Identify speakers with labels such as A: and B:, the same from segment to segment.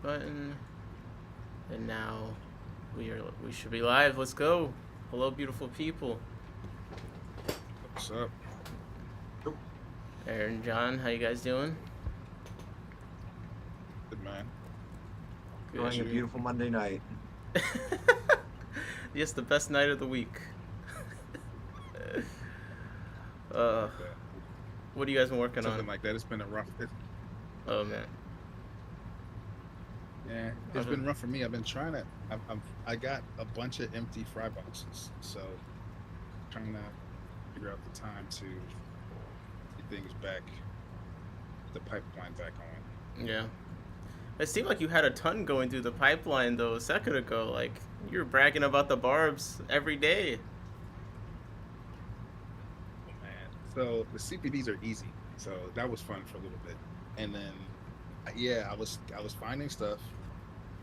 A: button. And now we should be live. Let's go. Hello, beautiful people.
B: What's up?
A: Aaron, John, how you guys doing?
B: Good, man.
C: Enjoying a beautiful Monday night.
A: Yes, the best night of the week. What have you guys been working
B: Something
A: on?
B: like that. It's been a rough.
A: Oh man.
B: Yeah, it's been rough for me. I've been trying to. I got a bunch of empty fry boxes, so trying to figure out the time to get things back, the pipeline back on.
A: Yeah. It seemed like you had a ton going through the pipeline though a second ago. Like you were bragging about the barbs every day.
B: Oh man. So the CPDs are easy, so that was fun for a little bit, and then yeah, I was finding stuff.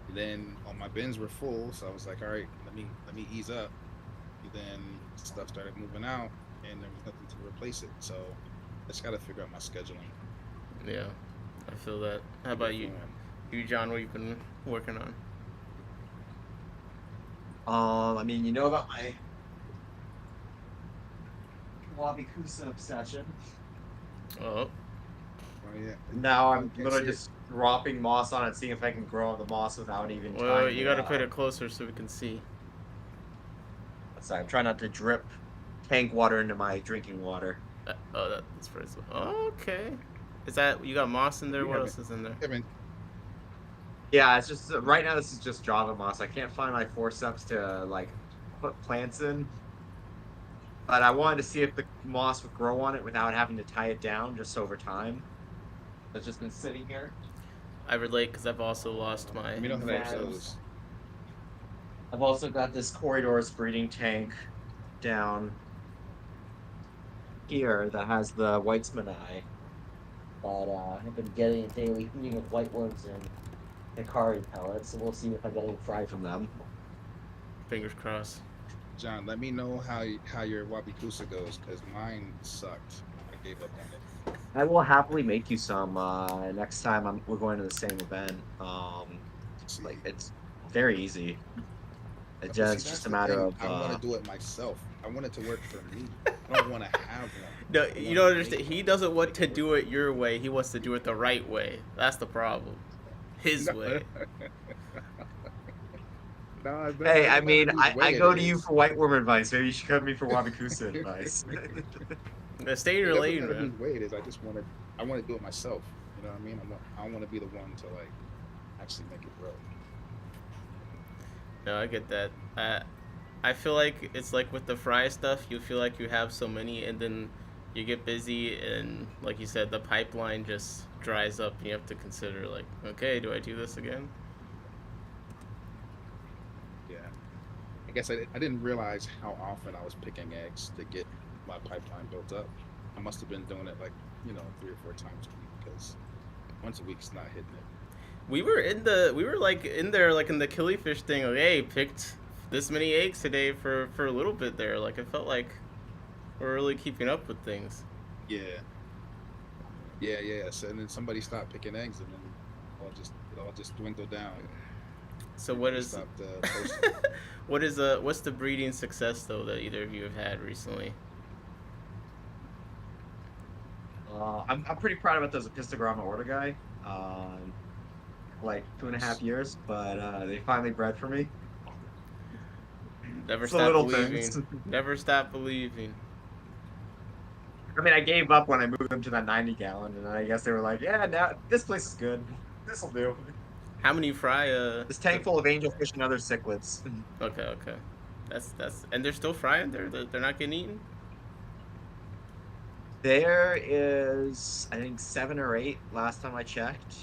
B: And then all my bins were full, so I was like, all right, let me ease up. And then stuff started moving out, and there was nothing to replace it. So I just got to figure out my scheduling.
A: Yeah, I feel that. How about you? You, John, what you been working on?
C: I mean, you know about my Wabikusa obsession.
A: Oh.
B: Oh yeah.
C: Now I'm literally just dropping moss on it, seeing if I can grow the moss without even.
A: Well, you gotta put it closer so we can see.
C: Sorry, I'm trying not to drip tank water into my drinking water.
A: That's first. Oh, okay. Is that you got moss in there? What else is in there?
C: Yeah, it's just right now. This is just Java moss. I can't find my forceps to like put plants in, but I wanted to see if the moss would grow on it without having to tie it down just over time. It's just been sitting here.
A: I relate because I've also lost my.
B: We don't have those.
C: I've also got this corridors breeding tank down here that has the Weitzman eye. But I've been getting a daily feeding of whiteworms and Hikari pellets, so we'll see if I get any fry from them.
A: Fingers crossed.
B: John, let me know how your Wabikusa goes, because mine sucked. I gave up on it.
C: I will happily make you some next time we're going to the same event. Like it's very easy. It's just a matter of.
B: I want to do it myself. I want it to work for me. I don't want to have one.
A: No, you don't understand. He doesn't want to do it your way. He wants to do it the right way. That's the problem. His way.
B: No,
C: hey, I mean, I go to you for whiteworm advice. Maybe you should come to me for Wabikusa advice.
A: Stay in your lane, man.
B: His way it is. I want to do it myself. You know what I mean? I want to be the one to like actually make it grow.
A: No, I get that. I feel like it's like with the fry stuff, you feel like you have so many and then you get busy and like you said, the pipeline just dries up and you have to consider like, okay, do I do this again?
B: Yeah. I guess I didn't realize how often I was picking eggs to get my pipeline built up. I must have been doing it like, 3 or 4 times a week, because once a week's not hitting it.
A: We were in there like in the Killifish thing. Like, hey, picked this many eggs today for a little bit there. Like it felt like we're really keeping up with things.
B: Yeah. So and then somebody stopped picking eggs, and then it all just dwindled down.
A: So what's the breeding success though that either of you have had recently?
C: I'm pretty proud about those Epistogramma order guy. Like 2.5 years, but they finally bred for me.
A: Never stop believing. Never stop believing.
C: I mean, I gave up when I moved them to that 90-gallon, and I guess they were like, "Yeah, now this place is good. This will do."
A: How many fry?
C: This tank full of angelfish and other cichlids.
A: Okay. That's and they're still frying. They're not getting eaten.
C: There is, I think, 7 or 8 last time I checked.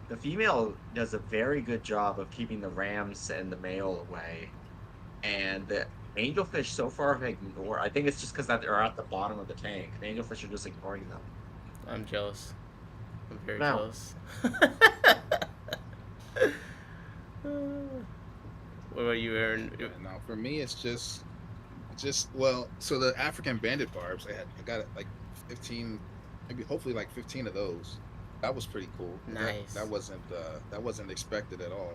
C: The female does a very good job of keeping the rams and the male away, and the angelfish so far have ignored. I think it's just because they're at the bottom of the tank. The angelfish are just ignoring them.
A: I'm jealous. I'm very jealous. What about you, Aaron?
B: No, for me it's just so the African banded barbs, I got like 15, maybe hopefully like 15 of those. that was pretty cool.
A: Nice.
B: That wasn't expected at all.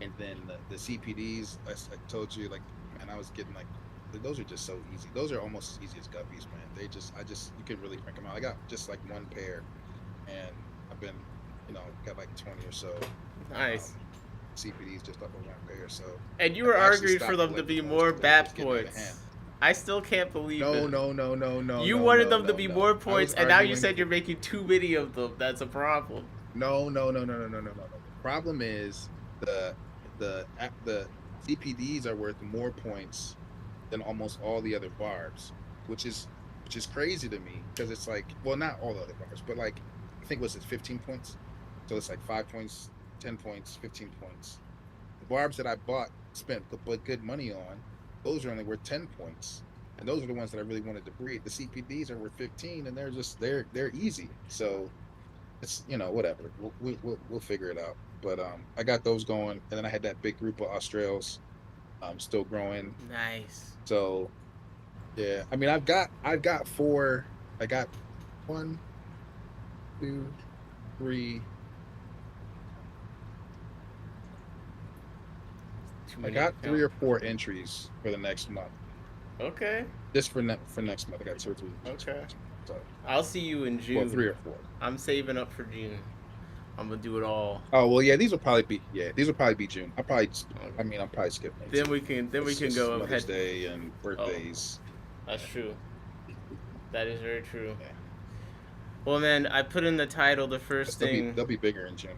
B: And then the CPDs, I told you, like, man, I was getting like, those are just so easy. Those are almost as easy as guppies, man. You can really crank them out. I got just like one pair, and I've been, got like 20 or so.
A: Nice.
B: CPDs just off of one pair. So.
A: And you were
B: I actually
A: arguing for
B: stopped
A: them to
B: collecting
A: be
B: those
A: more
B: 'cause they were
A: bat
B: just getting out of hand.
A: points. I still can't believe
B: No,
A: it.
B: no.
A: You
B: no,
A: wanted
B: no,
A: them to
B: no,
A: be
B: no.
A: more
B: I was
A: points, and now you
B: arguing-
A: said you're making too many of them. That's a problem.
B: No. The problem is the CPDs are worth more points than almost all the other barbs, which is crazy to me, because it's like, well, not all the other barbs, but like, I think was it 15 points? So it's like 5 points, 10 points, 15 points. The barbs that I spent good money on, those are only worth 10 points. And those are the ones that I really wanted to breed. The CPDs are worth 15, and they're easy. So it's, whatever. We'll figure it out. But I got those going, and then I had that big group of Australs still growing.
A: Nice.
B: So yeah, I mean, I've got 4. I got 1, 2, 3.
A: Too
B: I
A: many
B: got
A: to
B: 3
A: count.
B: or 4 entries for the next month.
A: Okay.
B: Just for next month, I got 2 or 3.
A: Okay.
B: So,
A: I'll see you in June.
B: well, 3 or 4.
A: I'm saving up for June. I'm gonna do it all.
B: Oh well, yeah. These will probably be June. I'll probably skip.
A: Then we can go
B: Mother's
A: ahead.
B: Day and birthdays.
A: That's true. That is very true.
B: Yeah.
A: Well, man, I put in the title the first thing.
B: They'll be bigger in June.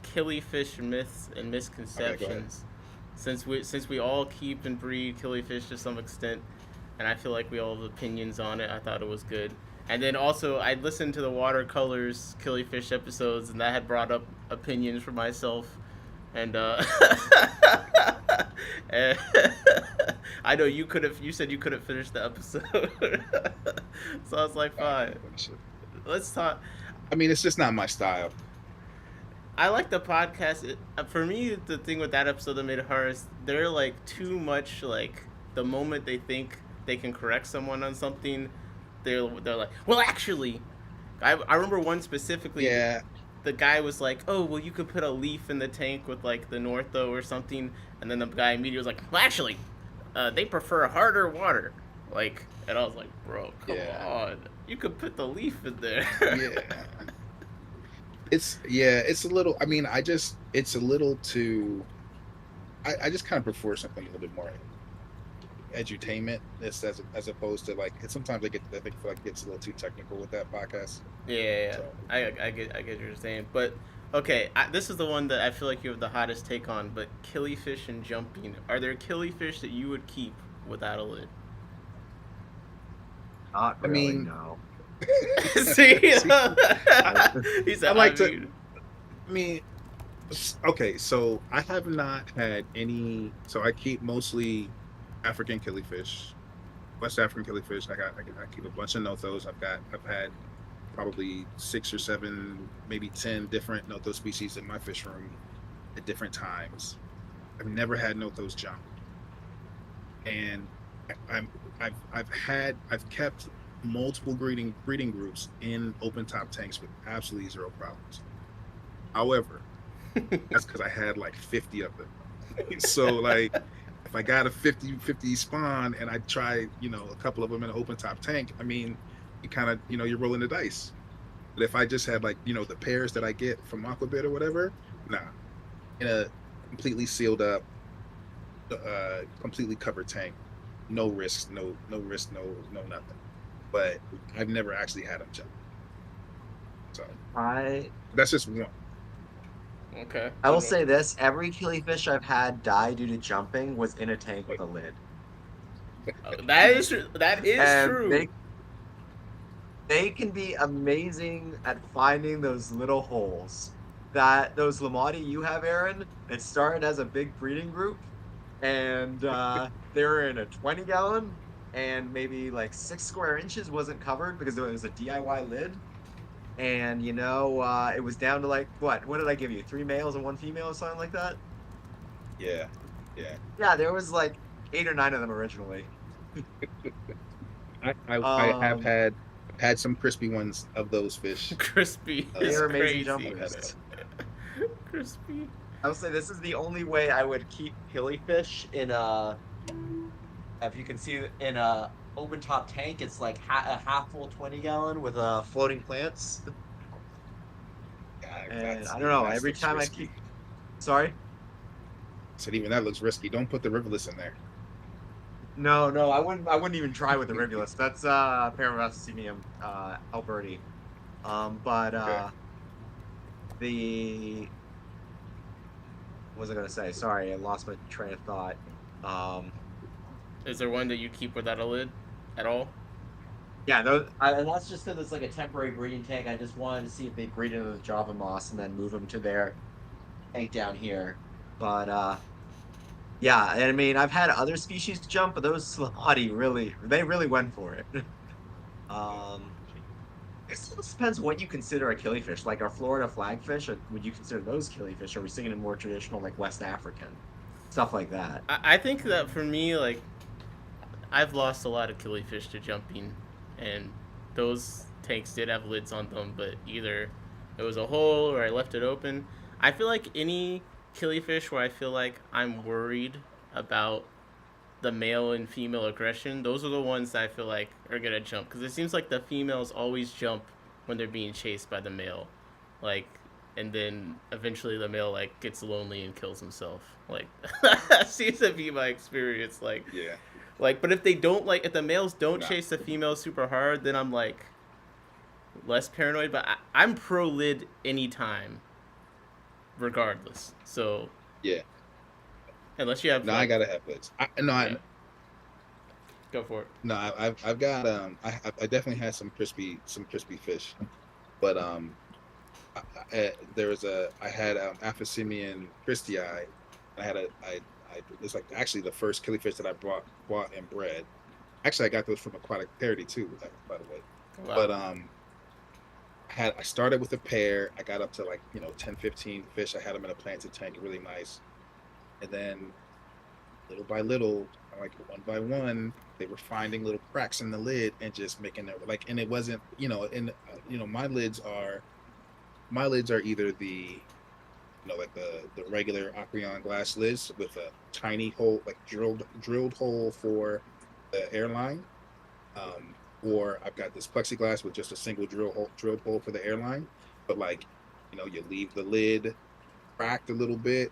A: Killifish Myths and Misconceptions. Since we all keep and breed killifish to some extent, and I feel like we all have opinions on it, I thought it was good. And then also, I listened to the watercolors killifish episodes, and that had brought up opinions for myself. And and I know you said you couldn't finish the episode, so I was like, fine, let's talk.
B: I mean, it's just not my style.
A: I like the podcast. For me, the thing with that episode that made it hard is they're like too much, like, the moment they think they can correct someone on something, they're like, well, actually, I remember one specifically.
B: Yeah.
A: The guy was like, oh, well, you could put a leaf in the tank with like the Northo or something, and then the guy immediately was like, well, actually, they prefer harder water. Like, and I was like, bro, come on, you could put the leaf in there.
B: Yeah. It's a little. I mean, it's a little too. I just kind of prefer something a little bit more edutainment, as opposed to like. Sometimes I feel like it gets a little too technical with that podcast.
A: Yeah.
B: So.
A: I get what you're saying, but okay, this is the one that I feel like you have the hottest take on. But killifish and jumping, are there killifish that you would keep without a lid?
C: Not
B: I
C: really,
B: mean-
C: no.
A: See, he said,
B: I mean, okay, so I have not had any. So I keep mostly African killifish, West African killifish. I keep a bunch of nothos. I've had probably 6 or 7, maybe 10 different notho species in my fish room at different times. I've never had nothos jump, and I've kept multiple breeding groups in open top tanks with absolutely 0 problems. However, that's because I had like 50 of them. So like, if I got a 50 spawn and I try, a couple of them in an open top tank, I mean, you kind of, you're rolling the dice. But if I just had like, the pairs that I get from Aquabit or whatever, nah, in a completely sealed up, completely covered tank, no risks, no nothing. But I've never actually had them jump. So that's just one.
A: Okay.
C: I will say this: every killifish I've had die due to jumping was in a tank with a lid.
A: That is
C: And
A: true.
C: They can be amazing at finding those little holes. Those Lamati you have, Aaron, it started as a big breeding group, and they were in a 20-gallon, and maybe like 6 square inches wasn't covered because it was a DIY lid. And it was down to like what did I give you? 3 males and 1 female or something like that?
B: Yeah.
C: Yeah, there was like 8 or 9 of them originally.
B: I have had Had some crispy ones of those fish.
A: Crispy is
C: They're amazing
A: crazy.
C: jumpers.
A: Crispy.
C: I would say this is the only way I would keep killifish in a, if you can see, in a open top tank. It's like a half full 20-gallon with floating plants. And I don't know. Every time I keep, sorry.
B: Said even that looks risky. Don't put the riverless in there.
C: No, I wouldn't even try with the rivulus. That's Paramecium, Alberti. But
B: Okay.
C: the what was I gonna say? Sorry, I lost my train of thought.
A: Is there one that you keep without a lid at all?
C: Yeah, and that's just because it's like a temporary breeding tank. I just wanted to see if they breed into the Java moss and then move them to their tank down here. But yeah, I mean, I've had other species jump, but those slotty they really went for it. It just depends what you consider a killifish. Like our Florida flagfish, or would you consider those killifish? Or are we sticking to more traditional, like West African stuff like that?
A: I think that for me, like, I've lost a lot of killifish to jumping, and those tanks did have lids on them, but either it was a hole or I left it open. I feel like any killifish where I feel like I'm worried about the male and female aggression, those are the ones that I feel like are gonna jump, because it seems like the females always jump when they're being chased by the male, like, and then eventually the male like gets lonely and kills himself. Like that seems to be my experience. Like,
B: Yeah.
A: like, but if they don't, like, if the males don't
B: Nah.
A: chase the females super hard, then I'm like less paranoid. But I'm pro lid anytime, regardless. So
B: Yeah.
A: unless you have,
B: No,
A: like,
B: I gotta have lids.
A: Go for it.
B: No, I've got I definitely had some crispy fish, but there was I had Aphysimian christii. I had it's like actually the first killifish that I bought and bred. Actually, I got those from Aquatic Parity too, by the way.
A: Wow.
B: But I started with a pair. I got up to like 10, 15 fish. I had them in a planted tank, really nice, and then little by little, like one by one, they were finding little cracks in the lid and just making it like. And it wasn't, my lids are either the, like the regular Aquahuna glass lids with a tiny hole, like drilled hole for the airline, or I've got this plexiglass with just a single drilled hole for the airline. But like, you leave the lid cracked a little bit,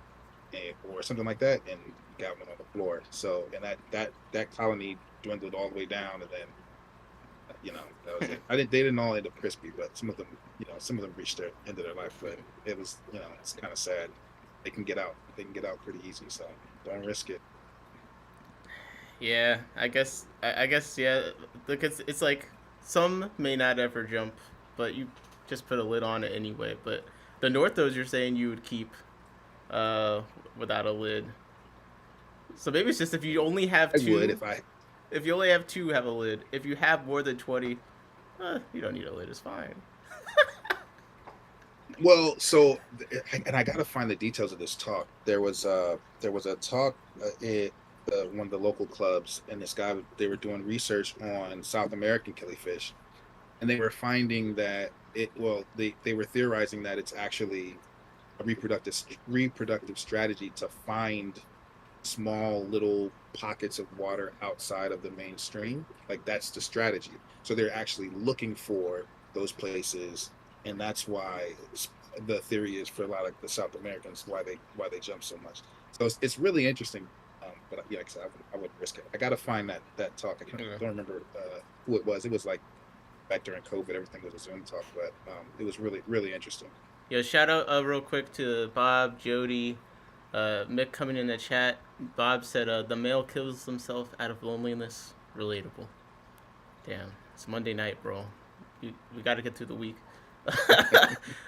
B: or something like that, and you got one on the floor. So, and that colony dwindled all the way down, and then that was it. They didn't all end up crispy, but some of them reached their end of their life. But it was, it's kind of sad. They can get out pretty easy, so don't risk it.
A: Yeah, I guess yeah. Because it's like some may not ever jump, but you just put a lid on it anyway. But the Northos, you're saying you would keep without a lid. So maybe it's just if you only have two.
B: I would
A: if you only have two, have a lid. If you have more than 20, you don't need a lid. It's fine.
B: Well, so, and I gotta find the details of this talk. There was a talk at one of the local clubs, and this guy, they were doing research on South American killifish, and they were finding that they were theorizing that it's actually a reproductive strategy to find small little pockets of water outside of the mainstream. Like, that's the strategy. So they're actually looking for those places, and that's why the theory is for a lot of the South Americans why they jump so much. So it's really interesting. But yeah, like I said, I wouldn't risk it. I got to find that talk. I don't remember who it was. It was like back during COVID. Everything was a Zoom talk, but it was really, really interesting.
A: Yo, shout out real quick to Bob, Jody, Mick coming in the chat. Bob said the male kills himself out of loneliness. Relatable. Damn, it's Monday night, bro. We got to get through the week.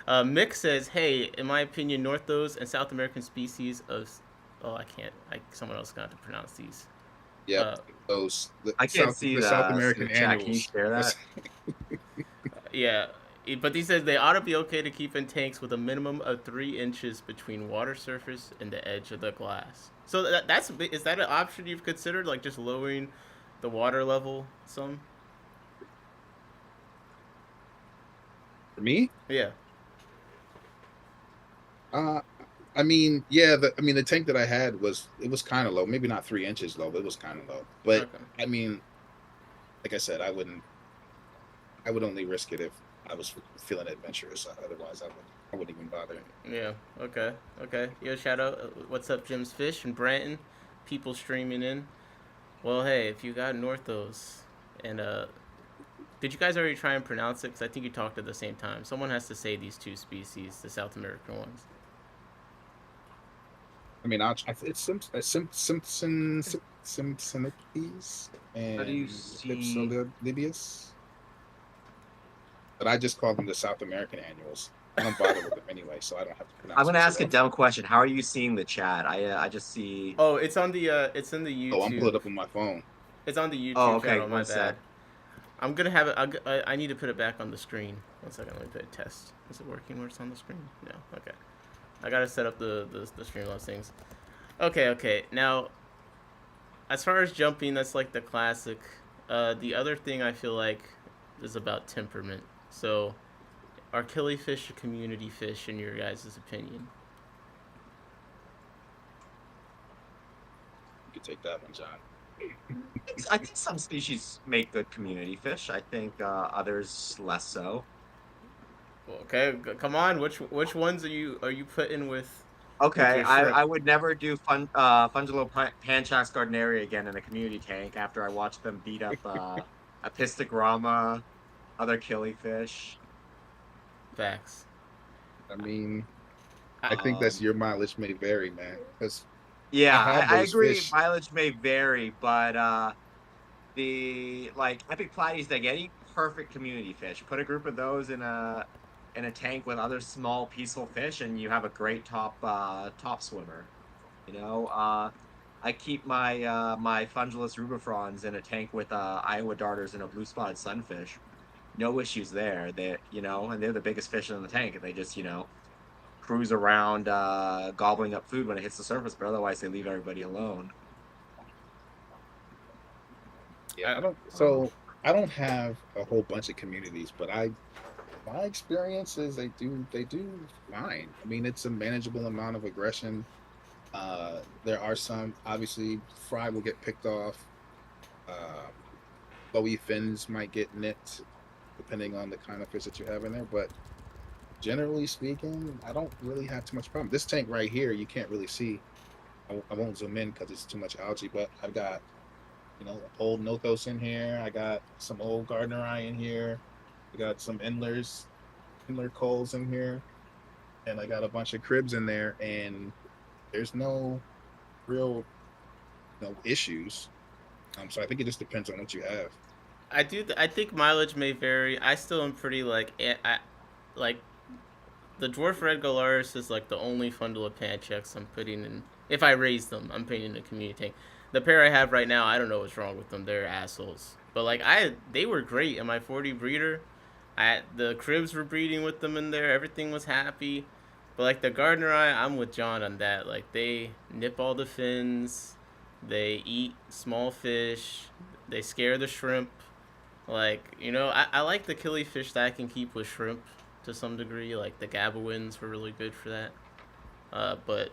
A: Mick says, hey, in my opinion, Northos and South American species of... Oh, I can't. Someone else got to pronounce these.
B: Yeah,
C: I can't see the
B: South American
C: chat. Can you
B: annuals.
C: share that?
A: Yeah, but he says they ought to be okay to keep in tanks with a minimum of 3 inches between water surface and the edge of the glass. So is that an option you've considered, like just lowering the water level some?
B: For me,
A: Yeah.
B: uh, the tank that I had was kind of low, maybe not 3 inches low, but it was kind of low. But
A: Okay.
B: I mean, like I said, I would only risk it if I was feeling adventurous. Otherwise, I wouldn't even bother.
A: Yeah. Okay. Okay. Yo, shout out. What's up, Jim's Fish and Branton? People streaming in. Well, hey, if you got Northos, and did you guys already try and pronounce it? Because I think you talked at the same time. Someone has to say these two species, the South American ones.
B: I mean, it's Simpsonides
C: How do you
B: and
C: see?
B: Ipsolibius, but I just call them the South American annuals. I don't bother with them anyway, so I don't have to
C: I'm
B: pronounce them
C: gonna
B: too
C: ask a
B: often.
C: dumb question. How are you seeing the chat? I just see.
A: Oh, it's on the it's in the
B: Oh, I'm pulling
A: YouTube.
B: it up on my phone.
A: It's on the
C: Oh,
A: YouTube
C: okay.
A: channel. My
C: One
A: bad.
C: sec.
A: I'm gonna have it. I need to put it back on the screen. 1 second. Let me put a test. Is it working where it's on the screen? No. Okay. I gotta set up the Streamlabs things. Okay. Okay. Now, as far as jumping, that's like the classic. The other thing I feel like is about temperament. So, are killifish a community fish in your guys' opinion?
B: You can take that one, John.
C: I think some species make good community fish. I think others less so.
A: Okay, come on. Which ones are you putting with
C: Okay,
A: your
C: I
A: shrimp?
C: would never do Fungilo Panchax Gardneria again in a community tank after I watched them beat up Apistograma, other killifish.
A: Facts.
B: I mean, I
A: I,
B: think that's
C: Um,
B: your mileage may vary, man, because I
C: yeah,
B: have
C: I
B: those
C: agree.
B: fish.
C: Mileage may vary, but the like epic platies, they get eat perfect community fish. Put a group of those in a tank with other small peaceful fish, and you have a great top swimmer. You know, I keep my Fungulus rubifrons in a tank with Iowa darters and a blue spotted sunfish. No issues there. And they're the biggest fish in the tank, and they just cruise around gobbling up food when it hits the surface, but otherwise they leave everybody alone.
B: Yeah,
A: I,
B: I don't.
C: Um,
B: So I don't have a whole bunch of communities, but my experience is they do fine. I mean, it's a manageable amount of aggression. There are some, obviously, fry will get picked off. Uh, Bowie fins might get nipped, depending on the kind of fish that you have in there. But generally speaking, I don't really have too much problem. This tank right here, you can't really see. I won't zoom in because it's too much algae. But I've got old Nothos in here. I got some old Gardneri in here. I got some Endler coals in here, and I got a bunch of cribs in there. And there's no real issues. So I think it just depends on what you have.
A: I do. I think mileage may vary. I still am pretty like the dwarf red galaris is like the only fundal of panchecks I'm putting in. If I raise them, I'm putting in a community tank. The pair I have right now, I don't know what's wrong with them. They're assholes. But like they were great in my 40 breeder. The cribs were breeding with them in there. Everything was happy. But like the gardener eye, I'm with John on that. Like they nip all the fins, they eat small fish, they scare the shrimp. Like I like the killifish that I can keep with shrimp to some degree. Like the gabawins were really good for that. But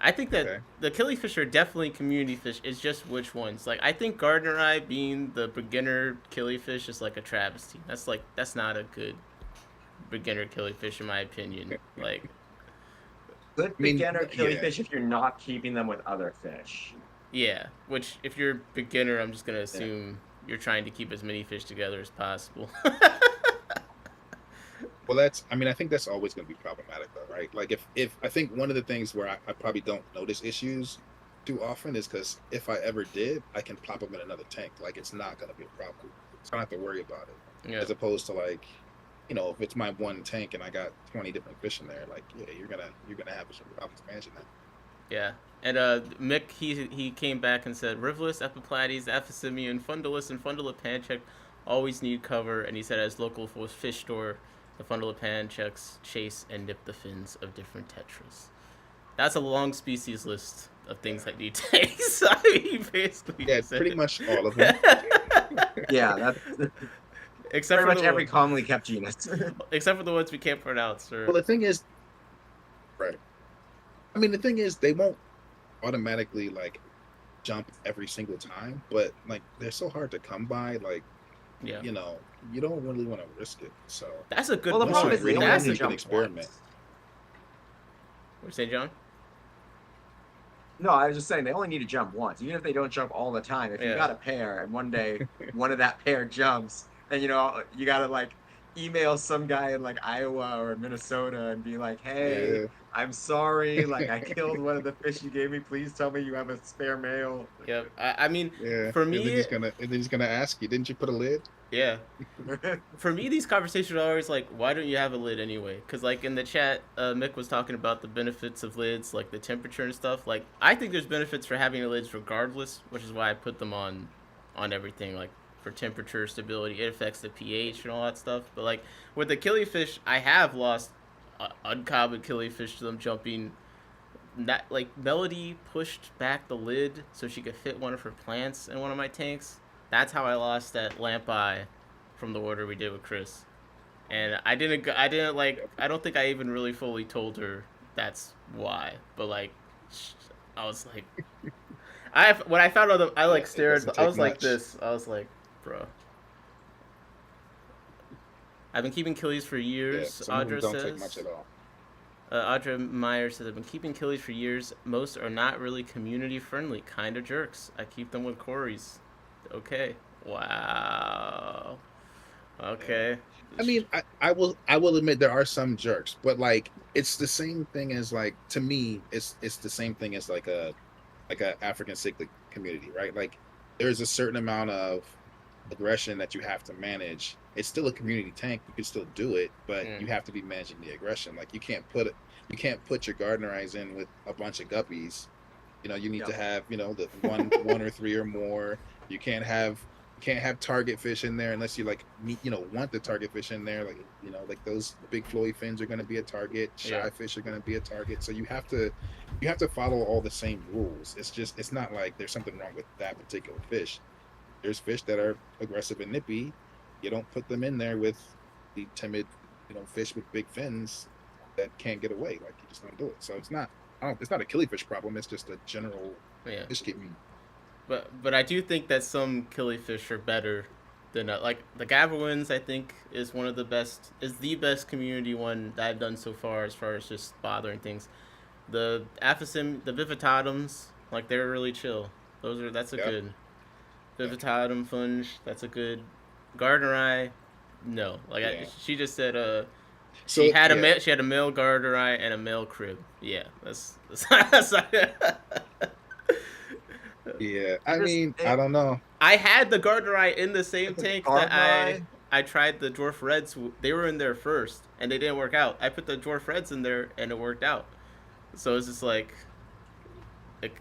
A: I think that
B: Okay.
A: the killifish are definitely community fish. It's just which ones. Like I think gardener eye being the beginner killifish is like a travesty. That's not a good beginner killifish in my opinion. Like
C: Good
B: I mean,
C: beginner
B: yeah,
C: killifish if you're not keeping them with other fish.
A: yeah, which if you're beginner, I'm just gonna
C: Yeah.
A: assume you're trying to keep as many fish together as possible.
B: well, I mean, I think that's always going to be problematic, though, right? Like, if I think one of the things where I probably don't notice issues too often is because if I ever did, I can plop them in another tank. Like, it's not going to be a problem. So I don't have to worry about it.
A: Yeah,
B: As opposed to like, if it's my one tank and I got 20 different fish in there, like, yeah, you're gonna have some problems managing that.
A: yeah. And Mick he came back and said Rivulis, Epiplates, Aphysimian, Fundulus, and Fundulapancheck always need cover. And he said as local fish store, the Fundulapanchecks chase and nip the fins of different tetras. That's a long species list of things that need tanks. I mean, he basically
B: Yeah,
A: just said
B: pretty much all of them.
A: it.
C: Yeah, that's
A: except
C: Pretty
A: for
C: much every commonly kept genus.
A: except for the ones we can't pronounce.
B: Well, the thing is, right. I mean, the thing is, they won't automatically like jump every single time, but like they're so hard to come by. Like,
A: yeah,
B: you know, you don't really want to risk it. So
A: that's a good
C: Well, the
A: point.
C: problem is they only
A: That's
C: need
A: a
C: to
A: good
C: jump
B: experiment.
C: once.
A: What you say, John?
C: No, I was just saying they only need to jump once. Even if they don't jump all the time, if you
A: Yeah.
C: got a pair and one day one of that pair jumps, and you know you gotta like email some guy in like Iowa or Minnesota and be like, "Hey,
B: Yeah.
C: I'm sorry, like I killed one of the fish you gave me. Please tell me you have a spare male."
A: Yep. I mean,
B: Yeah.
A: for
B: and then
A: me,
B: he's gonna ask you, didn't you put a lid?
A: yeah. For me, these conversations are always like, why don't you have a lid anyway? Because, like, in the chat, Mick was talking about the benefits of lids, like the temperature and stuff. Like, I think there's benefits for having the lids regardless, which is why I put them on everything, like, for temperature, stability. It affects the pH and all that stuff. But, like, with the killifish, I have lost uncommon killifish to them jumping. That, like, Melody pushed back the lid so she could fit one of her plants in one of my tanks. That's how I lost that lamp eye from the order we did with Chris. And I don't think I even really fully told her that's why. But like, I was like, when I found out, I like stared. I was like this. I was like, bro. I've been keeping killies for years.
B: Yeah,
A: Audra
B: don't
A: says.
B: take much at all.
A: Audra Meyer says, I've been keeping killies for years. Most are not really community friendly. Kind of jerks. I keep them with Corey's. Okay. Wow. Okay.
B: I mean, I will admit there are some jerks, but like it's the same thing as like, to me, it's the same thing as like a African cichlid community, right? Like there's a certain amount of aggression that you have to manage. It's still a community tank. You can still do it, but you have to be managing the aggression. Like you can't put your gardener eyes in with a bunch of guppies. You know, you need to have, you know, the one or three or more. You can't have target fish in there unless you like want the target fish in there. Like, you know, like those big flowy fins are going to be a target. Shy fish are going to be a target. So you have to follow all the same rules. It's not like there's something wrong with that particular fish. There's fish that are aggressive and nippy. You don't put them in there with the timid, you know, fish with big fins that can't get away. Like you just don't do it. So it's not a killifish problem. It's just a general fish keeping.
A: But I do think that some killifish are better than like the Gavawins. I think is the best community one that I've done so far as just bothering things. The Aphisim, the Vivitatums, like they're really chill. That's a good Vivitatum funge. That's a good Gardneri. No, like she just said she had a male Gardneri and a male crib. Yeah, that's
B: Yeah, I mean, I don't know.
A: I had the Gardneri in the same tank that I tried the Dwarf Reds. They were in there first, and they didn't work out. I put the Dwarf Reds in there, and it worked out. So it's just like,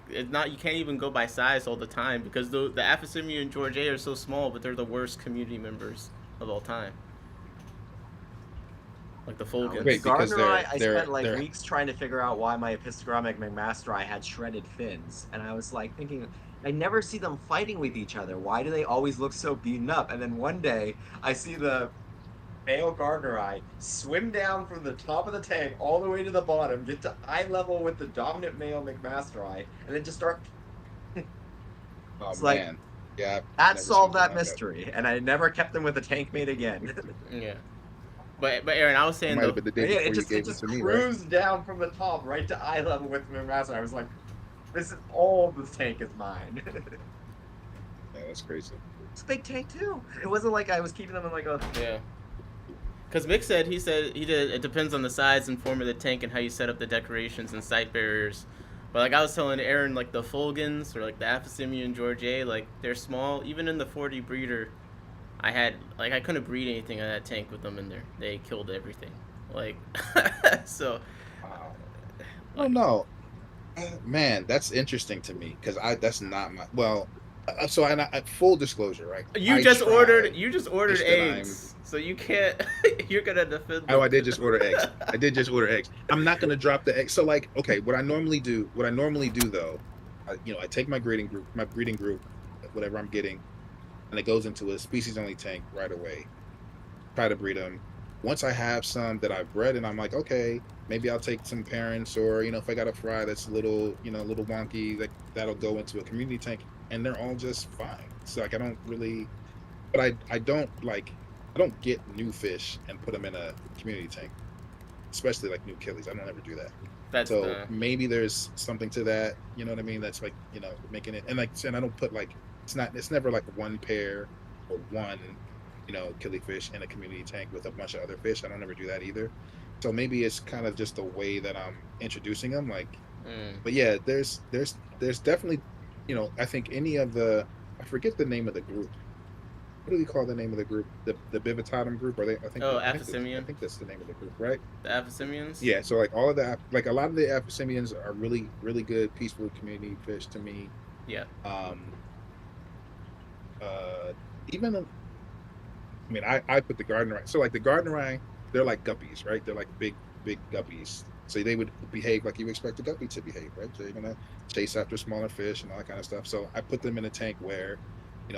A: it's not, you can't even go by size all the time, because the Aphisimiu and George A are so small, but they're the worst community members of all time. Like the Fulgans.
C: With Gardneri, I spent like weeks trying to figure out why my epistogrammic McMasteri had shredded fins, and I was like thinking, I never see them fighting with each other. Why do they always look so beaten up? And then one day, I see the male Gardneri swim down from the top of the tank all the way to the bottom, get to eye level with the dominant male McMasteri, and then just start.
B: It's
C: man,
B: yeah,
C: that solved that mystery, and I never kept them with a tank mate again.
A: Yeah. But Aaron, I was saying though,
C: it just cruised down from the top right to eye level with my master. I was like, this is all this tank is mine.
B: Yeah, that's crazy.
C: It's a big tank too. It wasn't like I was keeping them in like a
A: Because Mick said he did. It depends on the size and form of the tank and how you set up the decorations and sight barriers. But like I was telling Aaron, like the Fulgans or like the Aphisimiu and George A, like they're small. Even in the 40 breeder, I couldn't breed anything in that tank with them in there. They killed everything. Like, so.
B: Wow. Oh no, man, that's interesting to me because that's not my So I full disclosure, right?
A: You just ordered eggs, so you can't. You're gonna defend them.
B: Oh, I did just order eggs. I'm not gonna drop the eggs. So like, okay, what I normally do though, I take my breeding group, whatever I'm getting, and it goes into a species only tank right away. try to breed them. Once I have some that I've bred, and I'm like, okay, maybe I'll take some parents, or if I got a fry that's a little, a little wonky, that'll go into a community tank, and they're all just fine. So like I don't really, but I don't get new fish and put them in a community tank, especially like new killies. I don't ever do that.
A: That's
B: So maybe there's something to that, you know what I mean? That's like, making it, and like, and I don't put like, it's never like one pair or one, killifish in a community tank with a bunch of other fish. I don't ever do that either. So maybe it's kind of just the way that I'm introducing them. Like, but yeah, there's definitely, I think any of I forget the name of the group. What do we call the name of the group? The Bivitatum group? Are they? I think.
A: Aphysimian.
B: I think that's the name of the group, right?
A: The Aphysimians.
B: Yeah. So like all of the a lot of the Aphysimians are really really good peaceful community fish to me.
A: Yeah.
B: Even I mean I put the gardener. So like the gardener, they're like guppies, right? They're like big guppies. So they would behave like you expect a guppy to behave, right? So they're gonna chase after smaller fish and all that kind of stuff. So I put them in a tank where,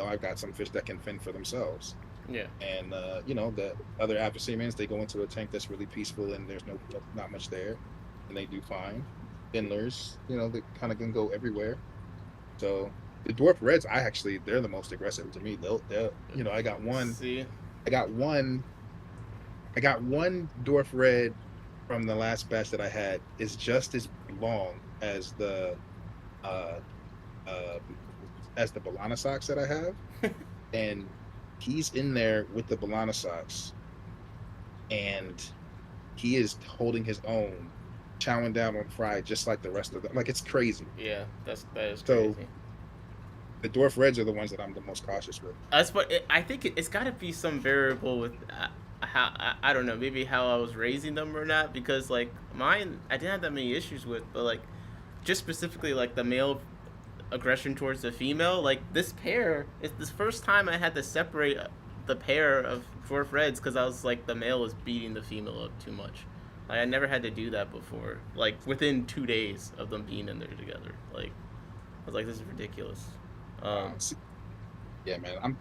B: I've got some fish that can fend for themselves.
A: Yeah.
B: And the other Aphysimians, they go into a tank that's really peaceful and there's not much there, and they do fine. Endlers, they kind of can go everywhere. So the dwarf reds, they're the most aggressive to me. They'll I got one.
A: See.
B: I got one dwarf red from the last batch that I had. Is just as long as the Balanosox that I have, and he's in there with the Balanosox, and he is holding his own, chowing down on fry just like the rest of them. Like, it's crazy.
A: Yeah, that is
B: so
A: crazy.
B: The dwarf reds are the ones that I'm the most cautious with.
A: That's what I think. It's got to be some variable with how I don't know, maybe how I was raising them or not, because like mine I didn't have that many issues with, but like just specifically like the male aggression towards the female, like this pair, it's the first time I had to separate the pair of dwarf reds because I was like the male is beating the female up too much. Like I never had to do that before, like within 2 days of them being in there together. Like I was like, this is ridiculous.
B: Yeah, man.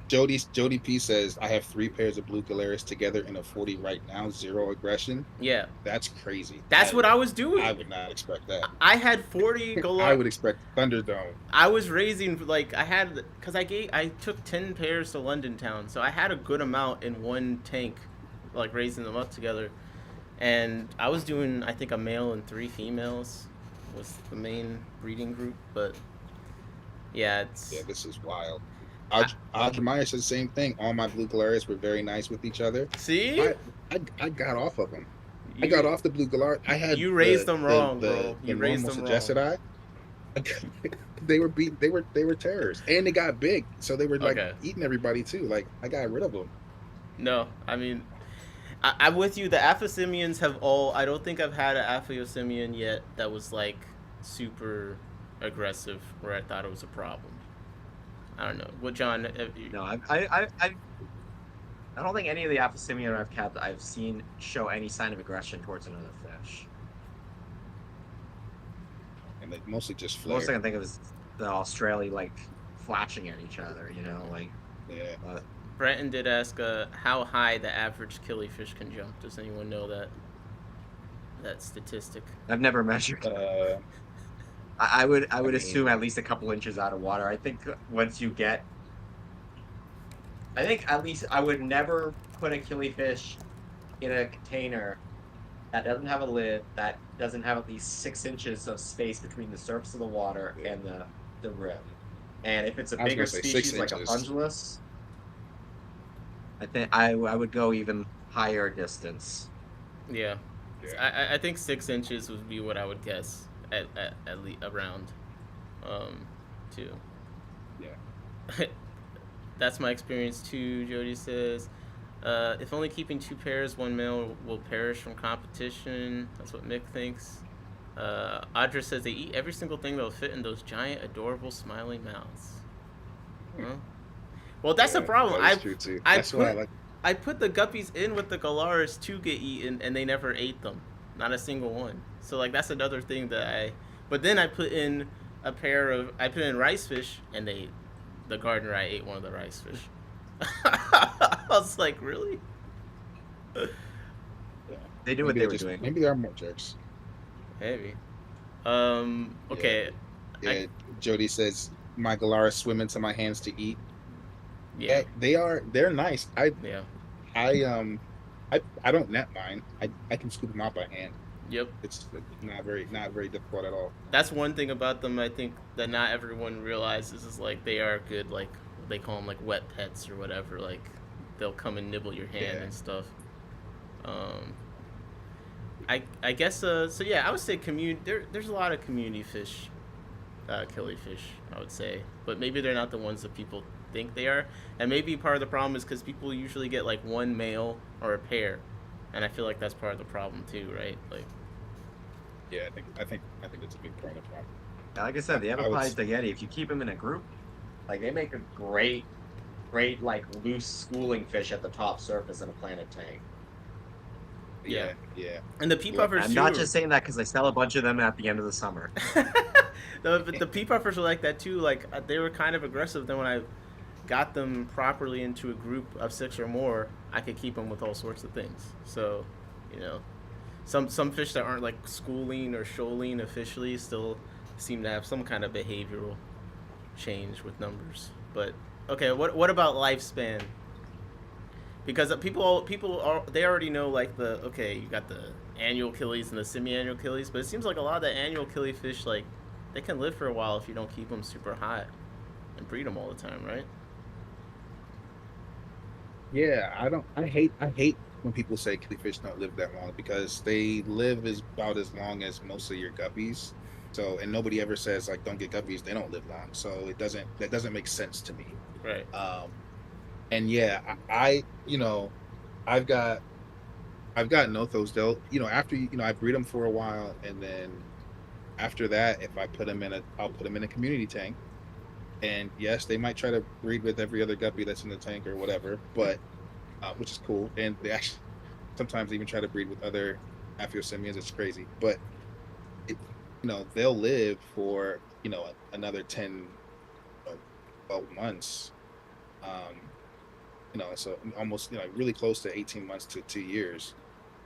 B: Jody P says I have 3 pairs of blue galaris together in a 40 right now, 0 aggression.
A: Yeah,
B: that's crazy.
A: That's what I was doing.
B: I would not expect that.
A: I had 40 galaris.
B: I would expect Thunderdome.
A: I was raising like I took 10 pairs to London Town, so I had a good amount in one tank, like raising them up together, and I was doing I think a male and 3 females was the main breeding group, but yeah,
B: this is wild. Audrey Meyer said the same thing. All my blue galaris were very nice with each other.
A: See?
B: I got off of them. I got off the blue galaris. I had
A: you raised them wrong, bro. You raised them
B: suggested
A: wrong.
B: They were terrors, and they got big, so they were like eating everybody too. Like I got rid of them.
A: No, I mean, I'm with you. The Aphysimians have all. I don't think I've had an Aphysimian yet that was like super aggressive where I thought it was a problem. I don't know. What, John?
C: No, I don't think any of the Aphysimian I've kept I've seen show any sign of aggression towards another fish.
B: And they mostly just flare.
C: Most thing I can think of is the Australia like flashing at each other, like.
B: Yeah.
A: Brenton did ask how high the average killifish can jump. Does anyone know that statistic?
C: I've never measured. I would assume at least a couple inches out of water. I think once you get, at least I would never put a killifish in a container that doesn't have a lid, that doesn't have at least 6 inches of space between the surface of the water and the rim. And if it's a bigger species like a fungulus, I think I would go even higher distance.
A: Yeah. I think 6 inches would be what I would guess. At least around, too.
B: Yeah.
A: That's my experience too. Jody says, if only keeping 2 pairs, 1 male will perish from competition. That's what Mick thinks. Audra says they eat every single thing that'll fit in those giant, adorable, smiling mouths. Huh? Well, that's the problem.
B: That is true too. That's what I like.
A: I put the guppies in with the galaris to get eaten, and they never ate them. Not a single one. So like that's another thing that but then I put in rice fish, and the gardener ate one of the rice fish. I was like, really?
B: Yeah.
C: They knew what
B: Maybe
C: they
B: they
C: were
B: just
C: doing.
B: maybe they are more jerks.
A: Maybe.
B: Yeah.
A: Okay.
B: Yeah. Jody says my Galaris swim into my hands to eat.
A: Yeah.
B: Yeah, they're nice.
A: Yeah.
B: I I don't net mine. I can scoop them out by hand.
A: Yep.
B: It's not very difficult at all.
A: That's one thing about them I think that not everyone realizes is like they are good, like they call them like wet pets or whatever. Like they'll come and nibble your hand
B: Yeah.
A: and stuff. Um, I guess so yeah, I would say there's a lot of community fish, killifish, I would say, but maybe they're not the ones that people think they are, and maybe part of the problem is because people usually get like one male or a pair, and I feel like that's part of the problem too, right? Like,
B: Yeah, I think it's a big part of the problem.
C: Like I said, the
B: I would
C: epiphytes, the yeti, if you keep them in a group, like they make a great like loose schooling fish at the top surface in a planted tank.
A: Yeah.
B: Yeah.
A: and the pea puffers
C: I'm
A: too.
C: not just saying that because I sell a bunch of them at the end of the summer.
A: The pea puffers were like that too. Like they were kind of aggressive. Then when I got them properly into a group of 6 or more, I could keep them with all sorts of things. So, you know, some fish that aren't like schooling or shoaling officially still seem to have some kind of behavioral change with numbers. But okay, what about lifespan? Because people are they already know like the okay, you got the annual killies and the semi-annual killies, but it seems like a lot of the annual killifish like they can live for a while if you don't keep them super hot and breed them all the time, right?
B: Yeah, I hate when people say killifish don't live that long because they live about as long as most of your guppies. So and nobody ever says like don't get guppies, they don't live long. So that doesn't make sense to me.
A: Right.
B: And yeah, you know, I've got nothos. They'll after I breed them for a while, and then after that, if I put them I'll put them in a community tank. And yes, they might try to breed with every other guppy that's in the tank or whatever, but which is cool. And they actually sometimes even try to breed with other Aphyosemians. It's crazy, but they'll live for another 10, 12 months. So almost really close to 18 months to 2 years.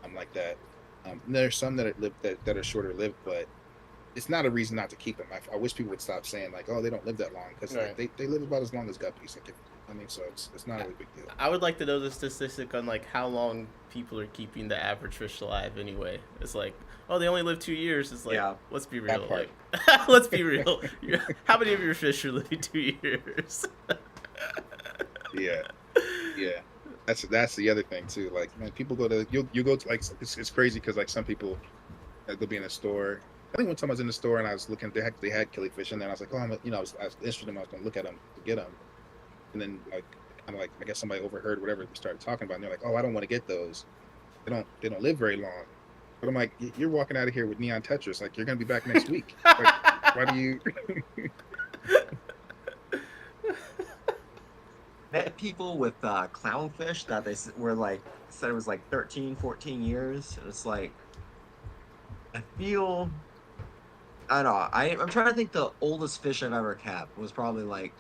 B: I'm like that. There's some that are shorter lived, but it's not a reason not to keep them. I wish people would stop saying like, oh, they don't live that long, because
A: Right.
B: they live about as long as guppies. So it's not a really big deal.
A: I would like to know the statistic on like how long people are keeping the average fish alive anyway. It's like, oh, they only live 2 years. It's like,
C: Yeah.
A: let's be
B: That
A: real.
B: part.
A: Like, let's be real. How many of your fish are living 2 years?
B: Yeah. That's the other thing too. Like, man, people you go to like it's crazy because like some people they'll be in a store. I think one time I was in the store and I was looking, they had killifish in there. And I was like, oh, I was interested in them. I was going to look at them to get them. And then like I guess somebody overheard whatever we started talking about. And they're like, oh, I don't want to get those. They don't live very long. But I'm like, you're walking out of here with neon Tetris. Like, you're going to be back next week. Like, why do you?
C: Met people with clownfish that they were like said it was like 13, 14 years. It's like I don't know. I'm trying to think the oldest fish I've ever kept was probably like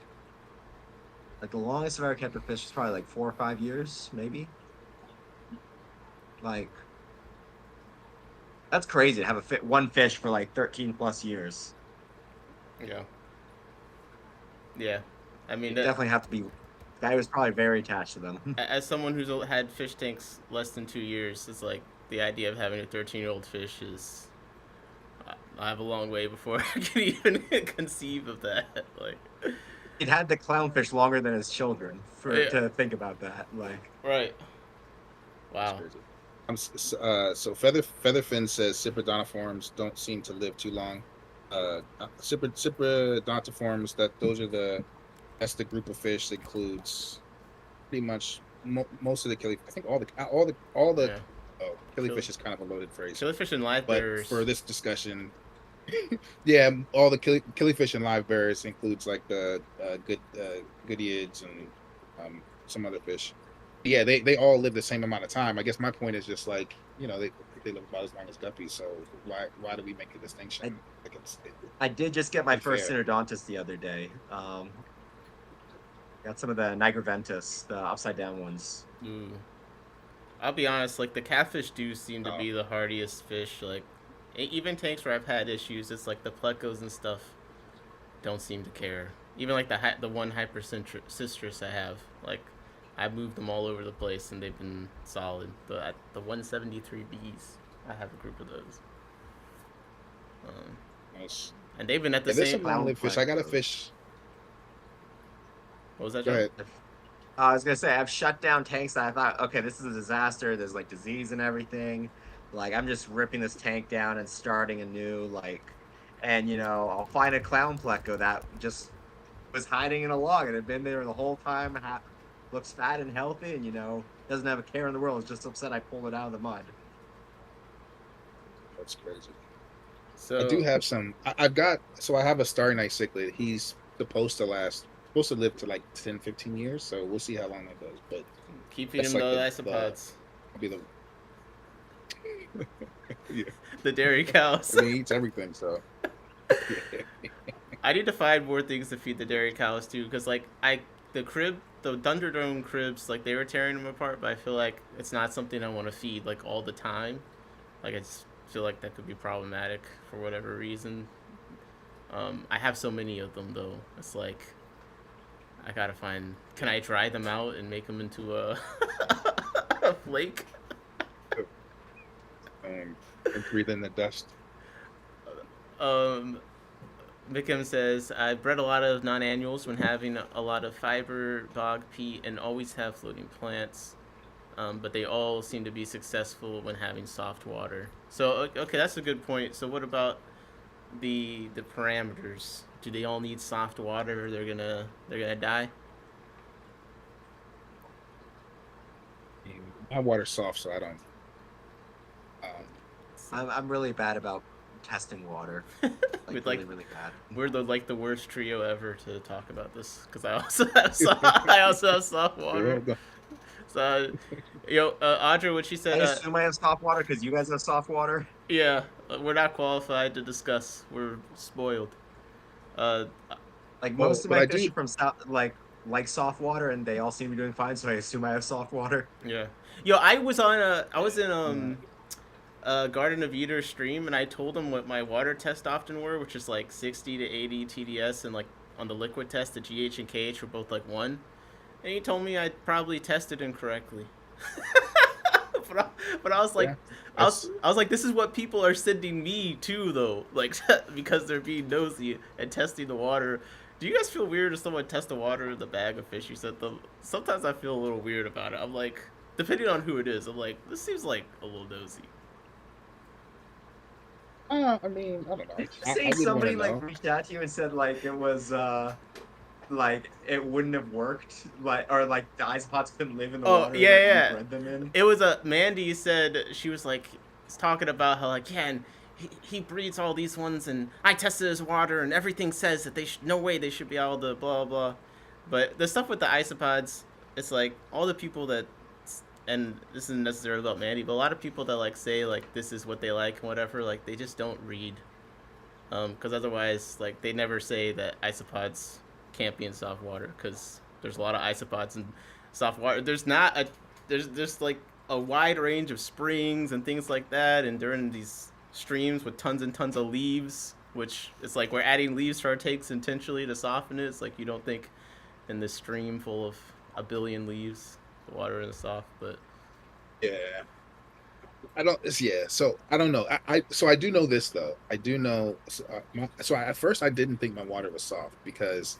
C: the longest I've ever kept a fish was probably like 4 or 5 years, maybe. Like that's crazy to have one fish for like 13 plus years.
A: Yeah. Yeah. I mean,
C: You definitely have to be. Guy was probably very attached to them.
A: as someone who's had fish tanks less than 2 years, it's like the idea of having a 13-year-old fish is. I have a long way before I can even conceive of that. Like,
C: It had the clownfish longer than his children
A: Yeah.
C: to think about that. Like,
A: right. Wow.
B: So Featherfin says Cyprinodontiforms don't seem to live too long. Cyprinodontiforms, that's the group of fish that includes pretty much most of the killifish. I think all the
A: Yeah.
B: killifish is kind of a loaded phrase.
A: Killifish and live
B: But
A: bearers.
B: for this discussion, yeah, all the killifish and live bearers includes like the goodeids and some other fish. Yeah, they all live the same amount of time. I guess my point is just like they live about as long as guppies. So why do we make the distinction?
C: I did just get my first
B: Fair.
C: inodontist the other day. Got some of the nigroventus, the upside down ones.
A: Ooh. I'll be honest, like the catfish do seem to
B: Oh,
A: be the hardiest fish. Like even tanks where I've had issues, it's like the plecos and stuff don't seem to care. Even like the one hypercistrus I have, like I moved them all over the place and they've been solid. The 173 Bs, I have a group of those, um,
B: nice.
A: and they've been at the
B: Yeah, there's
A: same.
B: some long-lived fish. I got a
C: Plecos.
B: fish.
A: What was that,
B: Go
A: John?
B: ahead.
C: I was gonna say I've shut down tanks that I thought, okay, this is a disaster. There's like disease and everything. Like I'm just ripping this tank down and starting anew. Like, and I'll find a clown pleco that just was hiding in a log and had been there the whole time. Looks fat and healthy, and doesn't have a care in the world. Is just upset I pulled it out of the mud.
B: That's crazy.
A: So
B: I do have some. I've got. So I have a Starry Night cichlid. He's supposed to live to like 10, 15 years. So we'll see how long that goes. But
A: keep feeding
B: that's
A: him
B: like
A: the
B: the
A: isopods,
B: I'll be the. Yeah,
A: the dairy cows.
B: I mean, he eats everything. So.
A: I need to find more things to feed the dairy cows too, because like the Thunderdome cribs, like they were tearing them apart, but I feel like it's not something I want to feed like all the time. Like I just feel like that could be problematic for whatever reason. I have so many of them though. It's like I gotta find. Can I dry them out and make them into a a flake?
B: And breathe in the dust.
A: Um, Vickim says, I bred a lot of non-annuals when having a lot of fiber, bog, peat, and always have floating plants. But they all seem to be successful when having soft water. So, okay, that's a good point. So what about the parameters? Do they all need soft water or they're gonna die?
B: My water's soft, so I don't.
C: I'm really bad about testing water. Like
A: With
C: really,
A: like
C: really bad.
A: we're the worst trio ever to talk about this because I also have I also have soft water. So, Audra, what she
C: I
A: said.
C: assume I have soft water because you guys have soft water.
A: Yeah, we're not qualified to discuss. We're spoiled. Uh,
C: Like
B: Well,
C: most of
B: but
C: my
B: I
C: fish
B: do.
C: are from south, like soft water, and they all seem to be doing fine. So I assume I have soft water.
A: yeah. Yo, I was in Garden of Eater stream, and I told him what my water tests often were, which is like 60 to 80 TDS, and like on the liquid test, the GH and KH were both like 1. And he told me I probably tested incorrectly. but I was like,
B: Yeah,
A: I was like, this is what people are sending me too, though, like because they're being nosy and testing the water. Do you guys feel weird if someone tests the water in the bag of fish you sent them? Sometimes I feel a little weird about it. I'm like, depending on who it is, I'm like, this seems like a little nosy.
B: I mean, I don't know.
C: Did
B: I
C: you say
B: wouldn't
C: somebody
B: wanna
C: like
B: know.
C: reached out to you and said like it was like it wouldn't have worked, like, or like the isopods couldn't live in the
A: Oh
C: water
A: yeah,
C: that
A: yeah.
C: you bred them in?
A: It was a Mandy said she was like talking about how like yeah, and he breeds all these ones and I tested his water and everything says that no way they should be able to blah blah. But the stuff with the isopods, it's like all the people that, and this isn't necessarily about Mandy, but a lot of people that like say like this is what they like and whatever, like they just don't read. Because otherwise, like they never say that isopods can't be in soft water because there's a lot of isopods in soft water. There's like a wide range of springs and things like that, and they're in these streams with tons and tons of leaves, which it's like we're adding leaves to our takes intentionally to soften it. It's like you don't think in this stream full of a billion leaves, the water is soft, but
B: Yeah. I don't. Yeah. So I don't know. So I do know this though. I do know. At first I didn't think my water was soft because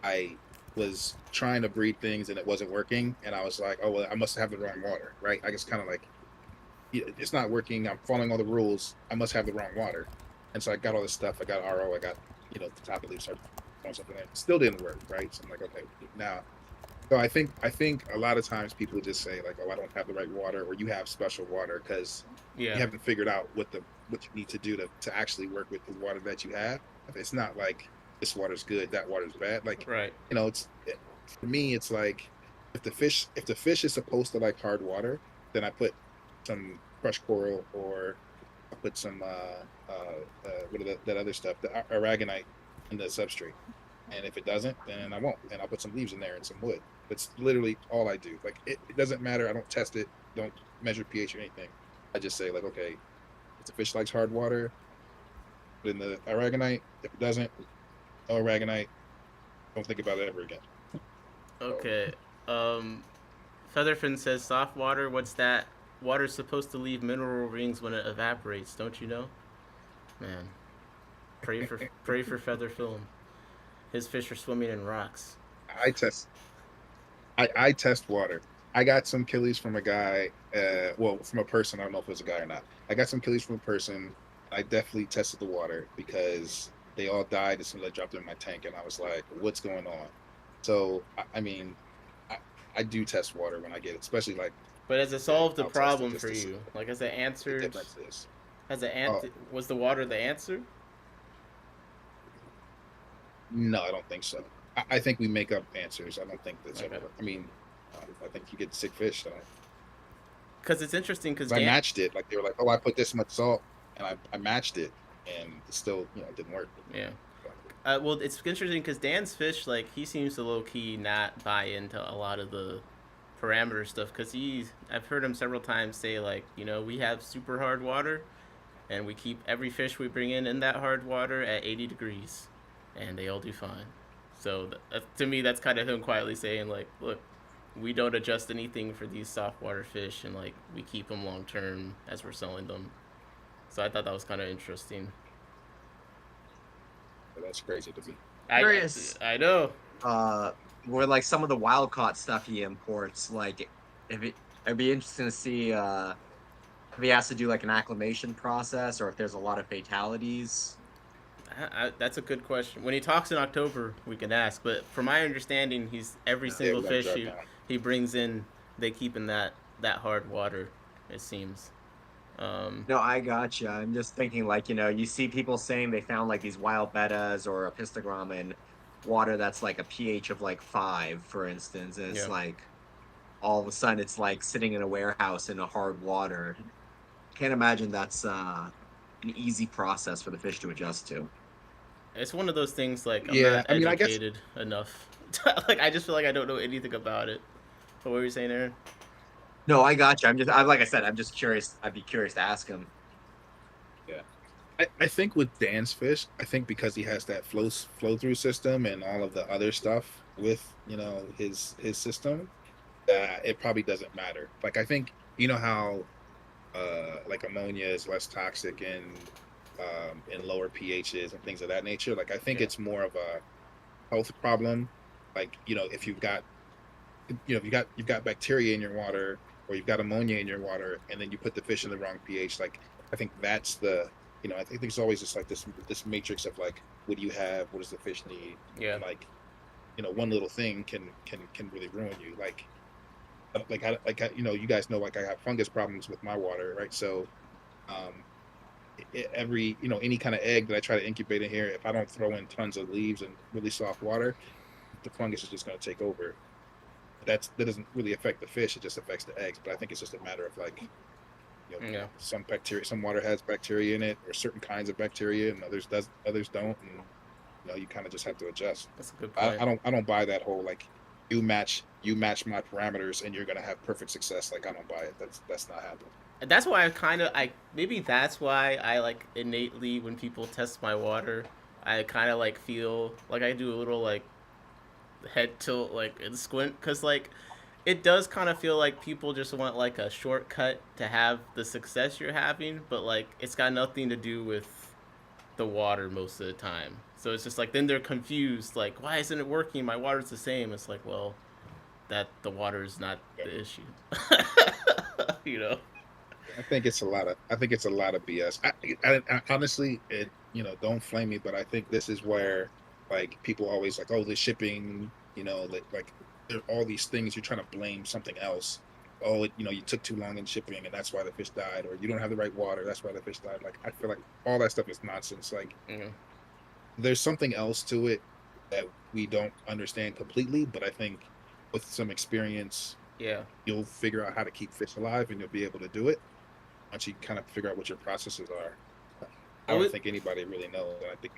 B: I was trying to breed things and it wasn't working, and I was like, oh well, I must have the wrong water, right? I just kind of like, yeah, it's not working. I'm following all the rules. I must have the wrong water, and so I got all this stuff. I got RO. I got the top of leaves. Started throwing something in. It still didn't work, right? So I'm like, okay, now. So I think a lot of times people just say like, oh, I don't have the right water, or you have special water because you
A: yeah,
B: haven't figured out what you need to do to actually work with the water that you have. It's not like this water's good, that water's bad. Like
A: right,
B: for me, it's like if the fish is supposed to like hard water, then I put some crushed coral or I put some what are that other stuff, the aragonite in the substrate. And if it doesn't, then I won't. And I'll put some leaves in there and some wood. That's literally all I do. Like it doesn't matter. I don't test it. don't measure pH or anything. I just say like, okay, if the fish likes hard water, put in the aragonite. If it doesn't, no aragonite. Don't think about it ever again. So,
A: Okay. Featherfin says soft water. What's that? Water's supposed to leave mineral rings when it evaporates. Don't you know? Man, pray for Feather Film. His fish are swimming in rocks.
B: I test. I test water. I got some killies from a guy. Well, from a person. I don't know if it was a guy or not. I got some killies from a person. I definitely tested the water because they all died as soon as I dropped them in my tank, and I was like, "What's going on?" So, I mean, I do test water when I get it, especially like.
A: But has it solved the
B: I'll test it
A: problem
B: just
A: for
B: to see
A: you? Like, has it
B: what the
A: answered?
B: difference is.
A: Has it
B: Oh,
A: Was the water the answer?
B: no, I don't think so. I think we make up answers. I don't think that's
A: Okay.
B: ever. I mean, I think you get sick fish. So.
A: Because it's interesting. Because
B: I matched it. Like they were like, "Oh, I put this much salt," and I matched it, and it still, it didn't work.
A: Yeah. Well, it's interesting because Dan's fish, like, he seems to low key not buy into a lot of the parameter stuff. Because I've heard him several times say, like, we have super hard water, and we keep every fish we bring in that hard water at 80 degrees, and they all do fine. So to me, that's kind of him quietly saying, like, look, we don't adjust anything for these soft water fish, and like we keep them long term as we're selling them. So I thought that was kind of interesting.
B: That's crazy to me.
C: Curious.
A: I know.
C: Where like some of the wild caught stuff he imports, like it'd be interesting to see if he has to do like an acclimation process or if there's a lot of fatalities.
A: That's a good question. When he talks in October, we can ask. But from my understanding, every single fish he brings in, they keep in that hard water. It seems.
C: No, I gotcha. I'm just thinking like, you see people saying they found like these wild bettas or a pistogram in water that's like a pH of like 5, for instance. And it's like all of a sudden it's like sitting in a warehouse in a hard water. Can't imagine that's an easy process for the fish to adjust to.
A: It's one of those things like I'm not educated enough. Like I just feel like I don't know anything about it. What were you saying, Aaron?
C: No, I got you. Like I said, I'm just curious. I'd be curious to ask him.
B: Yeah, I think with Dan's fish, I think because he has that flow through system and all of the other stuff with his system, it probably doesn't matter. Like I think how like ammonia is less toxic in lower pHs and things of that nature. Like I think it's more of a health problem. Like if you've got you've got bacteria in your water or you've got ammonia in your water and then you put the fish in the wrong pH, like I think that's the I think there's always just like this matrix of like, what do you have, what does the fish need? And like one little thing can really ruin you. Like you guys know, like I have fungus problems with my water, right? So every any kind of egg that I try to incubate in here, if I don't throw in tons of leaves and really soft water, the fungus is just going to take over. That doesn't really affect the fish; it just affects the eggs. But I think it's just a matter of like, some bacteria, some water has bacteria in it, or certain kinds of bacteria, and others don't, and you kind of just have to adjust.
A: That's a good point.
B: I don't buy that whole like, you match my parameters and you're gonna have perfect success. Like I don't buy it. That's not happening.
A: That's why maybe that's why I like innately when people test my water, I kind of like feel like I do a little like head tilt like and squint because like it does kind of feel like people just want like a shortcut to have the success you're having, but like it's got nothing to do with the water most of the time. So it's just like then they're confused, like why isn't it working? My water's the same. It's like, well, that the water is not the issue.
B: I think it's a lot of BS. I honestly, don't flame me, but I think this is where like people always like, oh, the shipping, like there are all these things you're trying to blame something else. Oh, you took too long in shipping and that's why the fish died, or you don't have the right water, that's why the fish died. Like I feel like all that stuff is nonsense. Like there's something else to it that we don't understand completely, but I think with some experience, you'll figure out how to keep fish alive and you'll be able to do it once you kind of figure out what your processes are. I don't think anybody really knows. I think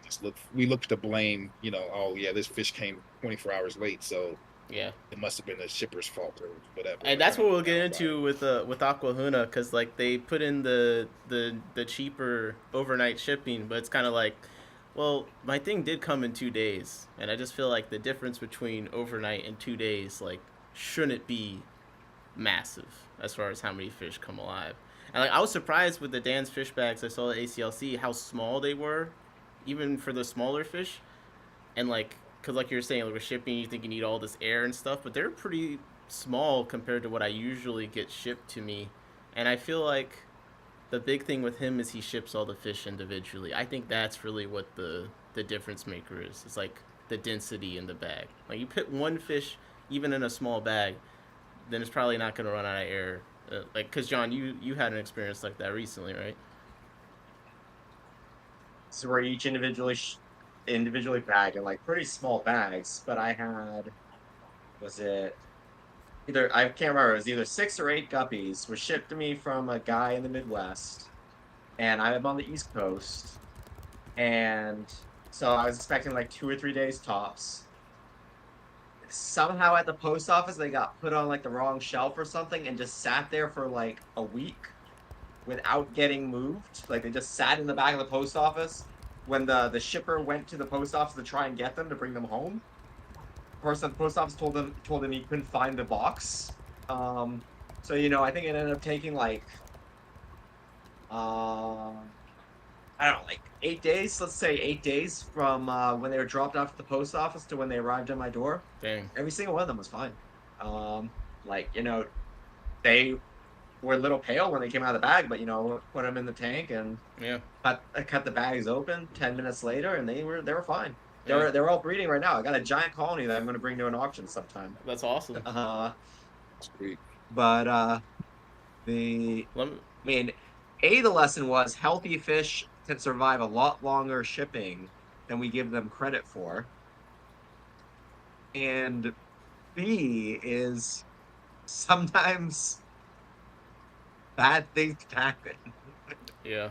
B: we look to blame, oh yeah, this fish came 24 hours late, so
A: Yeah.
B: It must have been the shipper's fault or whatever.
A: And
B: Like, I
A: that's
B: don't
A: what
B: even
A: we'll get
B: know about it.
A: into with Aquahuna, because like they put in the cheaper overnight shipping, but it's kind of like, well, my thing did come in 2 days, and I just feel like the difference between overnight and 2 days like shouldn't be massive as far as how many fish come alive. And like I was surprised with the Dan's fish bags I saw at ACLC how small they were, even for the smaller fish. And like, cause like you're saying, like with shipping, you think you need all this air and stuff, but they're pretty small compared to what I usually get shipped to me. And I feel like the big thing with him is he ships all the fish individually. I think that's really what the difference maker is. It's like the density in the bag. Like you put one fish even in a small bag, then it's probably not gonna run out of air. Like, cause John, you had an experience like that recently, right?
C: So we're each individually bagged in like pretty small bags, but I had, was it either, I can't remember, it was either 6 or 8 guppies was shipped to me from a guy in the Midwest, and I'm on the East Coast, and so I was expecting like 2 or 3 days tops. Somehow at the post office they got put on like the wrong shelf or something and just sat there for like a week without getting moved. Like they just sat in the back of the post office when the shipper went to the post office to try and get them to bring them home. The person at the post office told him he couldn't find the box. So I think it ended up taking like I don't know, like 8 days. Let's say 8 days from when they were dropped off at the post office to when they arrived at my door.
A: Dang.
C: Every single one of them was fine. Like they were a little pale when they came out of the bag, but put them in the tank and
A: Yeah.
C: cut the bags open. 10 minutes later, and they were fine.
A: Yeah.
C: They're all breeding right now. I got a giant colony that I'm going to bring to an auction sometime.
A: That's awesome.
B: Sweet.
C: But
A: Let me,
C: I mean, the lesson was healthy fish can survive a lot longer shipping than we give them credit for. And B is sometimes bad things happen.
A: yeah.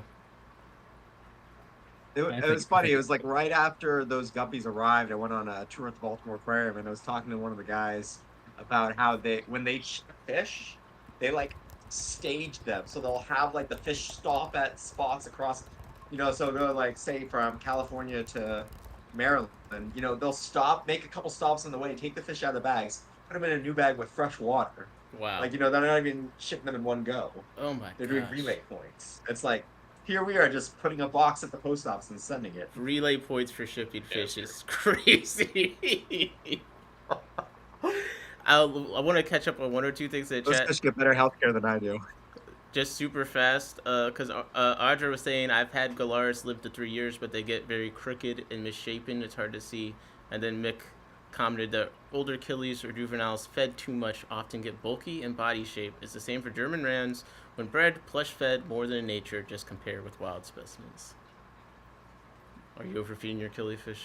C: It was funny. It was like right after those guppies arrived, I went on a tour at the Baltimore Aquarium, and I was talking to one of the guys about how when they ship fish, they like stage them. So they'll have like the fish stop at spots across, so they'll like say from California to Maryland, they'll stop, make a couple stops on the way, take the fish out of the bags, put them in a new bag with fresh water.
A: Wow.
C: Like, they're not even shipping them in one go.
A: Oh my.
C: They're doing relay points. It's like, here we are just putting a box at the post office and sending it.
A: Relay points for shipping fish is crazy. I want to catch up on one or two things in
C: Those
A: chat.
C: fish get better healthcare than I do.
A: Just super fast, because Audra was saying I've had Galaris live to 3 years, but they get very crooked and misshapen. It's hard to see. And then Mick commented that older killies or juveniles fed too much often get bulky and body shape. It's the same for German rams. When bred, plush fed more than in nature, just compare with wild specimens. Are you overfeeding your killifish?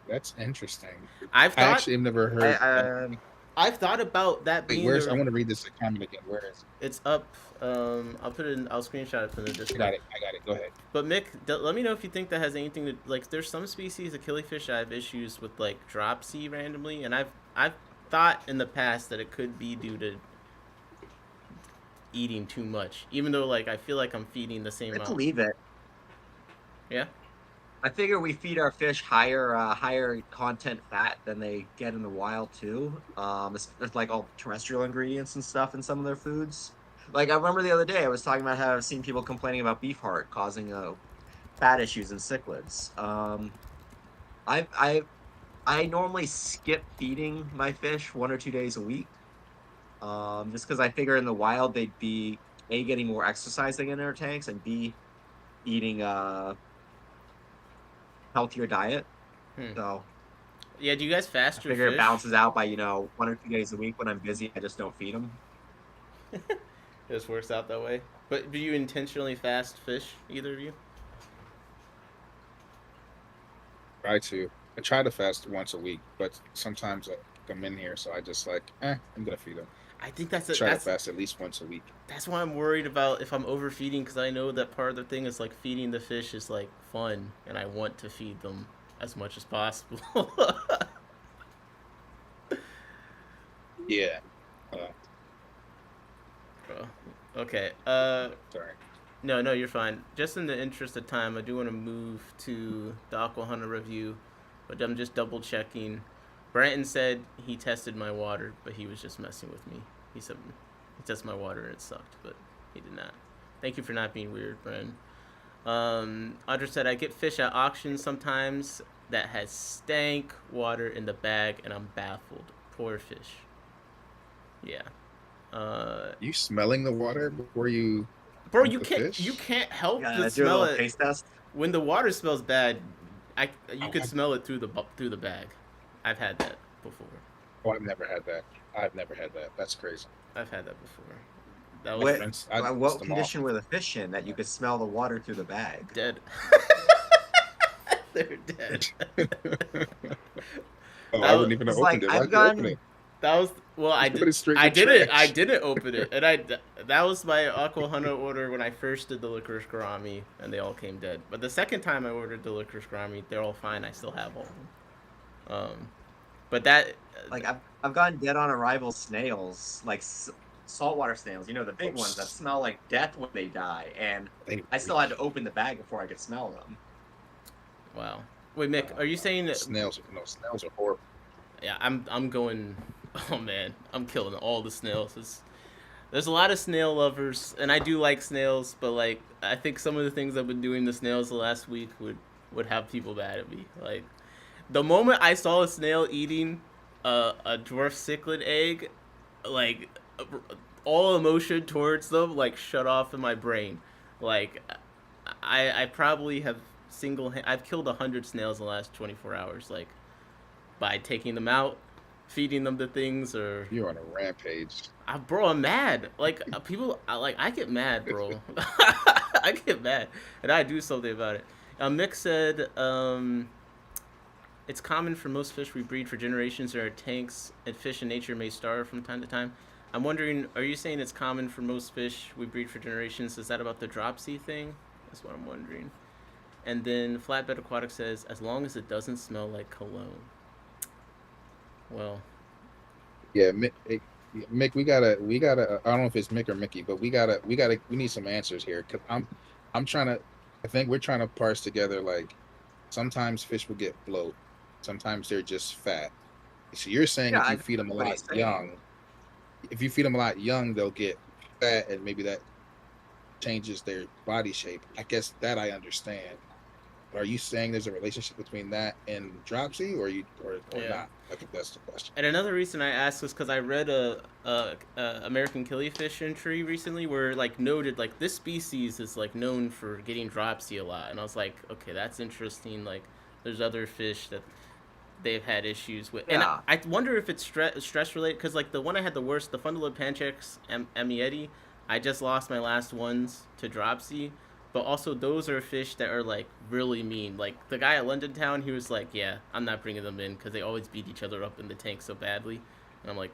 B: That's interesting.
A: I've
B: I
A: thought
B: actually have never heard.
A: I've thought about that
B: Wait,
A: being.
B: where's? I want to read this comment again. Where is it?
A: It's up. I'll put it in. I'll screenshot it from the
B: I
A: Discord.
B: got it. I got it. Go ahead.
A: But Mick, let me know if you think that has anything to like. There's some species of killifish I have issues with like dropsy randomly, and I've thought in the past that it could be due to eating too much, even though like I feel like I'm feeding the same
C: I
A: amount.
C: believe it.
A: Yeah.
C: I figure we feed our fish higher content fat than they get in the wild too. It's like all terrestrial ingredients and stuff in some of their foods. Like I remember the other day I was talking about how I've seen people complaining about beef heart causing fat issues in cichlids. I normally skip feeding my fish 1 or 2 days a week, just because I figure in the wild they'd be A, getting more exercising in their tanks, and B, eating healthier diet. So
A: yeah, do you guys fast
C: I
A: your
C: figure
A: fish?
C: it balances out by 1 or 2 days a week. When I'm busy, I just don't feed them.
A: It just works out that way. But do you intentionally fast fish, either of you?
B: I try to fast once a week, but sometimes I'm in here, so I just like, I'm gonna feed them.
A: I think to
B: fast at least once a week.
A: That's why I'm worried about if I'm overfeeding, because I know that part of the thing is like feeding the fish is like fun, and I want to feed them as much as possible.
B: Yeah. Uh,
A: Bro. Okay.
B: sorry.
A: No, you're fine. Just in the interest of time, I do want to move to the Aquahuna review, but I'm just double checking. Branton said he tested my water, but he was just messing with me. He said he tested my water and it sucked, but he did not. Thank you for not being weird, Branton. Audra said I get fish at auctions sometimes that has stank water in the bag, and I'm baffled. Poor fish. Yeah.
B: You smelling the water before you
A: Bro,
B: eat
A: you
B: the
A: can't
B: fish?
A: help
C: Yeah,
A: but
C: do a
A: smell
C: little
A: it
C: taste test.
A: when the water smells bad. You
B: Oh,
A: could smell it through the bag. I've had that before.
B: I've never had that. I've never had that. That's crazy.
A: I've had that before. That was
C: What
B: I'd rinse
C: what
B: them off.
C: condition were the fish in that you could smell the water through the bag?
A: dead. They're dead.
B: Oh,
A: That
B: I
A: was,
B: wouldn't even have
C: It's like
B: opened it.
C: I've
B: Why'd you open
C: gone
B: it?
A: that was well. I
B: Just put it
A: did.
B: straight in
A: I
B: the
A: didn't.
B: trash.
A: I didn't open it, and that was my Aquahuna order when I first did the licorice gourami, and they all came dead. But the second time I ordered the licorice gourami, they're all fine. I still have all of them. But that
C: like I've gone dead on arrival snails, like saltwater snails. You know, the big
B: Oh,
C: ones that smell like death when they die, and
B: They
C: I still had to open the bag before I could smell them.
A: wow. Wait, Mick, are you saying that?
B: snails? No, snails are horrible.
A: Yeah, I'm going. Oh man, I'm killing all the snails. There's a lot of snail lovers, and I do like snails, but like I think some of the things I've been doing to snails the last week would have people mad at me. Like the moment I saw a snail eating a dwarf cichlid egg, like all emotion towards them like shut off in my brain. Like I probably have I've killed 100 snails in the last 24 hours. Like by taking them out, feeding them to things, or
B: You're on a rampage.
A: bro, I'm mad. Like people, I get mad, bro. I get mad, and I do something about it. Mick said, it's common for most fish we breed for generations in our tanks, and fish in nature may starve from time to time. I'm wondering, are you saying it's common for most fish we breed for generations? Is that about the dropsy thing? That's what I'm wondering. And then Flatbed Aquatic says, as long as it doesn't smell like cologne. Well,
B: Yeah, Mick, we gotta. I don't know if it's Mick or Mickey, but we need some answers here because I'm trying to. I think we're trying to parse together like sometimes fish will get bloat, sometimes they're just fat. So you're saying
C: Yeah,
B: if
C: I
B: you
C: know
B: feed them a
C: what
B: lot
C: he's saying.
B: young, if you feed them a lot young, they'll get fat, and maybe that changes their body shape. I guess that I understand. Are you saying there's a relationship between that and dropsy, or or
A: yeah.
B: not? I think that's the question.
A: And another reason I asked was because I read a American Killifish entry recently where like noted like this species is like known for getting dropsy a lot, and I was like, okay, that's interesting. Like, there's other fish that they've had issues with, and
C: Yeah.
A: I wonder if it's stress related because like the one I had the worst, the Fundula Panchex Amieti, I just lost my last ones to dropsy. But also, those are fish that are like really mean. Like the guy at London Town, he was like, "Yeah, I'm not bringing them in because they always beat each other up in the tank so badly." And I'm like,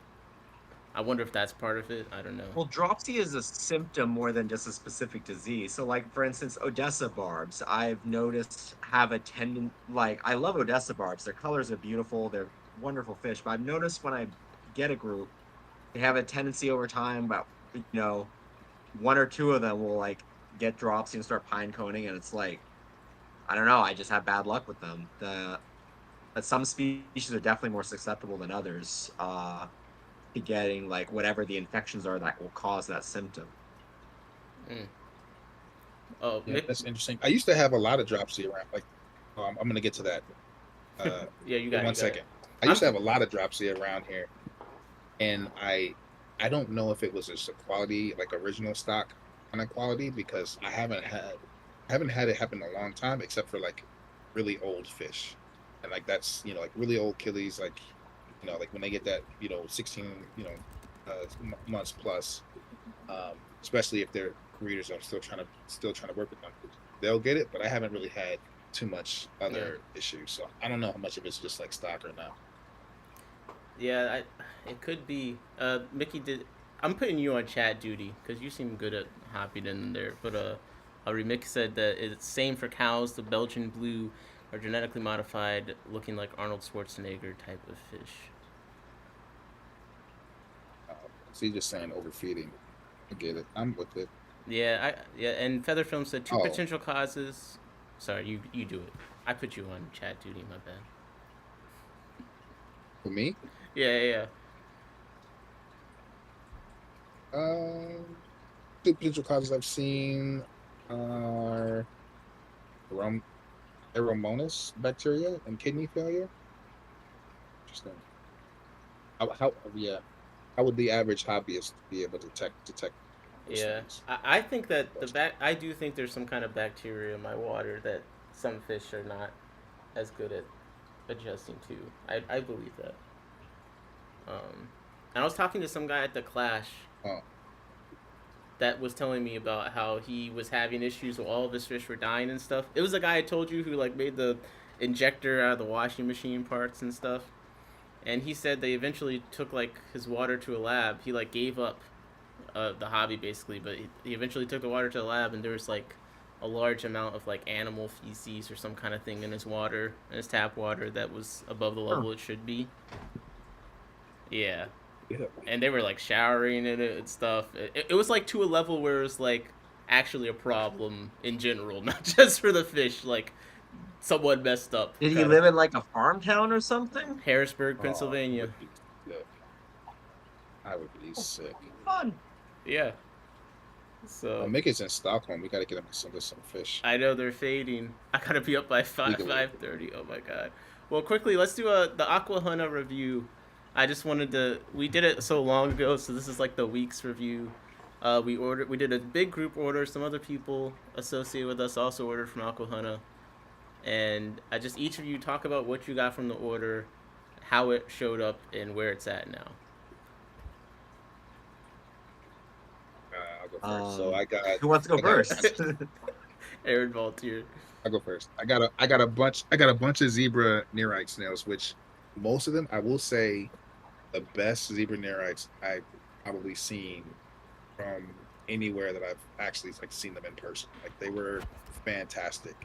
A: I wonder if that's part of it. I don't know.
C: Well, dropsy is a symptom more than just a specific disease. So, like for instance, Odessa barbs, I've noticed have a tendon. Like I love Odessa barbs; their colors are beautiful. They're wonderful fish. But I've noticed when I get a group, they have a tendency over time. About one or two of them will like get dropsy and start pine coning, and it's like I don't know. I just have bad luck with them. That some species are definitely more susceptible than others to getting like whatever the infections are that will cause that symptom.
A: Mm. Oh,
B: Yeah, that's interesting. I used to have a lot of dropsy around. Like, I'm gonna get to that.
A: yeah, you got
B: One
A: it.
B: second. I used to have a lot of dropsy around here, and I don't know if it was just a quality, like original stock kind of quality, because I haven't had it happen in a long time, except for like really old fish, and like that's like really old killies, like like when they get that 16 months plus, especially if they're breeders. I'm still trying to work with them. They'll get it, but I haven't really had too much other issues, so I don't know how much of it's just like stock or not.
A: Yeah, it could be. Mickey did. I'm putting you on chat duty because you seem good at hopping in there. But Mick said that it's same for cows. The Belgian blue are genetically modified, looking like Arnold Schwarzenegger type of fish.
B: So you're just saying overfeeding. I get it. I'm with it.
A: Yeah, and Feather Film said two
B: Oh,
A: potential causes. Sorry, you do it. I put you on chat duty. My bad.
B: for me,
A: Yeah.
B: um, the potential causes I've seen are arom- Aeromonas bacteria and kidney failure. Interesting. Yeah. How would the average hobbyist be able to detect those
A: Yeah,
B: things?
A: I think that I do think there's some kind of bacteria in my water that some fish are not as good at adjusting to. I believe that. And I was talking to some guy at the Clash
B: Oh,
A: that was telling me about how he was having issues with all of his fish were dying and stuff. It was the guy I told you who like made the injector out of the washing machine parts and stuff. And he said they eventually took like his water to a lab. He like gave up the hobby basically, but he eventually took the water to the lab, and there was like a large amount of like animal feces or some kind of thing in his water, in his tap water that was above the
C: Huh.
A: level it should be. Yeah,
B: yeah.
A: and they were like showering in it and stuff. It was like to a level where it was like actually a problem in general, not just for the fish. Like someone messed up,
C: Did he
A: kind of.
C: live in like a farm town or something?
A: Harrisburg,
B: Oh, I
A: Pennsylvania.
B: would be sick. I would be
C: Oh,
B: sick.
C: fun.
A: Yeah. So
B: Mickey's in Stockholm. We got to get him to send us some fish.
A: I know they're fading. I gotta be up by
B: Legally.
A: 5:30. Oh my god. Well, quickly, let's do the Aquahuna review. I just wanted to. We did it so long ago, so this is like the week's review. We did a big group order. Some other people associated with us also ordered from Aquahuna, and I just each of you talk about what you got from the order, how it showed up, and where it's at now.
B: I'll go first. So
C: Who wants to go
B: I got a
C: first?
B: bunch.
A: Aaron volunteered.
B: I'll go first. I got a bunch of zebra nearite snails, which most of them I will say the best zebra nearites I've probably seen from anywhere that I've actually like seen them in person. Like they were fantastic.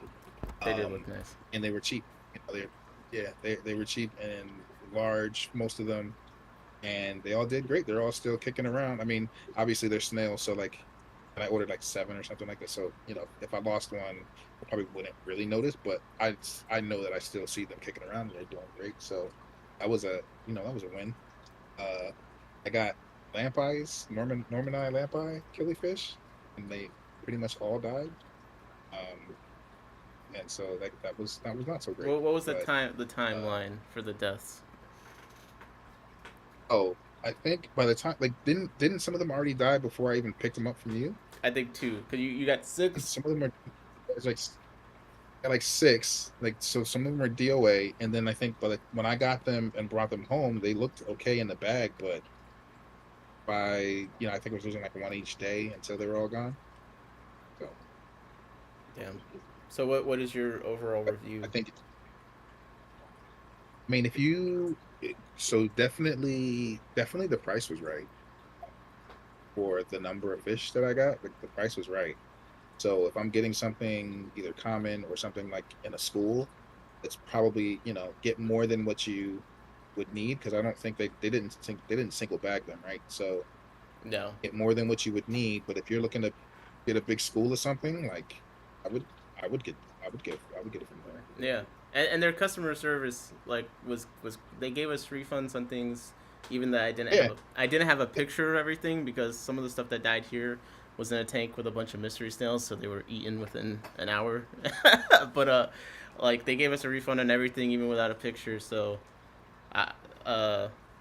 A: They did look nice.
B: And they were cheap. They were cheap and large, most of them, and they all did great. They're all still kicking around. I mean, obviously they're snails, so like, and I ordered like 7 or something like that. So if I lost one, I probably wouldn't really notice, but I know that I still see them kicking around and they're doing great. So that was a win. I got lamp eyes, Norman eye lamp eye killifish, and they pretty much all died. Um, and so that was not so great.
A: What was the
B: But
A: timeline for the deaths?
B: oh, I think by the time like didn't some of them already die before I even picked them up from you?
A: I think 2, because you got 6.
B: Some of them are it's like got like 6, like so some of them are DOA, and then I think when I got them and brought them home, they looked okay in the bag, but I think I was losing like one each day until they were all gone. So
A: Damn. So what is your overall review?
B: I think I mean if you so definitely the price was right for the number of fish that I got. Like the price was right. So if I'm getting something either common or something like in a school, it's probably get more than what you would need because I don't think they didn't single bag them, right? So
A: No.
B: get more than what you would need. But if you're looking to get a big school or something, like I would I would get it from there.
A: Yeah. And their customer service like was they gave us refunds on things even that
B: Yeah,
A: I didn't have a picture of everything because some of the stuff that died here was in a tank with a bunch of mystery snails, so they were eaten within an hour. But like they gave us a refund on everything even without a picture, so I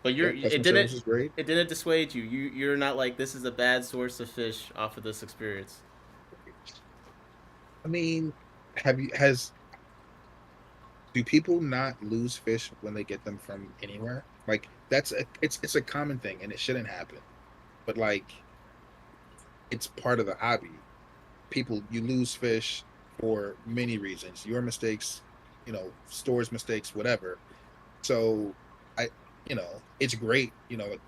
A: but
B: yeah, customer service is great.
A: it didn't dissuade you. You're not like this is a bad source of fish off of this experience.
B: I mean, have you has do people not lose fish when they get them from anywhere? Like it's a common thing and it shouldn't happen. But like it's part of the hobby. People you lose fish for many reasons. Your mistakes, stores mistakes, whatever. So I it's great, like,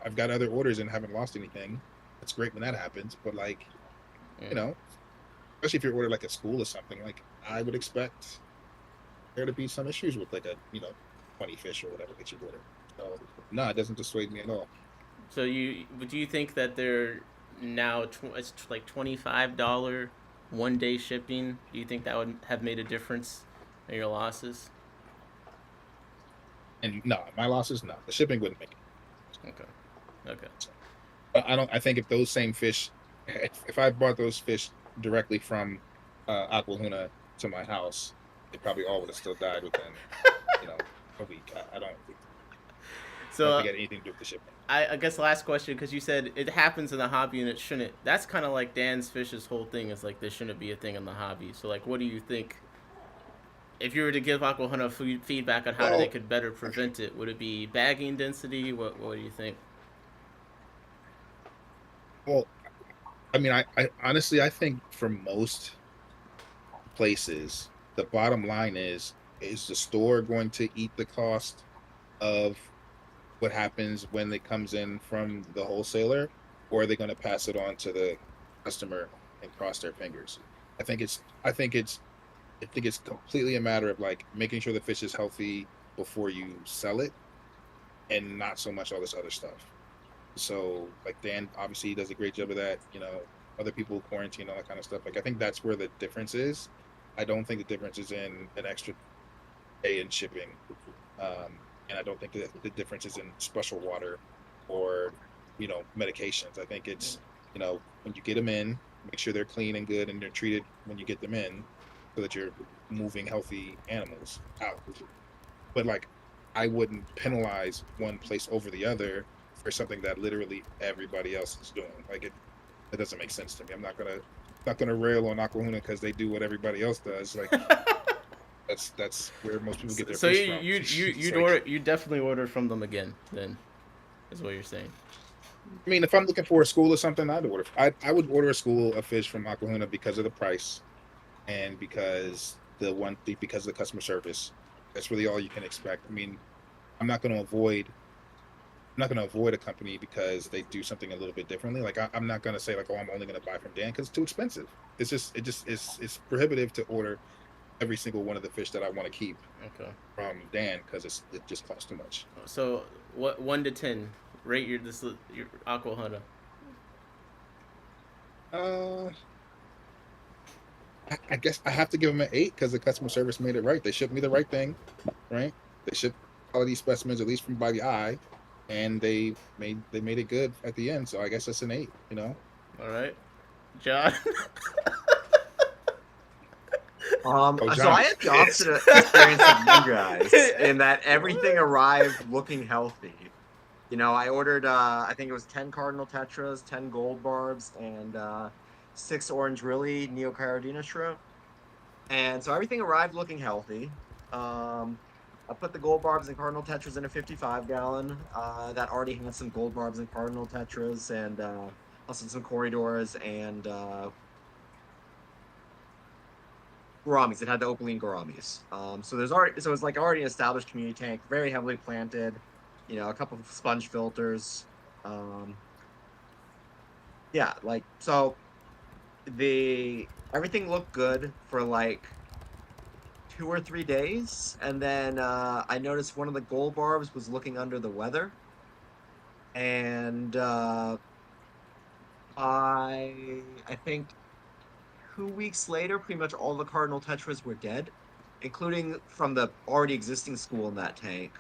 B: I've got other orders and haven't lost anything. It's great when that happens, but like, you
A: Mm.
B: know, especially if you're ordered like a school or something, like I would expect there to be some issues with like a 20 fish or whatever that you order. So no, it doesn't dissuade me at all.
A: So do you think that they're now it's like $25 1 day shipping? Do you think that would have made a difference in your losses?
B: And no, my losses, no, the shipping wouldn't make it.
A: Okay. Okay.
B: But I don't. I think if those same fish, if I bought those fish directly from Aquahuna to my house, they probably all would have still died within, you know, a week. I don't. I
A: So
B: don't think it had anything to do with the shipping.
A: I guess last question, because you said it happens in the hobby and it shouldn't. That's kind of like Dan's Fish's whole thing is like this shouldn't be a thing in the hobby. So like, what do you think? If you were to give Aquahuna feedback on how they
B: Well,
A: could better prevent it, would it be bagging density? What do you think?
B: well, I mean, I honestly, I think for most places, the bottom line is the store going to eat the cost of what happens when it comes in from the wholesaler, or are they going to pass it on to the customer and cross their fingers? I think it's I think it's I think it's completely a matter of like making sure the fish is healthy before you sell it, and not so much all this other stuff. So like Dan obviously does a great job of that. Other people quarantine, all that kind of stuff. Like I think that's where the difference is. I don't think the difference is in an extra day in shipping, um, and I don't think that the difference is in special water or medications. I think it's when you get them in, make sure they're clean and good and they're treated when you get them in, so that you're moving healthy animals out. But like, I wouldn't penalize one place over the other for something that literally everybody else is doing. Like it doesn't make sense to me. I'm not gonna rail on Aquahuna because they do what everybody else does. Like that's where most people get their
A: So
B: fish
A: you
B: from.
A: you you
B: It's
A: you'd
B: like,
A: order you definitely order from them again then, is what you're saying.
B: I mean, if I'm looking for a school or something, I would order a school of fish from Aquahuna because of the price and because of the customer service. That's really all you can expect. I mean, I'm not going to avoid I'm not going to avoid a company because they do something a little bit differently. Like I'm not going to say like, oh, I'm only going to buy from Dan because it's too expensive. It's prohibitive to order every single one of the fish that I want to keep
A: Okay.
B: from Dan because it just costs too much.
A: So what 1 to 10 rate your Aquahuna?
B: Uh, I guess I have to give them an 8 because the customer service made it right. They shipped me the right thing, right? They shipped quality specimens at least from by the eye, and they made it good at the end. So I guess that's an 8.
A: All right, John.
B: Oh,
C: So
B: John
C: I
B: is
C: had the
B: pissed.
C: opposite experience of you guys in that everything arrived looking healthy. I ordered I think it was 10 cardinal tetras, 10 gold barbs, and 6 orange really neocaridina shrimp. And so everything arrived looking healthy. I put the gold barbs and cardinal tetras in a 55-gallon that already had some gold barbs and cardinal tetras, and also some corridors and gouramis. It had the opaline gouramis. So it's like already an established community tank, very heavily planted. A couple of sponge filters. Yeah, like so everything looked good for like 2 or 3 days, and then I noticed one of the gold barbs was looking under the weather, and I think 2 weeks later, pretty much all the cardinal tetras were dead, including from the already existing school in that tank.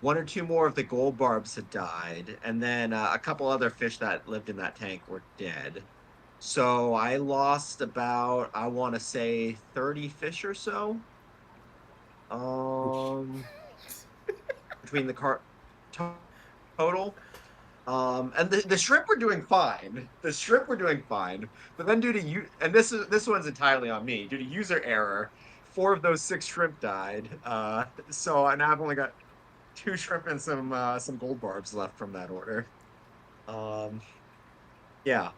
C: 1 or 2 more of the gold barbs had died, and then a couple other fish that lived in that tank were dead. So I lost about, I want to say, 30 fish or so. Between the total. And the shrimp were doing fine. The shrimp were doing fine, but then due to you, and this one's entirely on me, due to user error, 4 of those 6 shrimp died. So now I've only got 2 shrimp and some gold barbs left from that order. Yeah.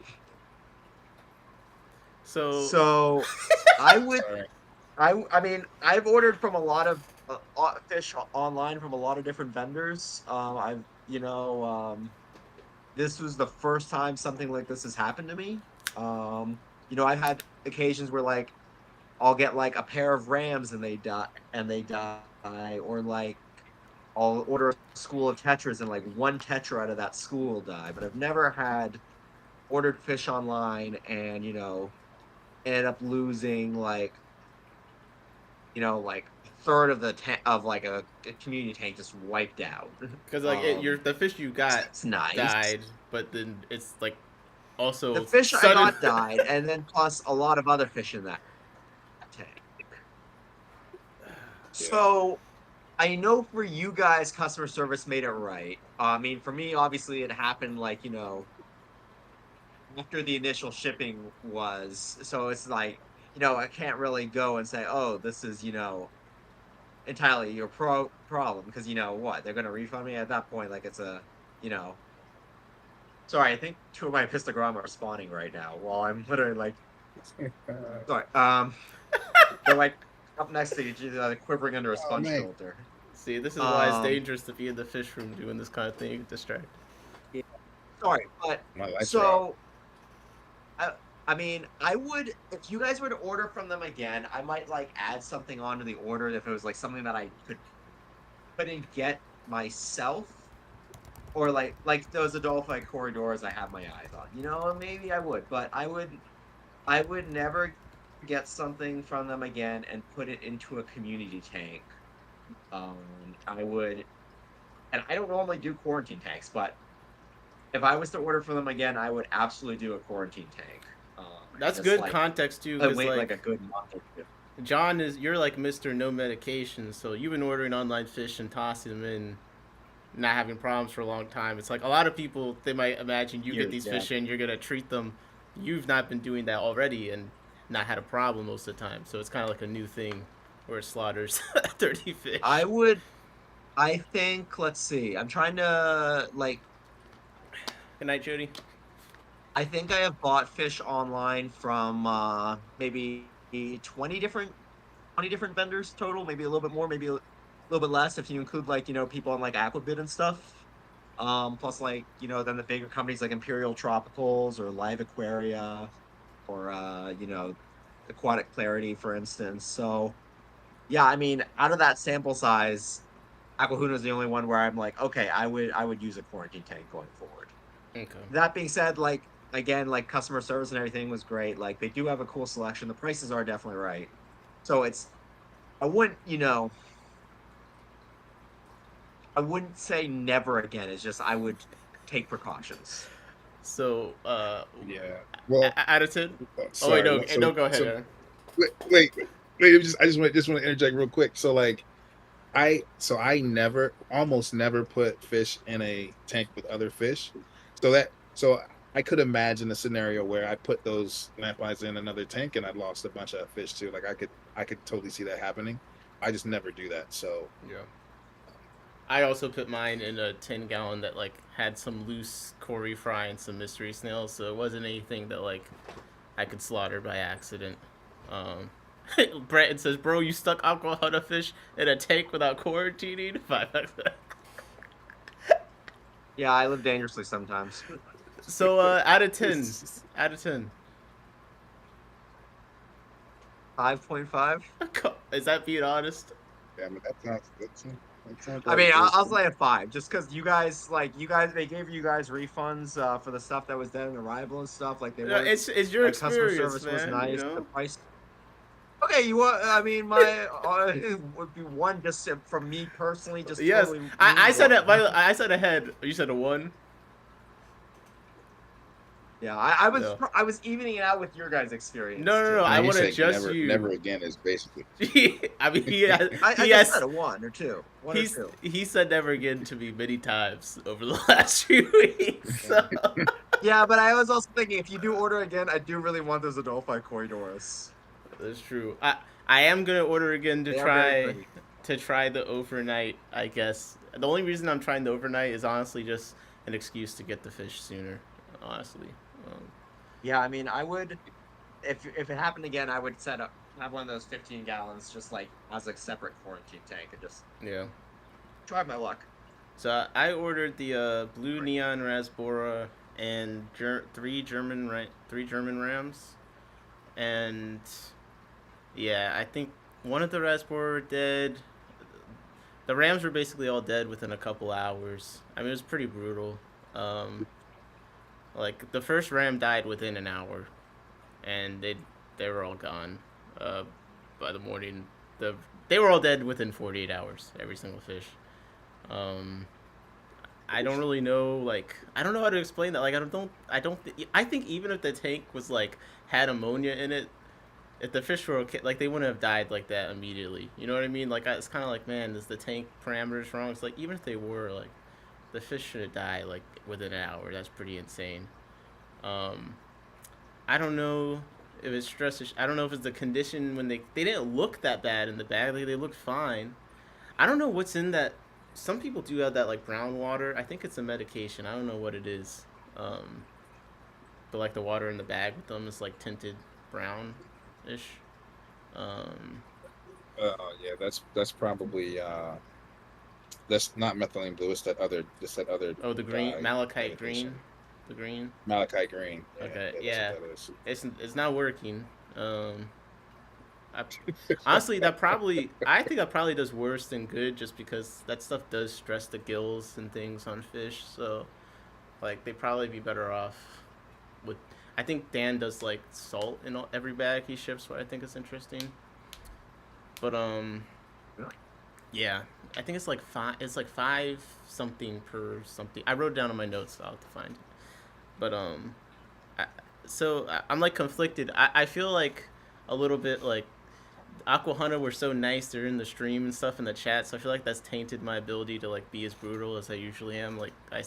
C: So I would.
B: All right.
C: I mean, I've ordered from a lot of fish online from a lot of different vendors. This was the first time something like this has happened to me. I've had occasions where like I'll get like a pair of rams and they die, or like I'll order a school of tetras and like one tetra out of that school will die. But I've never had ordered fish online and ended up losing like like a third of the of like a community tank just wiped out.
A: Because like the fish you got
C: That's nice.
A: died, but then it's like also
C: The fish I
A: sudden...
C: got died, and then plus a lot of other fish in that tank. So I know for you guys, customer service made it right. I mean, for me, obviously, it happened like after the initial shipping was. So it's like I can't really go and say, oh, this is entirely your problem, because what, they're gonna refund me at that point. Like it's a Sorry, I think two of my pistogramma are spawning right now while I'm literally like sorry. They're like up next to each other, quivering under a sponge filter.
A: See, this is why it's dangerous to be in the fish room doing this kind of thing. You get distracted.
C: Yeah. Sorry, but so I mean, I would, if you guys were to order from them again, I might like add something onto the order if it was like something that I couldn't get myself, or like those Adolphi corridors I have my eyes on. Maybe I would, but I would never get something from them again and put it into a community tank. I would, and I don't normally do quarantine tanks, but if I was to order from them again, I would absolutely do a quarantine tank.
A: That's good context too.
C: Wait like a good month or two.
A: John, you're like Mr. No Medication, so you've been ordering online fish and tossing them in, not having problems for a long time. It's like a lot of people, they might imagine you get these fish in, you're gonna treat them. You've not been doing that already and not had a problem most of the time. So it's kind of like a new thing where it slaughters 30 fish.
C: I think, let's see, I'm trying to like.
A: Good night, Jody.
C: I think I have bought fish online from maybe 20 different vendors total, maybe a little bit more, maybe a little bit less if you include like people on like Aquabid and stuff. Plus like then the bigger companies like Imperial Tropicals or Live Aquaria, or Aquatic Clarity, for instance. So yeah, I mean, out of that sample size, Aquahuna is the only one where I'm like, okay, I would use a quarantine tank going forward.
A: Okay.
C: That being said, like, again, like customer service and everything was great. Like they do have a cool selection. The prices are definitely right. So I wouldn't say never again. It's just I would take precautions.
A: So
B: yeah. Well,
A: out of 10.
B: Sorry,
A: oh wait, no, go ahead.
B: So, wait. I just want to interject real quick. So like, I almost never put fish in a tank with other fish. So I could imagine a scenario where I put those lampreys in another tank and I lost a bunch of fish too. Like I could totally see that happening. I just never do that. So
A: yeah. I also put mine in a 10-gallon that like had some loose Cory fry and some mystery snails, so it wasn't anything that like I could slaughter by accident. Brandon says, "Bro, you stuck Aquahuna fish in a tank without quarantining?"
C: Yeah, I live dangerously sometimes.
A: So out of 10,
C: 5.5.
A: Is that being honest?
B: Yeah, but that sounds
C: I mean, I'll say a 5, just because you guys, they gave you guys refunds for the stuff that was dead on arrival and stuff. Like they were.
A: It's your experience,
C: customer service
A: man,
C: was nice.
A: You know?
C: The price. Okay, I mean, my it would be 1 just from me personally. Just
A: yes,
C: totally
A: I said it. I said ahead. You said a 1.
C: Yeah, I was evening it out with your guys' experience.
A: No. I want to just
B: never,
A: you.
B: Never again is basically.
A: I mean,
C: I said a 1 or 2.
A: He said never again to me many times over the last few weeks. So.
C: Yeah, but I was also thinking, if you do order again, I do really want those Adolphi corridors.
A: That's true. I am gonna order again to try the overnight. I guess the only reason I'm trying the overnight is honestly just an excuse to get the fish sooner. Honestly.
C: Yeah, I mean, I would, if it happened again, I would have one of those 15 gallons just like as a separate quarantine tank and just try my luck.
A: So I ordered the blue neon rasbora and 3 German rams, and yeah, I think one of the rasbora were dead. the rams were basically all dead within a couple hours. I mean, it was pretty brutal. Um, like the first ram died within an hour, and they were all gone. Uh, by the morning, they were all dead within 48 hours. Every single fish. Um, I don't really know. Like, I don't know how to explain that. Like, I think even if the tank was like had ammonia in it, if the fish were okay, like they wouldn't have died like that immediately. You know what I mean? Like, it's kind of like, man, is the tank parameters wrong? It's like even if they were, like, the fish should have died like within an hour. That's pretty insane. Um, I don't know if it's stress. I don't know if it's the condition when they didn't look that bad in the bag. Like, they looked fine. I don't know what's in that. Some people do have that like brown water. I think it's a medication. I don't know what it is. Um, but like the water in the bag with them is like tinted brown ish. Um,
B: Yeah, that's probably that's not methylene blue. It's that other
A: oh, the green
B: dye
A: malachite
B: medication.
A: green, the green.
B: Malachite green.
A: Okay,
B: Yeah, that's
A: yeah,
B: what that is.
A: it's not working. I, honestly, I think that probably does worse than good, just because that stuff does stress the gills and things on fish. So like they'd probably be better off with. I think Dan does like salt in every bag he ships, what I think is interesting. But
C: Really?
A: yeah, I think it's like five. It's like five something per something. I wrote it down on my notes, so I'll have to find it. But I, I'm like conflicted. I feel like a little bit like Aquahuna were so nice. They're in the stream and stuff in the chat, so I feel like that's tainted my ability to like be as brutal as I usually am. Like I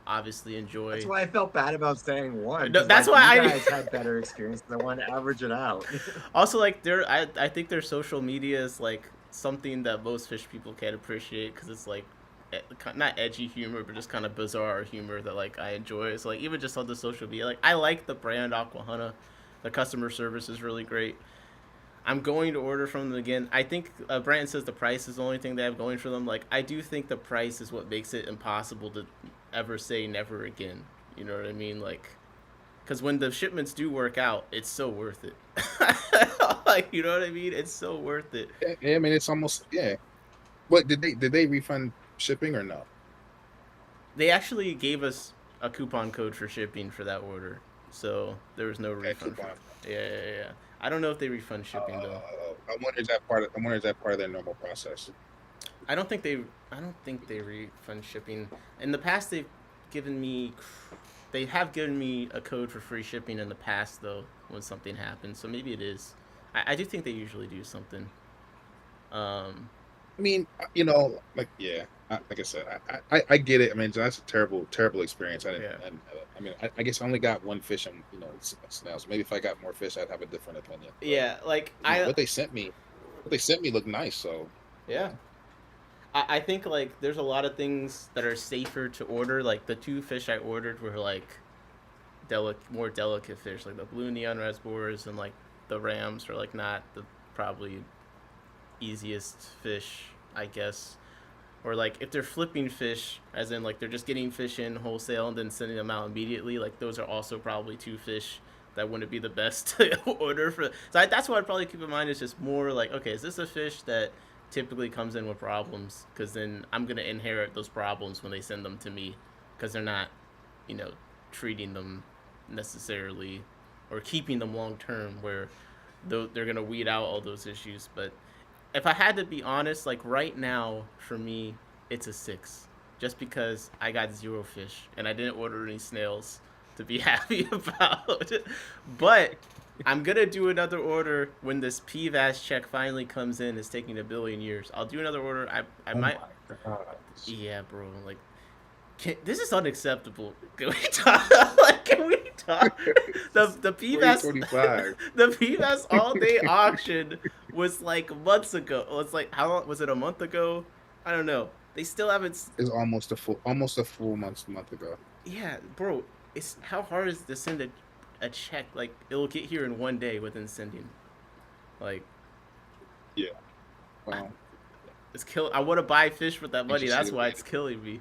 A: obviously enjoy.
C: That's why I felt bad about saying one.
A: No,
C: 'Cause,
A: that's
C: like,
A: why
C: you
A: I
C: guys had better experience than one. Average it out.
A: also like I think their social media is like something that most fish people can't appreciate, because it's like not edgy humor, but just kind of bizarre humor that like I enjoy. So like even just on the social media, like I like the brand Aquahuna. The customer service is really great. I'm going to order from them again. I think Brandon says the price is the only thing they have going for them. Like, I do think the price is what makes it impossible to ever say never again. You know what I mean? Like, because when the shipments do work out, it's so worth it. Like, you know what I mean? It's so worth it.
B: Yeah, I mean it's almost yeah. What did they refund shipping or no?
A: They actually gave us a coupon code for shipping for that order, so there was no
B: Okay,
A: refund.
B: coupon.
A: Yeah. I don't know if they refund shipping though.
B: I wonder is that part of their normal process.
A: I don't think they refund shipping. In the past, they have given me a code for free shipping in the past though when something happens. So maybe it is. I do think they usually do something. Um,
B: I mean, like yeah, like I said, I get it. I mean, that's a terrible experience.
A: Yeah.
B: I mean, I guess I only got one fish and snails. Maybe if I got more fish, I'd have a different opinion. But,
A: yeah, like
B: what they sent me looked nice. So
A: yeah. I think like there's a lot of things that are safer to order. Like the two fish I ordered were like more delicate fish, like the blue neon rasbors and like the rams are like not the probably easiest fish, I guess. Or like if they're flipping fish, as in like they're just getting fish in wholesale and then sending them out immediately, like those are also probably two fish that wouldn't be the best to order for. So that's what I'd probably keep in mind, is just more like, okay, is this a fish that typically comes in with problems? Because then I'm gonna inherit those problems when they send them to me, because they're not, treating them necessarily or keeping them long term, where they're gonna weed out all those issues. But if I had to be honest, like right now for me, it's a 6, just because I got 0 fish and I didn't order any snails to be happy about. But I'm gonna do another order when this PVAS check finally comes in. It's taking 1,000,000,000 years. I'll do another order. I might. Yeah, bro. Like, this is unacceptable. Can we talk? Like, can we talk? The PVAS the PVAS all day auction was like months ago. It was like, how long was it? A month ago? I don't know. They still haven't.
B: It's almost a full month ago.
A: Yeah, bro. It's how hard is to send a check? Like, it'll get here in 1 day within sending. Like,
B: yeah. Well,
A: it's kill. I want to buy fish with that money. That's why it's killing me.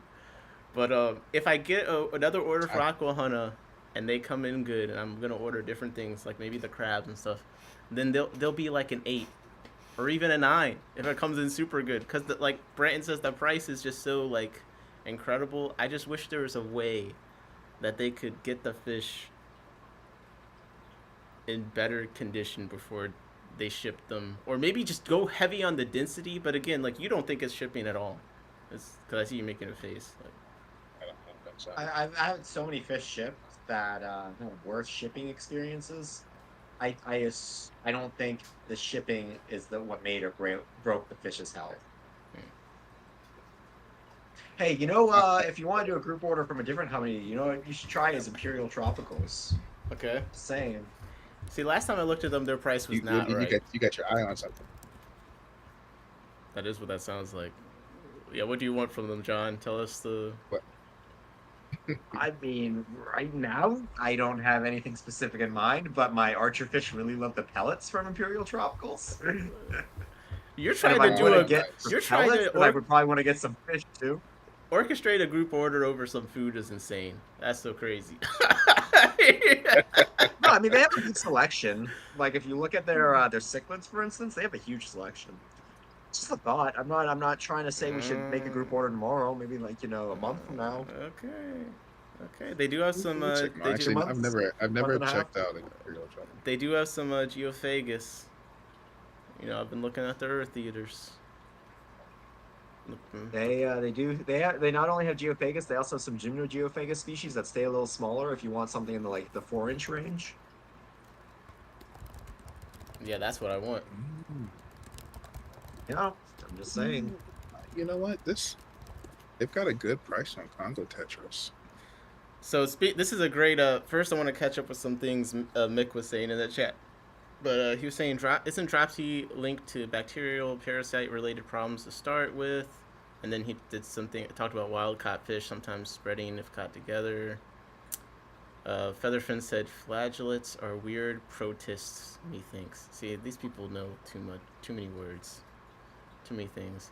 A: But if I get another order for Aquahuna and they come in good, and I'm gonna order different things like maybe the crabs and stuff, then they'll be like an 8. or even a 9 if it comes in super good. Because like Brenton says, the price is just so like incredible. I just wish there was a way that they could get the fish in better condition before they ship them, or maybe just go heavy on the density. But again, like you don't think it's shipping at all. It's because I see you making a face. Like,
B: I don't think so.
C: I've had so many fish shipped that worst shipping experiences. I don't think the shipping is what made or broke the fish's health. Hey, if you want to do a group order from a different company, what you should try is Imperial Tropicals.
A: okay.
C: Same.
A: See, last time I looked at them, their price was not right.
B: You got your eye on something.
A: That is what that sounds like. Yeah, what do you want from them, John? Tell us the.
B: What?
C: I mean, right now, I don't have anything specific in mind, but my archer fish really love the pellets from Imperial Tropicals.
A: You're trying to do a.
C: You're trying to. I would probably want to get some fish too.
A: Orchestrate a group order over some food is insane. That's so crazy.
C: No, I mean they have a good selection. Like if you look at their cichlids, for instance, they have a huge selection. Just a thought. I'm not trying to say we should make a group order tomorrow. Maybe like a month from now.
A: Okay. They do have some.
B: Actually, I've never checked out Imperial Tropical.
A: They do have some geophagus. I've been looking at the earth eaters.
C: They not only have geophagus, they also have some gymnogeophagus species that stay a little smaller if you want something in the 4-inch range.
A: Yeah, that's what I want.
C: Yeah, I'm just saying.
B: You know what? They've got a good price on Congo Tetras.
A: So this is a great. First, I want to catch up with some things Mick was saying in the chat. But he was saying, isn't dropsy linked to bacterial parasite related problems to start with? And then he did talked about wild caught fish sometimes spreading if caught together. Featherfin said flagellates are weird protists, methinks. See, these people know too many words, too many things.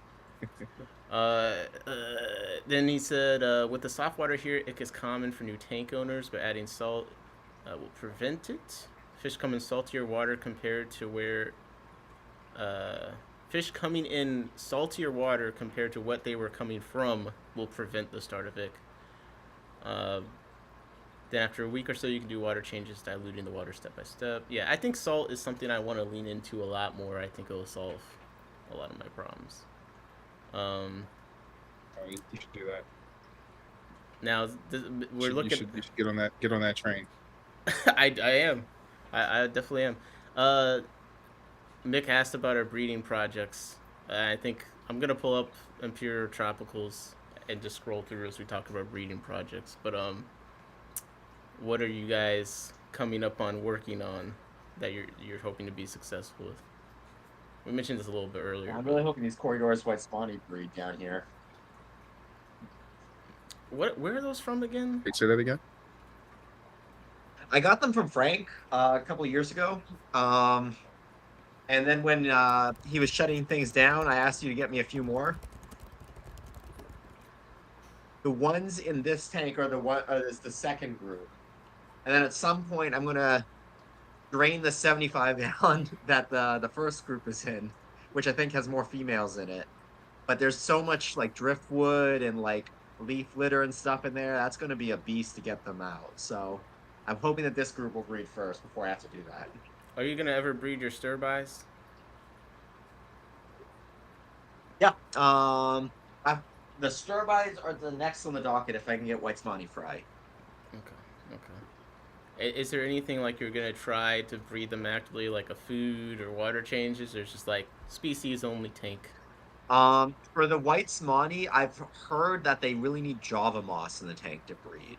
A: Then he said, with the soft water here, it is common for new tank owners, but adding salt will prevent it. Fish come in saltier water compared to where fish coming in saltier water compared to what they were coming from will prevent the start of ick. Then after a week or so, you can do water changes, diluting the water step by step. Yeah, I think salt is something I want to lean into a lot more. I think it will solve a lot of my problems.
B: You should do that.
A: Now we're looking.
B: You should get on that train.
A: I am. I definitely am. Mick asked about our breeding projects. I think I'm gonna pull up Imperial Tropicals and just scroll through as we talk about breeding projects. But what are you guys coming up on working on that you're hoping to be successful with? We mentioned this a little bit earlier.
C: I'm really hoping these corridors white spawny breed down here.
A: Where are those from again?
B: Wait, say that again.
C: I got them from Frank a couple of years ago. And then when he was shutting things down, I asked you to get me a few more. The ones in this tank are the second group. And then at some point, I'm going to drain the 75-gallon that the first group is in, which I think has more females in it. But there's so much driftwood and leaf litter and stuff in there. That's going to be a beast to get them out. So I'm hoping that this group will breed first before I have to do that.
A: Are you going to ever breed your stir-bys?
C: Yeah. The stir-bys are the next on the docket if I can get white spawny fry.
A: Okay. Is there anything you're going to try to breed them actively, like a food or water changes, or it's just species only tank?
C: For the white spawny, I've heard that they really need Java moss in the tank to breed.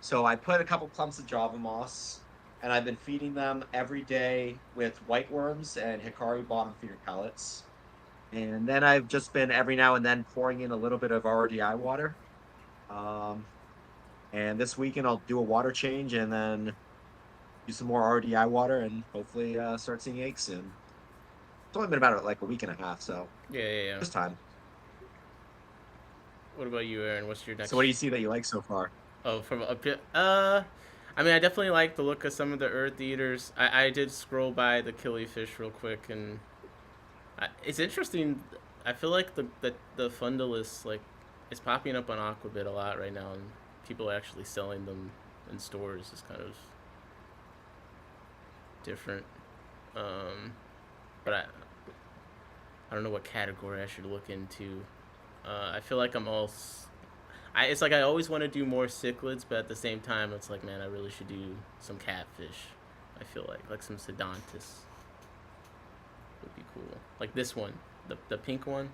C: So I put a couple clumps of Java moss, and I've been feeding them every day with white worms and Hikari bottom feeder pellets. And then I've just been every now and then pouring in a little bit of RDI water. And this weekend I'll do a water change and then do some more RDI water and hopefully start seeing eggs soon. It's only been about a week and a half, so
A: yeah.
C: Just time.
A: What about you, Aaron? What's your next?
C: So what do you see that you like so far?
A: Oh, from up here. I mean, I definitely like the look of some of the earth eaters. I did scroll by the Killifish real quick, and It's interesting. I feel like the fundalist like is popping up on Aquabit a lot right now, and people are actually selling them in stores. Is kind of different. Um, but I don't know what category I should look into. I feel like it's like I always want to do more cichlids, but at the same time, it's like, man, I really should do some catfish. I feel like some Sedantis would be cool. Like this one, the pink one,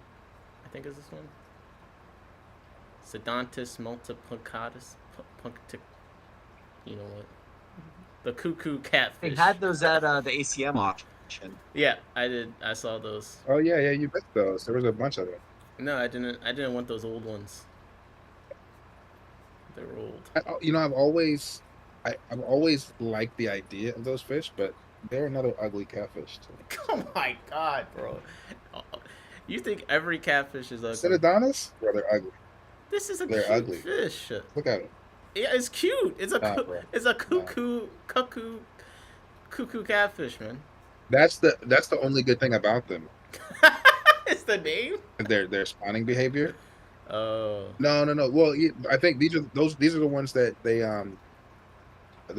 A: I think is this one. Sedantis multiplicatus, you know what? The cuckoo
C: They
A: catfish.
C: had those at the ACM auction.
A: Yeah, I did. I saw those.
B: Oh yeah, you missed those. There was a bunch of them.
A: No, I didn't. I didn't want those old ones. They're old.
B: I've always liked the idea of those fish, but they're another ugly catfish too.
A: Oh my god, bro! You think every catfish is ugly?
B: Celadonus? Bro, they're ugly.
A: This is a
B: They're
A: cute
B: ugly.
A: fish.
B: Look at it.
A: Yeah, it's cute. It's a
B: Bro.
A: it's a cuckoo catfish, man.
B: That's the only good thing about them.
A: It's the name.
B: Their spawning behavior.
A: Oh.
B: No. Well, I think these are the ones that they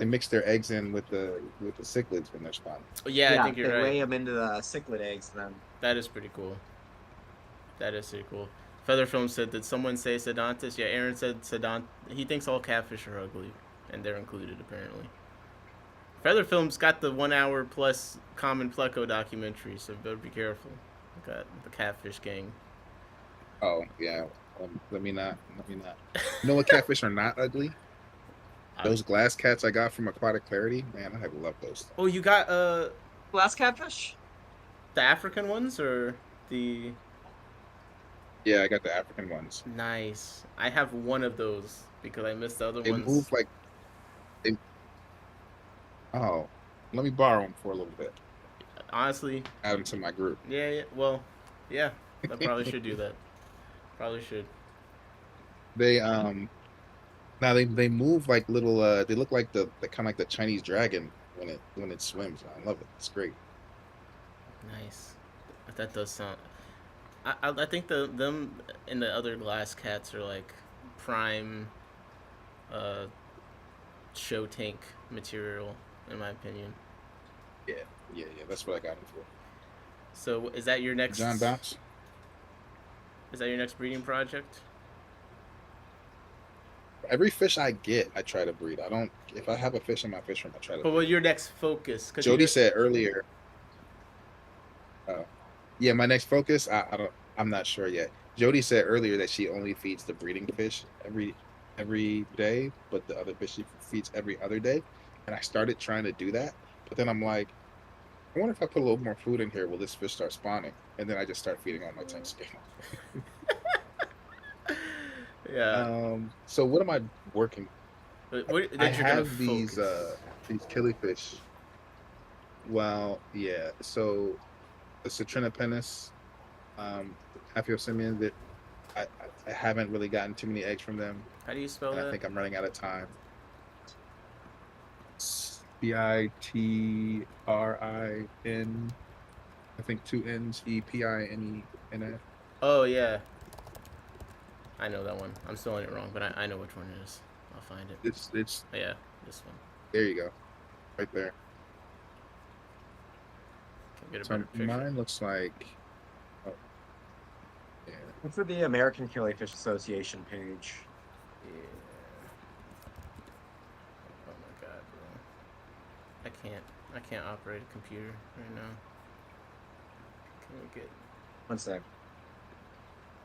B: mix their eggs in with the cichlids when they're spawning.
A: Yeah, I think you're
C: they
A: right.
C: lay them into the cichlid eggs, and then
A: That is pretty cool. That is pretty cool. Featherfilm said, did someone say Sedantis? Yeah, Aaron said Sedant. He thinks all catfish are ugly, and they're included, apparently. Featherfilm's got the 1 hour plus common pleco documentary, so better be careful. Got the catfish gang.
B: Oh, yeah. Let me not. You know what catfish are not ugly? Those glass cats I got from Aquatic Clarity, man, I love those.
A: Oh, you got
C: glass catfish?
A: the African ones or the?
B: Yeah, I got the African ones.
A: Nice. I have one of those because I missed the other
B: They
A: ones.
B: move like they. Oh, let me borrow them for a little bit.
A: Honestly.
B: Add them to my group.
A: Yeah. Well, yeah. I probably should do that. Probably should.
B: They now they move like little they look like the kind of like the Chinese dragon when it swims. I love it. It's great.
A: Nice. That does sound. I think them and the other glass cats are like prime show tank material in my opinion.
B: Yeah. That's what I got them for.
A: So is that your next
B: John Bounce?
A: Is that your next breeding project?
B: Every fish I get, I try to breed. I don't. If I have a fish in my fish room, I try to.
A: But what's your next focus?
B: Jody said earlier. Yeah, my next focus. I'm not sure yet. Jody said earlier that she only feeds the breeding fish every day, but the other fish she feeds every other day. And I started trying to do that, but then I'm like, I wonder if I put a little more food in here, will this fish start spawning? And then I just start feeding all my tanks again.
A: Yeah.
B: So what am I working? I have these killifish. Well, yeah. So the Citrinopenis, Aphyosemian, that I haven't really gotten too many eggs from them.
A: How do you spell that?
B: I think I'm running out of time. Citrin. I think 2 N's. Epine.
A: Oh yeah. I know that one. I'm spelling it wrong, but I know which one it is. I'll find it.
B: It's
A: oh, yeah, this one.
B: There you go, right there.
A: Get a
B: so
A: picture.
B: Mine looks like. Oh, yeah.
C: Look for the American Killifish Association page.
A: Yeah. Oh my god, bro. I can't operate a computer right now. Can we get?
C: One sec.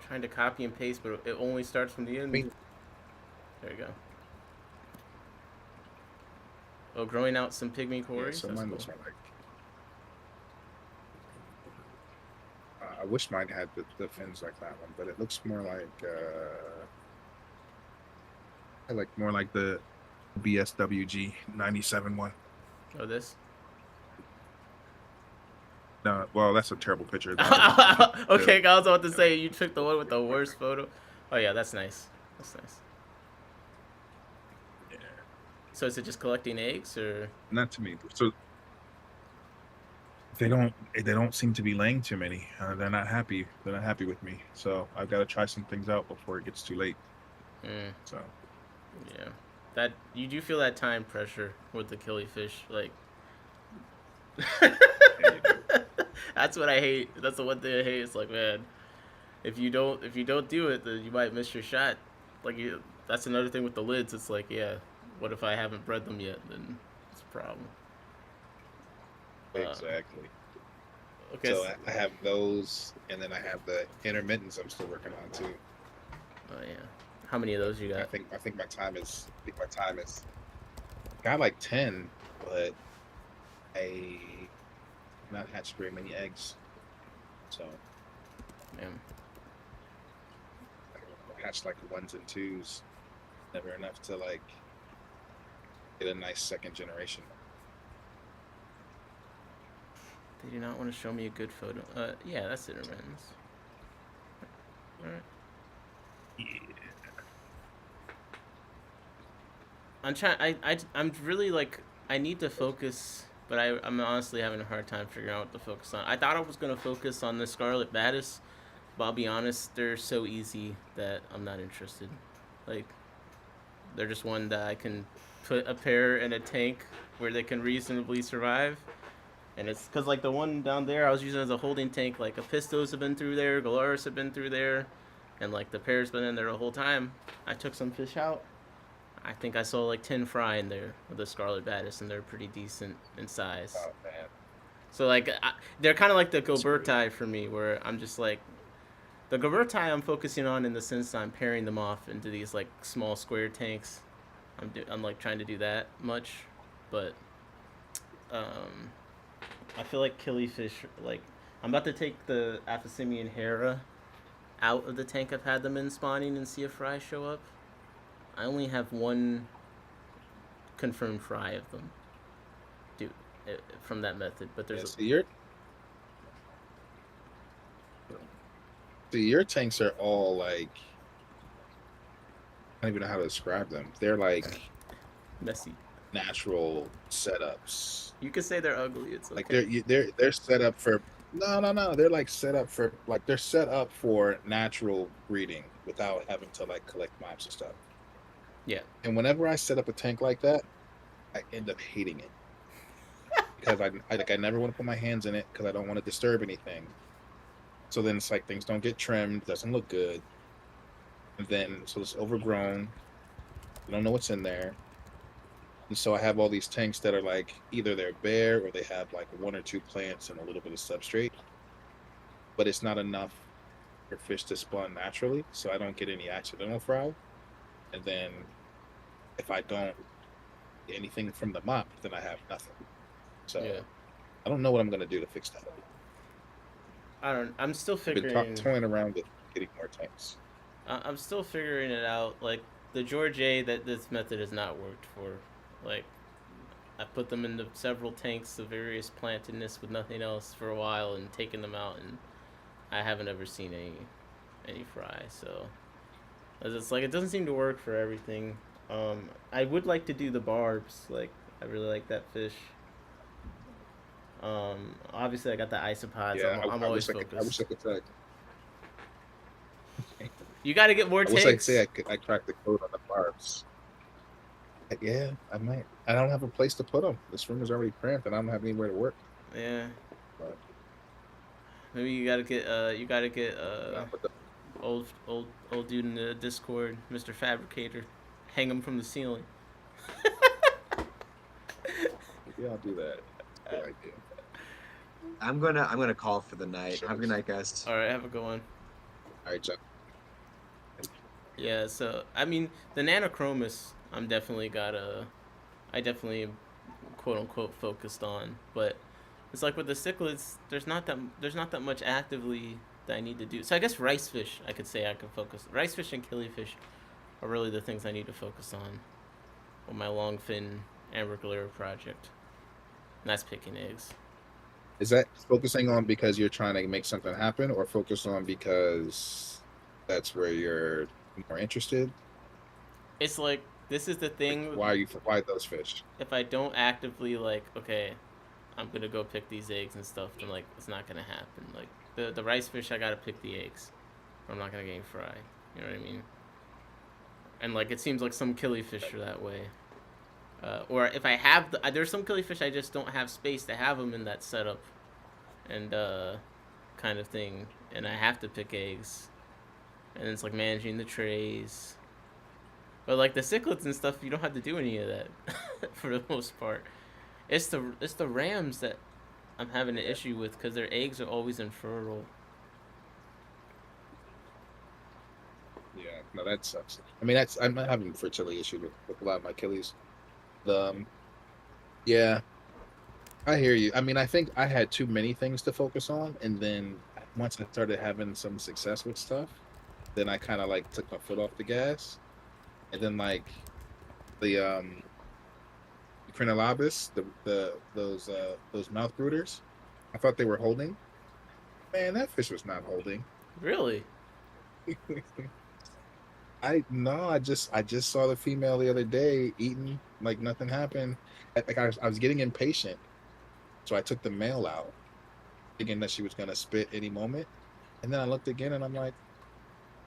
A: Trying to copy and paste, but it only starts from the end. There you go. Oh, growing out some pygmy cories.
B: Yeah, so mine looks
A: cool.
B: like. I wish mine had the fins like that one, but it looks more like I like more like the BSWG 97 one.
A: Oh, this?
B: No, well, that's a terrible picture.
A: Okay, I was about to say you took the one with the worst photo. Oh yeah, that's nice. That's nice.
B: Yeah.
A: So is it just collecting eggs or?
B: Not to me. So they don't seem to be laying too many. They're not happy. They're not happy with me. So I've got to try some things out before it gets too late.
A: Mm,
B: So
A: yeah, that you do feel that time pressure with the killifish, like.
B: yeah, you do.
A: That's what I hate. That's the one thing I hate. It's like, man, if you don't do it, then you might miss your shot. Like, that's another thing with the lids. It's like, yeah, what if I haven't bred them yet? Then it's a problem. Uh,
B: Exactly.
A: okay.
B: So I have those, and then I have the intermittents I'm still working on too.
A: Oh yeah. How many of those you
B: I
A: got?
B: think my time is. I think my time is. Got like 10, but I not hatched very many eggs. So
A: Man.
B: I hatched like ones and twos. Never enough to like get a nice second generation.
A: They do not want to show me a good photo. Yeah, that's intermittents. All right.
B: Yeah.
A: I'm trying. I'm really like. I need to focus, but I'm honestly having a hard time figuring out what to focus on. I thought I was gonna focus on the scarlet badis, but I'll be honest, they're so easy that I'm not interested. Like, they're just one that I can put a pair in a tank where they can reasonably survive. And it's because like the one down there I was using as a holding tank, like apistos have been through there, galaris have been through there, and like the pair's been in there the whole time. I took some fish out. I think I saw like 10 fry in there with the scarlet badis, and they're pretty decent in size.
B: Oh man.
A: So like they're kind of like the
B: That's great.
A: gilberti for me, where I'm just like the gilberti I'm focusing on in the sense that I'm pairing them off into these like small square tanks. I'm like trying to do that much, but um, I feel like killifish, like I'm about to take the Aphysemian hera out of the tank I've had them in spawning and see if fry show up. I only have one confirmed fry of them, dude, from that method. But
B: Yeah,
A: there's
B: your tanks are all like I don't even know how to describe them. They're like
A: messy.
B: natural setups.
A: You could say they're ugly. It's
B: Like
A: okay.
B: they're set up for no. They're like set up for like they're set up for natural breeding without having to like collect mobs and stuff.
A: Yeah.
B: And whenever I set up a tank like that, I end up hating it because I never want to put my hands in it because I don't want to disturb anything. So then it's like things don't get trimmed, doesn't look good, and then so it's overgrown. You don't know what's in there. And so I have all these tanks that are like either they're bare or they have like one or two plants and a little bit of substrate, but it's not enough for fish to spawn naturally, so I don't get any accidental fry. And then if I don't get anything from the mop, then I have nothing. So
A: Yeah.
B: I don't know what I'm gonna do to fix that.
A: I'm still
B: I've been
A: figuring.
B: toying around with getting more tanks.
A: I'm still figuring it out. Like the George A, that this method has not worked for. Like I put them into several tanks of various plantedness with nothing else for a while and taken them out, and I haven't ever seen any fry. So it's like it doesn't seem to work for everything. I would like to do the barbs. Like I really like that fish. Obviously I got the isopods.
B: Yeah,
A: I'm
B: I
A: always
B: wish I wish
A: focused.
B: I could say
A: You got to get more
B: I wish I could
A: tanks.
B: say I cracked the code on the barbs. Yeah, I might. I don't have a place to put them. This room is already cramped, and I don't have anywhere to work.
A: Yeah.
B: But,
A: Maybe you gotta get
B: but the,
A: old dude in the Discord, Mr. Fabricator, hang him from the ceiling.
B: yeah, I'll do that. Good idea.
C: I'm gonna call for the night. Have a good night, guys.
A: All right, have a good one.
B: All right, John.
A: Yeah, so I mean the Nanochromis, I definitely am quote unquote focused on, but it's like with the cichlids, there's not that much actively that I need to do. So I guess rice fish, I could say I could focus. Rice fish and killifish are really the things I need to focus on my long fin amber galera project. And that's picking eggs.
B: Is that focusing on because you're trying to make something happen, or focus on because that's where you're more interested?
A: It's like this is the
B: Like,
A: thing.
B: why those fish?
A: If I don't actively like, okay, I'm gonna go pick these eggs and stuff, then like it's not gonna happen. Like the rice fish, I gotta pick the eggs, or I'm not gonna get any fry. You know what I mean? And like it seems like some killifish are that way. Or if I have there's some killifish I just don't have space to have them in that setup, and kind of thing, and I have to pick eggs, and it's like managing the trays. But like the cichlids and stuff, you don't have to do any of that for the most part. It's the rams that I'm having an issue with because their eggs are always infertile.
B: Yeah, no, that sucks. I mean, I'm not having fertility issue with a lot of my killies. The yeah, I hear you. I mean, I think I had too many things to focus on, and then once I started having some success with stuff, then I kind of like took my foot off the gas, and then like the crinolabus, those mouth brooders, I thought they were holding. Man, that fish was not holding.
A: Really?
B: I just saw the female the other day eating like nothing happened. Like I was getting impatient, so I took the male out, thinking that she was gonna spit any moment, and then I looked again and I'm like,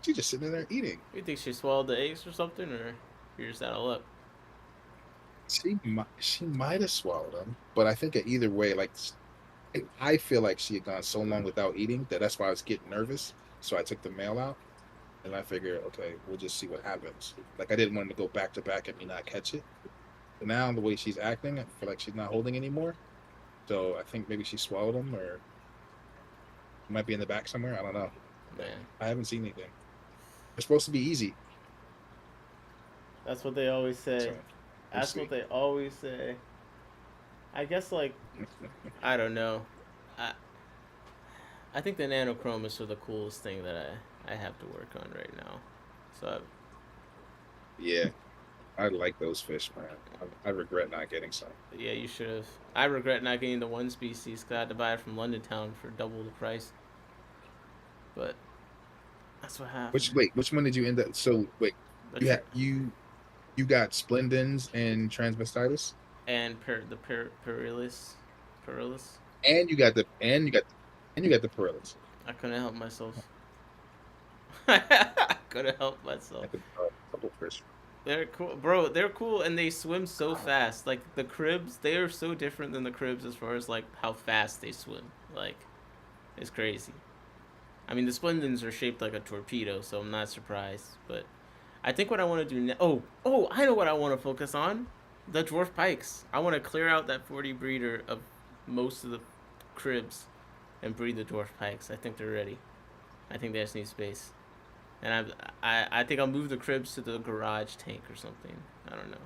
B: she's just sitting there eating.
A: You think she swallowed the eggs or something, or you're just out of luck?
B: She might have swallowed them, but I think either way, like I feel like she had gone so long without eating that's why I was getting nervous. So I took the male out. And I figured, okay, we'll just see what happens. Like I didn't want to go back to back and me not catch it. But now the way she's acting, I feel like she's not holding anymore. So I think maybe she swallowed them, or it might be in the back somewhere. I don't know. But
A: Man,
B: I haven't seen anything. It's supposed to be easy.
A: that's what they always say.
B: So
A: That's what they always say. I guess like I don't know. I think the nanochromis are the coolest thing that I have to work on right now. So
B: Yeah, I like those fish, man. I regret not getting some.
A: yeah, you should have. I regret not getting the one species because I had to buy it from London Town for double the price. But that's what happened.
B: Which one did you end up? So wait, you got splendens and transvestitis,
A: and Perillis.
B: and you got the perillas.
A: I couldn't help myself. I couldn't help myself.
B: Like a couple fish.
A: They're cool, bro. They're cool, and they swim so fast. Like the cribs, they are so different than the cribs as far as like how fast they swim. Like, it's crazy. I mean, the splendens are shaped like a torpedo, so I'm not surprised. But I think what I want to do now. Oh, I know what I want to focus on. The dwarf pikes. I want to clear out that 40 breeder of most of the cribs, and breed the dwarf pikes. I think they're ready. I think they just need space. And I think I'll move the cribs to the garage tank or something. I don't know.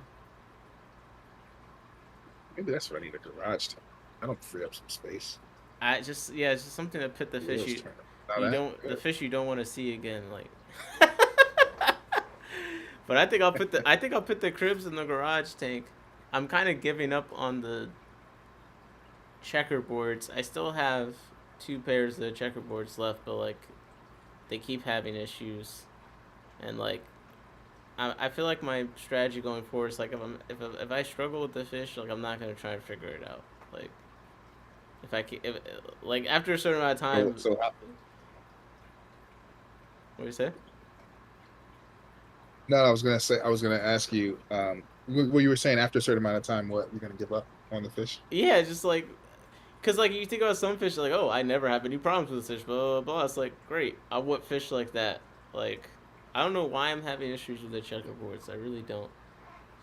B: Maybe that's what I need, a garage tank. I don't free up some space.
A: It's just something to put the fish the fish you don't want to see again, like. But I think I'll put the cribs in the garage tank. I'm kind of giving up on the checkerboards. I still have 2 pairs of the checkerboards left, but like they keep having issues, and like I feel like my strategy going forward is like if I struggle with the fish, like I'm not gonna try and figure it out. Like if like after a certain amount of time.
B: So
A: what do you say?
B: no, I was gonna ask you. What you were saying after a certain amount of time, what you're gonna give up on the fish?
A: Yeah, just like. Because, like, you think about some fish, like, oh, I never have any problems with this fish, blah, blah, blah. It's like, great. I want fish like that. Like, I don't know why I'm having issues with the checkerboards. I really don't.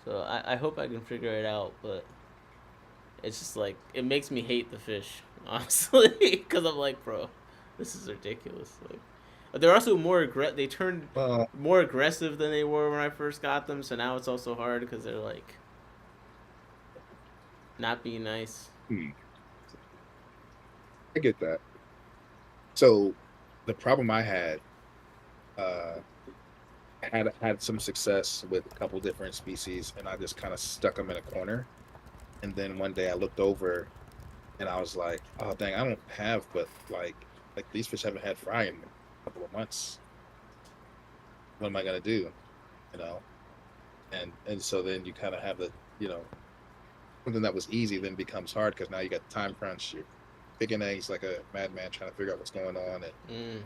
A: So, I hope I can figure it out, but it's just, like, it makes me hate the fish, honestly. Because I'm like, bro, this is ridiculous. Like, they're also they turned more aggressive than they were when I first got them, so now it's also hard because they're, like, not being nice.
B: I get that. So the problem I had some success with a couple different species, and I just kind of stuck them in a corner. And then one day I looked over, and I was like, "Oh dang, I don't have but like these fish haven't had fry in a couple of months. What am I gonna do?" You know. And so then you kind of have the something that was easy then becomes hard because now you got the time crunch. You're picking eggs like a madman trying to figure out what's going on, and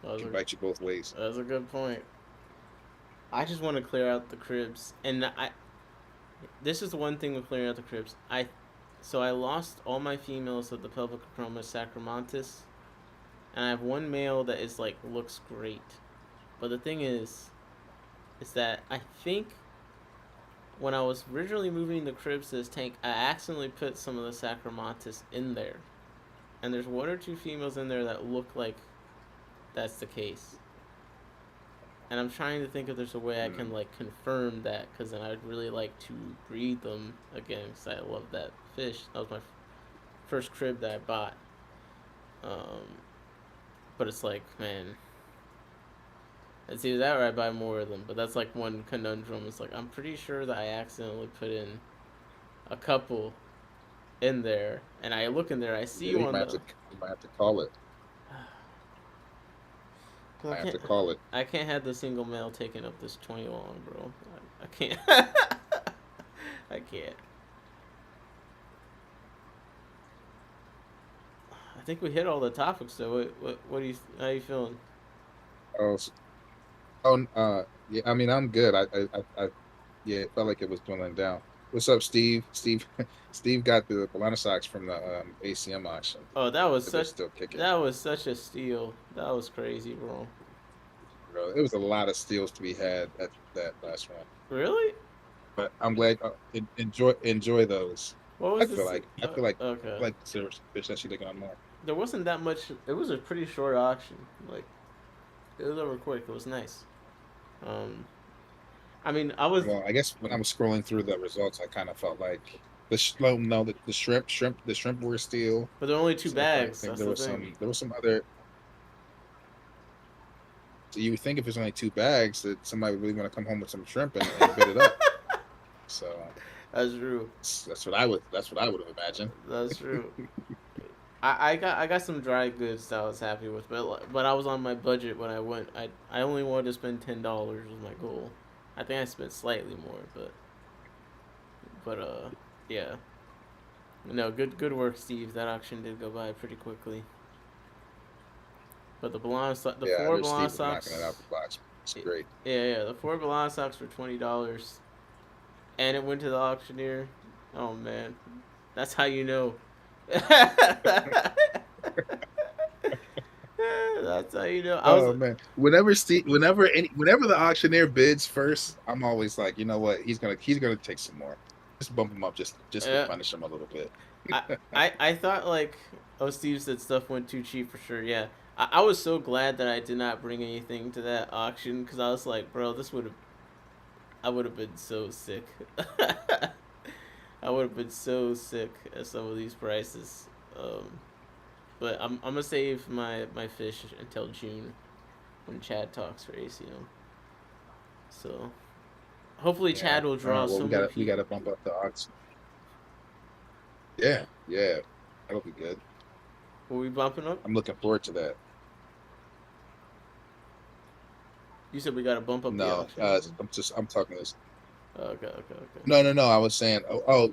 B: can bite you both ways.
A: That's a good point. I just want to clear out the cribs, and this is the one thing with clearing out the cribs. So I lost all my females of the pelvic chroma sacromantis, and I have one male that is like looks great, but the thing is that I think when I was originally moving the cribs to this tank, I accidentally put some of the sacromantis in there, and there's one or two females in there that look like that's the case. And I'm trying to think if there's a way I can like confirm that, because then I'd really like to breed them again, because I love that fish. That was my first crib that I bought. But it's like, man, it's either that or I buy more of them. But that's like one conundrum. It's like I'm pretty sure that I accidentally put in a couple in there, and I look in there, I see one.
B: You might have to call it. I have to call it.
A: I can't have the single male taking up this 20 long, bro. I can't. I can't. I think we hit all the topics though. What do you? How you feeling?
B: Yeah. I mean, I'm good. Yeah, it felt like it was dwindling down. What's up, Steve? Steve got the Bolano socks from the ACM auction.
A: Oh, that was such a steal. That was crazy, bro.
B: Bro, it was a lot of steals to be had at that last round.
A: Really?
B: But I'm glad. Enjoy those.
A: What was
B: I feel like
A: okay.
B: like the fish that she taking on more.
A: There wasn't that much. It was a pretty short auction. Like, it was over quick. It was nice. I mean,
B: Well, I guess when I was scrolling through the results, I kind of felt like the shrimp were steal.
A: But there were only 2 bags.
B: There was some other. So you would think if there's only 2 bags that somebody would really want to come home with some shrimp and bid it up. So
A: that's true.
B: That's what I would have imagined.
A: That's true. I got some dry goods that I was happy with, but I was on my budget when I went. I only wanted to spend $10 was my goal. I think I spent slightly more, but yeah. No, good work, Steve. That auction did go by pretty quickly. But the 4 Bolano socks.
B: Knocking it out the box. It's great.
A: Yeah. The 4 Bolano socks were $20, and it went to the auctioneer. Oh man, that's how you know. That's how you know.
B: Man, whenever the auctioneer bids first, I'm always like, you know what, he's gonna take some more. Just bump him up, just to punish him a little bit.
A: I thought like, oh, Steve said stuff went too cheap for sure. Yeah, I was so glad that I did not bring anything to that auction, because I was like, bro, I would have been so sick. I would have been so sick at some of these prices. But I'm gonna save my fish until June, when Chad talks for ACM. So hopefully Chad will draw some.
B: We gotta bump up the auction. Yeah, that'll be good.
A: Were we bumping up?
B: I'm looking forward to that.
A: You said we gotta bump up the auction.
B: I'm talking this.
A: Okay.
B: No. I was saying,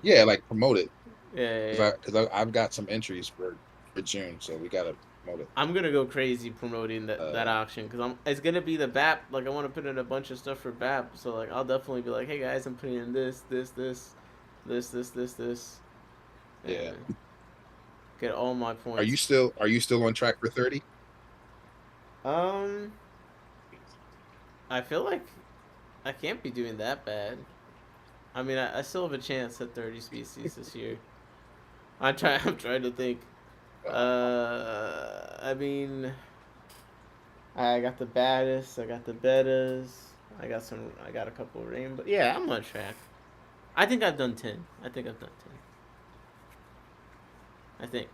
B: yeah, like promote it.
A: Yeah.
B: Because I've got some entries for June, so we gotta promote it.
A: I'm gonna go crazy promoting that auction, because it's gonna be the BAP. Like, I want to put in a bunch of stuff for BAP, so like I'll definitely be like, hey guys, I'm putting in this.
B: Yeah.
A: Get all my points.
B: Are you still on track for 30?
A: I feel like I can't be doing that bad. I mean, I still have a chance at 30 species this year. I'm trying to think. I mean, I got the badis, I got the betas, I got a couple of rainbow. Yeah, I'm on track. I think I've done 10. I think.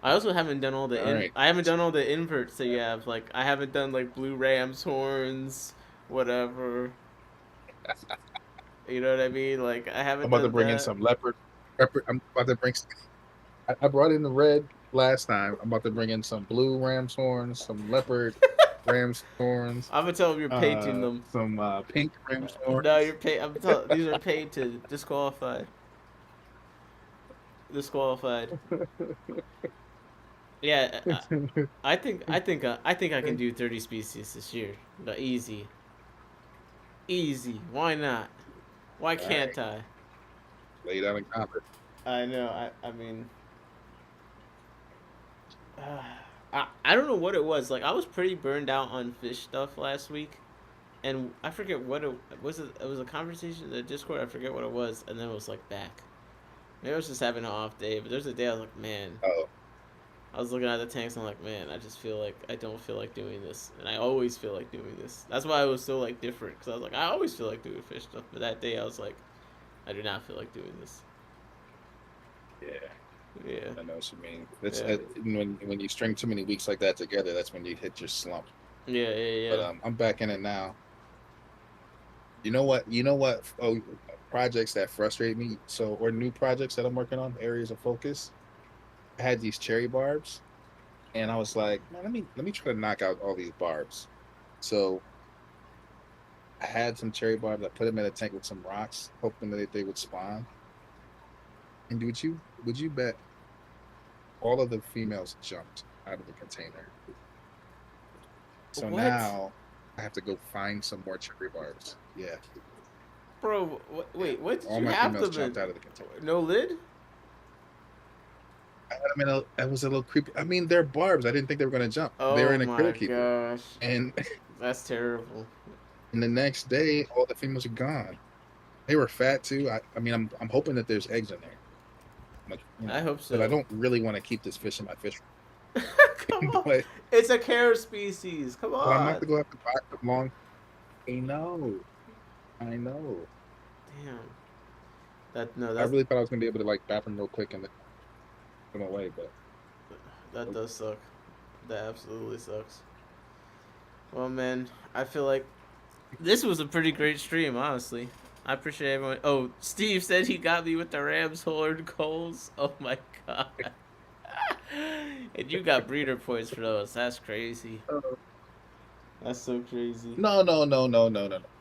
A: I also haven't done all the I haven't done all the inverts that you have. Like, I haven't done like blue ram's horns, whatever. You know what I mean? Like, I haven't.
B: I'm about to bring in some leopard. I'm about to bring. I brought in the red last time. I'm about to bring in some blue ram's horns, some leopard, ram's horns,
A: I'm gonna tell him you're painting them.
B: some pink ram's horns.
A: No, you're paid. I'm telling. These are paid to disqualified. Disqualified. Yeah, I think I can do 30 species this year. But easy. Easy. Why not? Why can't I?
B: Lay down and conquer.
A: I know. I mean, I don't know what it was. Like I was pretty burned out on fish stuff last week, and I forget what it was. It was a conversation in the Discord. I forget what it was, and then it was like back. Maybe I was just having an off day, but there's a day I was like, man.
B: Oh.
A: I was looking at the tanks and I'm like, man, I just feel like I don't feel like doing this, and I always feel like doing this. That's why I was so like different, because I was like, I always feel like doing fish stuff, but that day I was like, I do not feel like doing this.
B: Yeah, I know what you mean. That's when you string too many weeks like that together, that's when you hit your slump.
A: Yeah.
B: But I'm back in it now. You know what? Oh, projects that frustrate me. So, or new projects that I'm working on, areas of focus. I had these cherry barbs, and I was like, man, let me try to knock out all these barbs. So I had some cherry barbs. I put them in a tank with some rocks, hoping that they would spawn. And would you bet all of the females jumped out of the container? So
A: What?
B: now I have to go find some more cherry barbs. Yeah.
A: Bro, wait, what did
B: All
A: you
B: my
A: have
B: females
A: them
B: jumped
A: in?
B: out of the container.
A: No lid?
B: I had them in it was a little creepy. I mean, they're barbs. I didn't think they were going to jump.
A: Oh
B: They were in a
A: my
B: critter keeper.
A: gosh.
B: And
A: That's terrible.
B: the next day, all the females are gone. They were fat too. I mean, I'm hoping that there's eggs in there. Like,
A: I hope so.
B: But I don't really want to keep this fish in my fish.
A: Come on.
B: But,
A: It's a care species. Come on.
B: well, I'm not going to have to buy them long. I know.
A: Damn.
B: I really thought I was going to be able to like bat them real quick and then put them away, but
A: that does suck. That absolutely sucks. Well, man, I feel like this was a pretty great stream, honestly. I appreciate everyone. Oh, Steve said he got me with the Rams horn coals. Oh my god. And you got breeder points for those. That's crazy. That's so crazy.
B: No.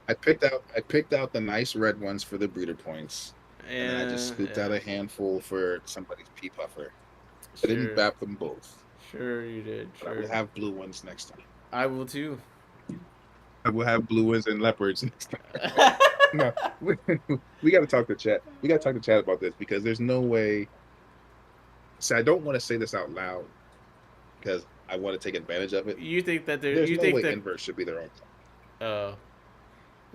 B: I picked out the nice red ones for the breeder points. And then I just scooped out a handful for somebody's pea puffer. I didn't bap them both.
A: Sure you did.
B: But I will have blue ones next time.
A: I will too.
B: I will have blue ones and leopards next time. No, we got to talk to chat. We got to talk to chat about this because there's no way. So I don't want to say this out loud because I want to take advantage of it.
A: You think that
B: there's
A: you
B: no
A: think
B: way
A: that
B: inverts should be their own.
A: Oh.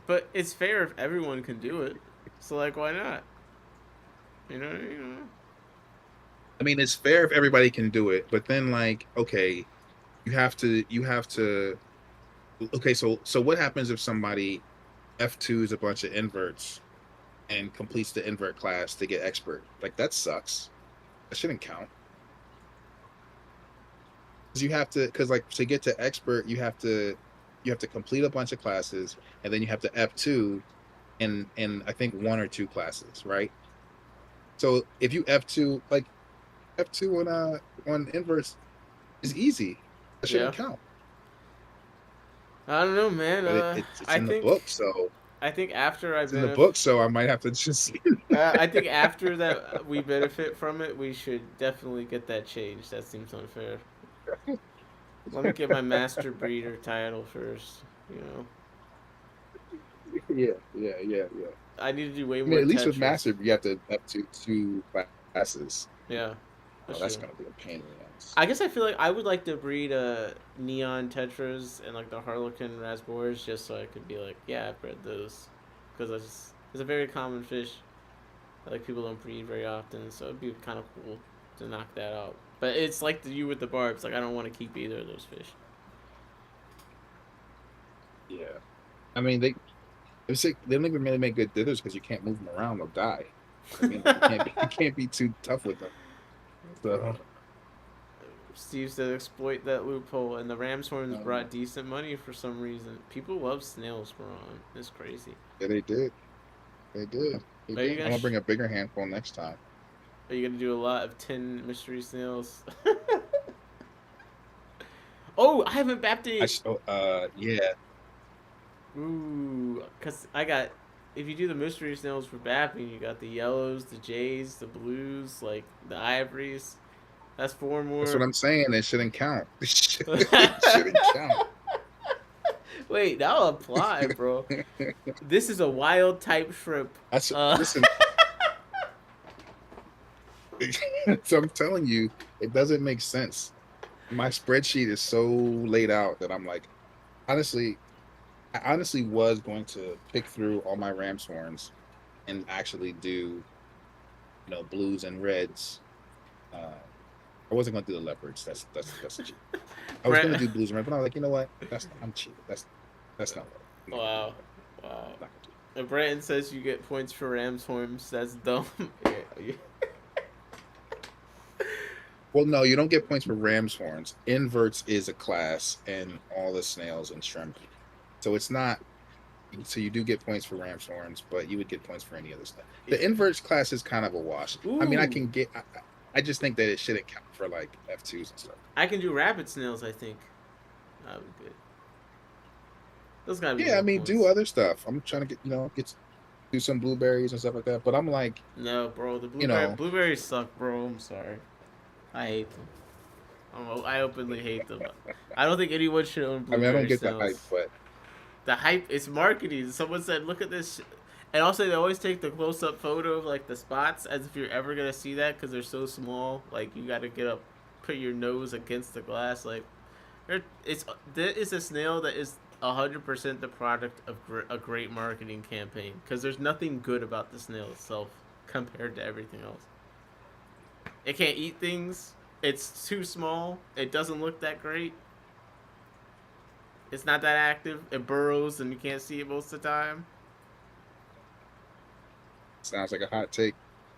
A: But it's fair if everyone can do it. So like, why not? You know.
B: I mean, it's fair if everybody can do it, but then like, okay, you have to. Okay, so what happens if somebody F2s a bunch of inverts and completes the invert class to get expert? Like that sucks. That shouldn't count. Because you have to get to expert, you have to complete a bunch of classes, and then you have to F2 in I think 1 or 2 classes, right? So if you F2 on inverts is easy. That shouldn't count.
A: I don't know, man.
B: It's in the book, so
A: I think after
B: it's in the book, so I might have to just.
A: I think after that we benefit from it, we should definitely get that changed. That seems unfair. Let me get my master breeder title first. You know.
B: Yeah.
A: I need to do way more.
B: At least with master, you have to have 2 classes.
A: Yeah.
B: That's gonna be a pain in the ass.
A: I guess I feel like I would like to breed neon tetras and like the harlequin raspboras just so I could be like, yeah, I bred those, because it's a very common fish that like people don't breed very often, so it'd be kind of cool to knock that out. But it's like you with the barbs, like I don't want to keep either of those fish.
B: Yeah, I mean they don't even really make good dithers because you can't move them around; they'll die. I mean, you can't be too tough with them. So.
A: Steve said exploit that loophole, and the ram's horns brought decent money for some reason. People love snails, Ron. It's crazy.
B: Yeah, they did. I'm gonna bring a bigger handful next time. Are
A: you gonna do a lot of 10 mystery snails? Oh, I haven't baptized.
B: Yeah.
A: Ooh, cause I got. If you do the mystery snails for bapping, you got the yellows, the jays, the blues, like the ivories. That's four
B: That's what
A: more.
B: I'm saying. It shouldn't count. It shouldn't count.
A: Wait, that'll apply, bro. This is a wild type shrimp.
B: Listen. So I'm telling you, it doesn't make sense. My spreadsheet is so laid out that I'm like, honestly, I honestly was going to pick through all my ram's horns and actually do, blues and reds. I wasn't going to do the leopards. That's cheap. I was going to do blues and reds, but I was like, you know what? I'm cheap. That's not what.
A: Wow, wow. And Brandon says you get points for ram's horns. That's dumb. Yeah.
B: Well, no, you don't get points for ram's horns. Inverts is a class in all the snails and shrimp. So it's not. So you do get points for ram's horns, but you would get points for any other stuff. The inverts class is kind of a wash.
A: Ooh.
B: I mean, I can get. I just think that it shouldn't count for like F2s and stuff.
A: I can do rabbit snails. I think that would be good. Those gotta be.
B: Yeah, I mean,
A: points.
B: do other stuff. I'm trying to do some blueberries and stuff like that. But I'm like,
A: no, bro. The blueberries suck, bro. I'm sorry. I hate them. I openly hate them. I don't think anyone should own blueberry
B: I don't get
A: snails.
B: the hype, but
A: the hype is marketing. Someone said, "Look at this," and also they always take the close-up photo of like the spots as if you're ever gonna see that because they're so small. Like you got to get up, put your nose against the glass. Like, there is a snail that is 100% the product of a great marketing campaign because there's nothing good about the snail itself compared to everything else. It can't eat things. It's too small. It doesn't look that great. It's not that active. It burrows and you can't see it most of the time.
B: Sounds like a hot take.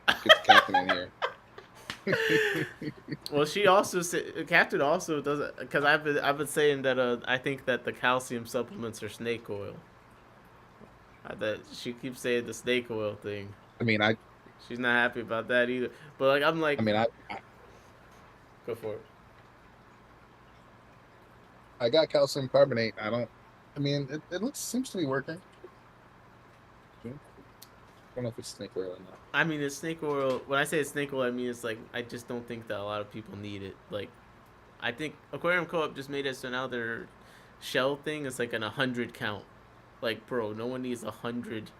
B: Get the captain in here.
A: Well, she also said, Captain also doesn't, because I've been saying that I think that the calcium supplements are snake oil. That she keeps saying the snake oil thing.
B: I mean,
A: she's not happy about that either. But like, I'm like,
B: I mean, I
A: go for it.
B: I got calcium carbonate. I mean, it seems to be working. I don't know if it's snake oil or not.
A: I mean, it's snake oil. When I say it's snake oil, I mean it's like I just don't think that a lot of people need it. Like, I think Aquarium Co-op just made it so now their shell thing is like an 100 count. Like, bro, no one needs 100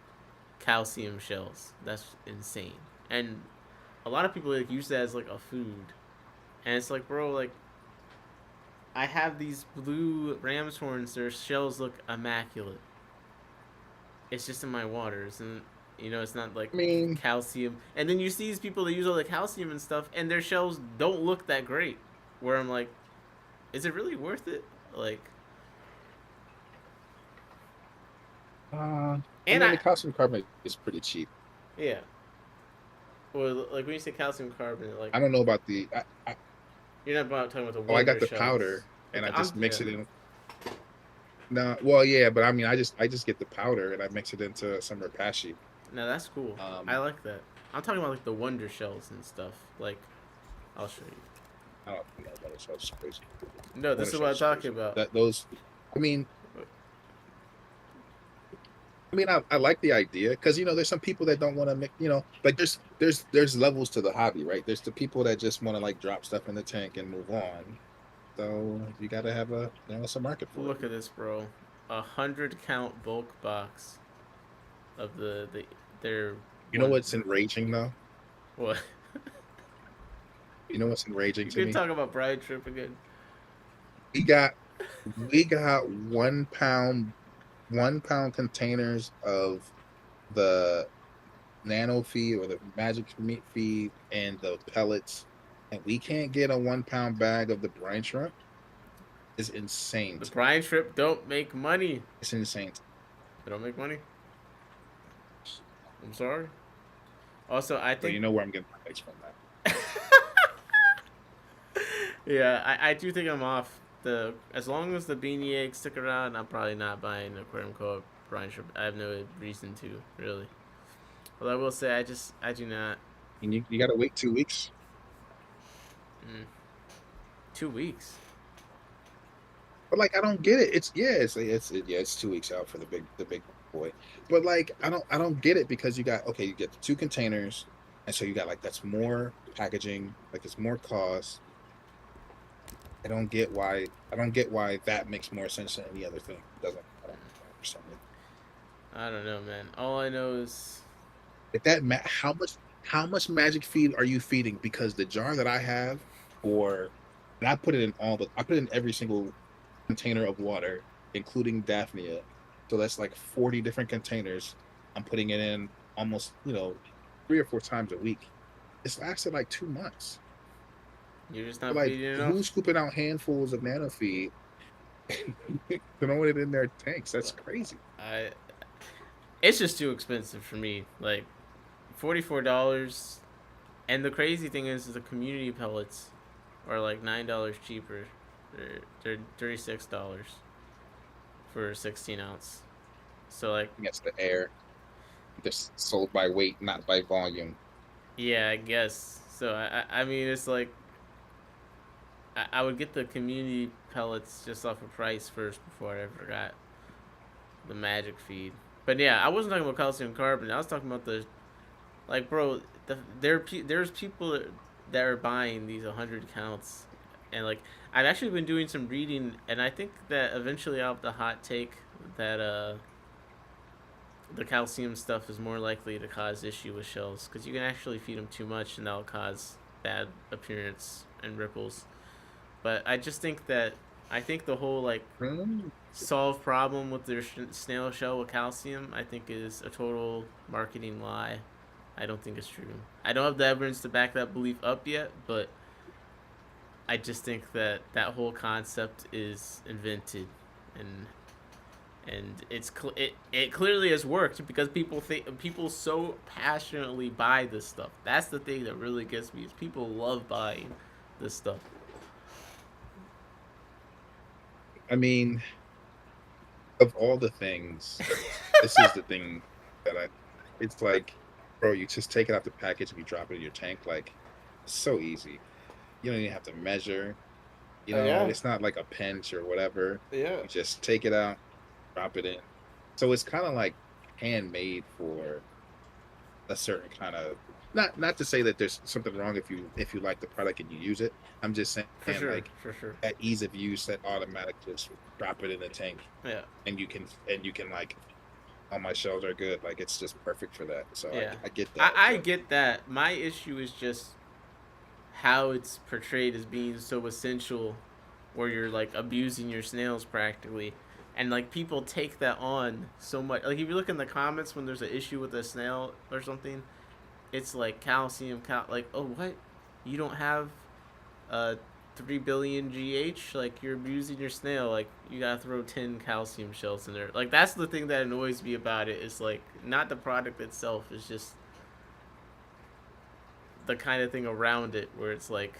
A: calcium shells. That's insane. And a lot of people like use that as like a food, and it's like, bro, like I have these blue ram's horns. Their shells look immaculate. It's just in my waters, and it's not like calcium. And then you see these people that use all the calcium and stuff, and their shells don't look that great. Where I'm like, is it really worth it? Like,
B: and the calcium carbonate is pretty cheap.
A: Yeah. Well, like when you say calcium carbonate, like
B: I don't know about the.
A: You're not talking about the.
B: I got the
A: shells.
B: powder, and I just mix it in. No, well, yeah, but I mean, I just get the powder and I mix it into some rapashi.
A: No, that's cool. I like that. I'm talking about like the wonder shells and stuff. Like, I'll show you.
B: I don't know wonder shells is crazy.
A: No, this is what I'm talking about.
B: I mean, I like the idea because there's some people that don't want to make like there's levels to the hobby, right? There's the people that just want to like drop stuff in the tank and move on. So you got to have some market for it.
A: Look at this, bro. 100 count bulk box of their.
B: You know what's enraging though?
A: What?
B: You know what's enraging to me?
A: You can talk about Brian Tripp again.
B: We got 1 pound containers of the nano feed or the magic meat feed and the pellets, and we can't get a 1 pound bag of the brine shrimp. Is insane.
A: The brine shrimp don't make money.
B: It's insane.
A: They don't make money. I'm sorry. Also, I think
B: you know where I'm getting my eggs from that.
A: Yeah, I do think I'm off. As long as the beanie eggs stick around, I'm probably not buying Aquarium Co-op brine shrimp. I have no reason to, really. But I will say, I do not.
B: And you gotta wait 2 weeks.
A: 2 weeks.
B: But like, I don't get it. It's 2 weeks out for the big boy. But like, I don't get it because you get the 2 containers, and so you got like that's more packaging, like it's more cost. I don't get why that makes more sense than any other thing. It doesn't. I don't understand it.
A: I don't know, man. All I know is
B: If that how much magic feed are you feeding? Because the jar that I have, or and I put it in every single container of water, including Daphnia. So that's like 40 different containers. I'm putting it in almost 3 or 4 times a week. It's lasted like 2 months.
A: you're just not
B: Like,
A: feeding enough.
B: who's scooping out handfuls of nano feed, throwing it in their tanks? That's crazy.
A: I it's just too expensive for me. Like $44, and the crazy thing is the community pellets are like $9 cheaper. They're $36 for a 16 ounce. So like,
B: Against the air. Just sold by weight, not by volume.
A: yeah, I guess. So I mean, it's like I would get the community pellets just off of price first before I ever got the magic feed. But yeah, I wasn't talking about calcium carbonate. I was talking about the like, bro. There's people that are buying these 100 counts, and like I've actually been doing some reading, and I think that eventually I'll have the hot take that the calcium stuff is more likely to cause issue with shells because you can actually feed them too much and that'll cause bad appearance and ripples. But I think the whole like solve problem with their snail shell with calcium, I think is a total marketing lie. I don't think it's true. I don't have the evidence to back that belief up yet, but I just think that that whole concept is invented, and it clearly has worked because people so passionately buy this stuff. That's the thing that really gets me is people love buying this stuff.
B: I mean, of all the things, this is the thing that it's like, bro, you just take it out the package and you drop it in your tank. Like, it's so easy. You don't even have to measure.
A: Yeah.
B: It's not like a pinch or whatever.
A: Yeah.
B: You just take it out, drop it in. So it's kind of like handmade for a certain kind of, not to say that there's something wrong if you like the product and you use it. I'm just saying, like,
A: For sure.
B: that ease of use, that automatic just drop it in the tank,
A: Yeah.
B: and you can like, all my shells are good. Like, it's just perfect for that. So
A: Yeah.
B: I get that.
A: I get that. My issue is just how it's portrayed as being so essential, where you're like abusing your snails practically, and like people take that on so much. Like if you look in the comments when there's an issue with a snail or something, it's like calcium, like, oh, what, you don't have 3 billion GH, like you're abusing your snail, like you gotta throw 10 calcium shells in there. Like that's the thing that annoys me about it. Is like not the product itself, it's just the kind of thing around it where it's like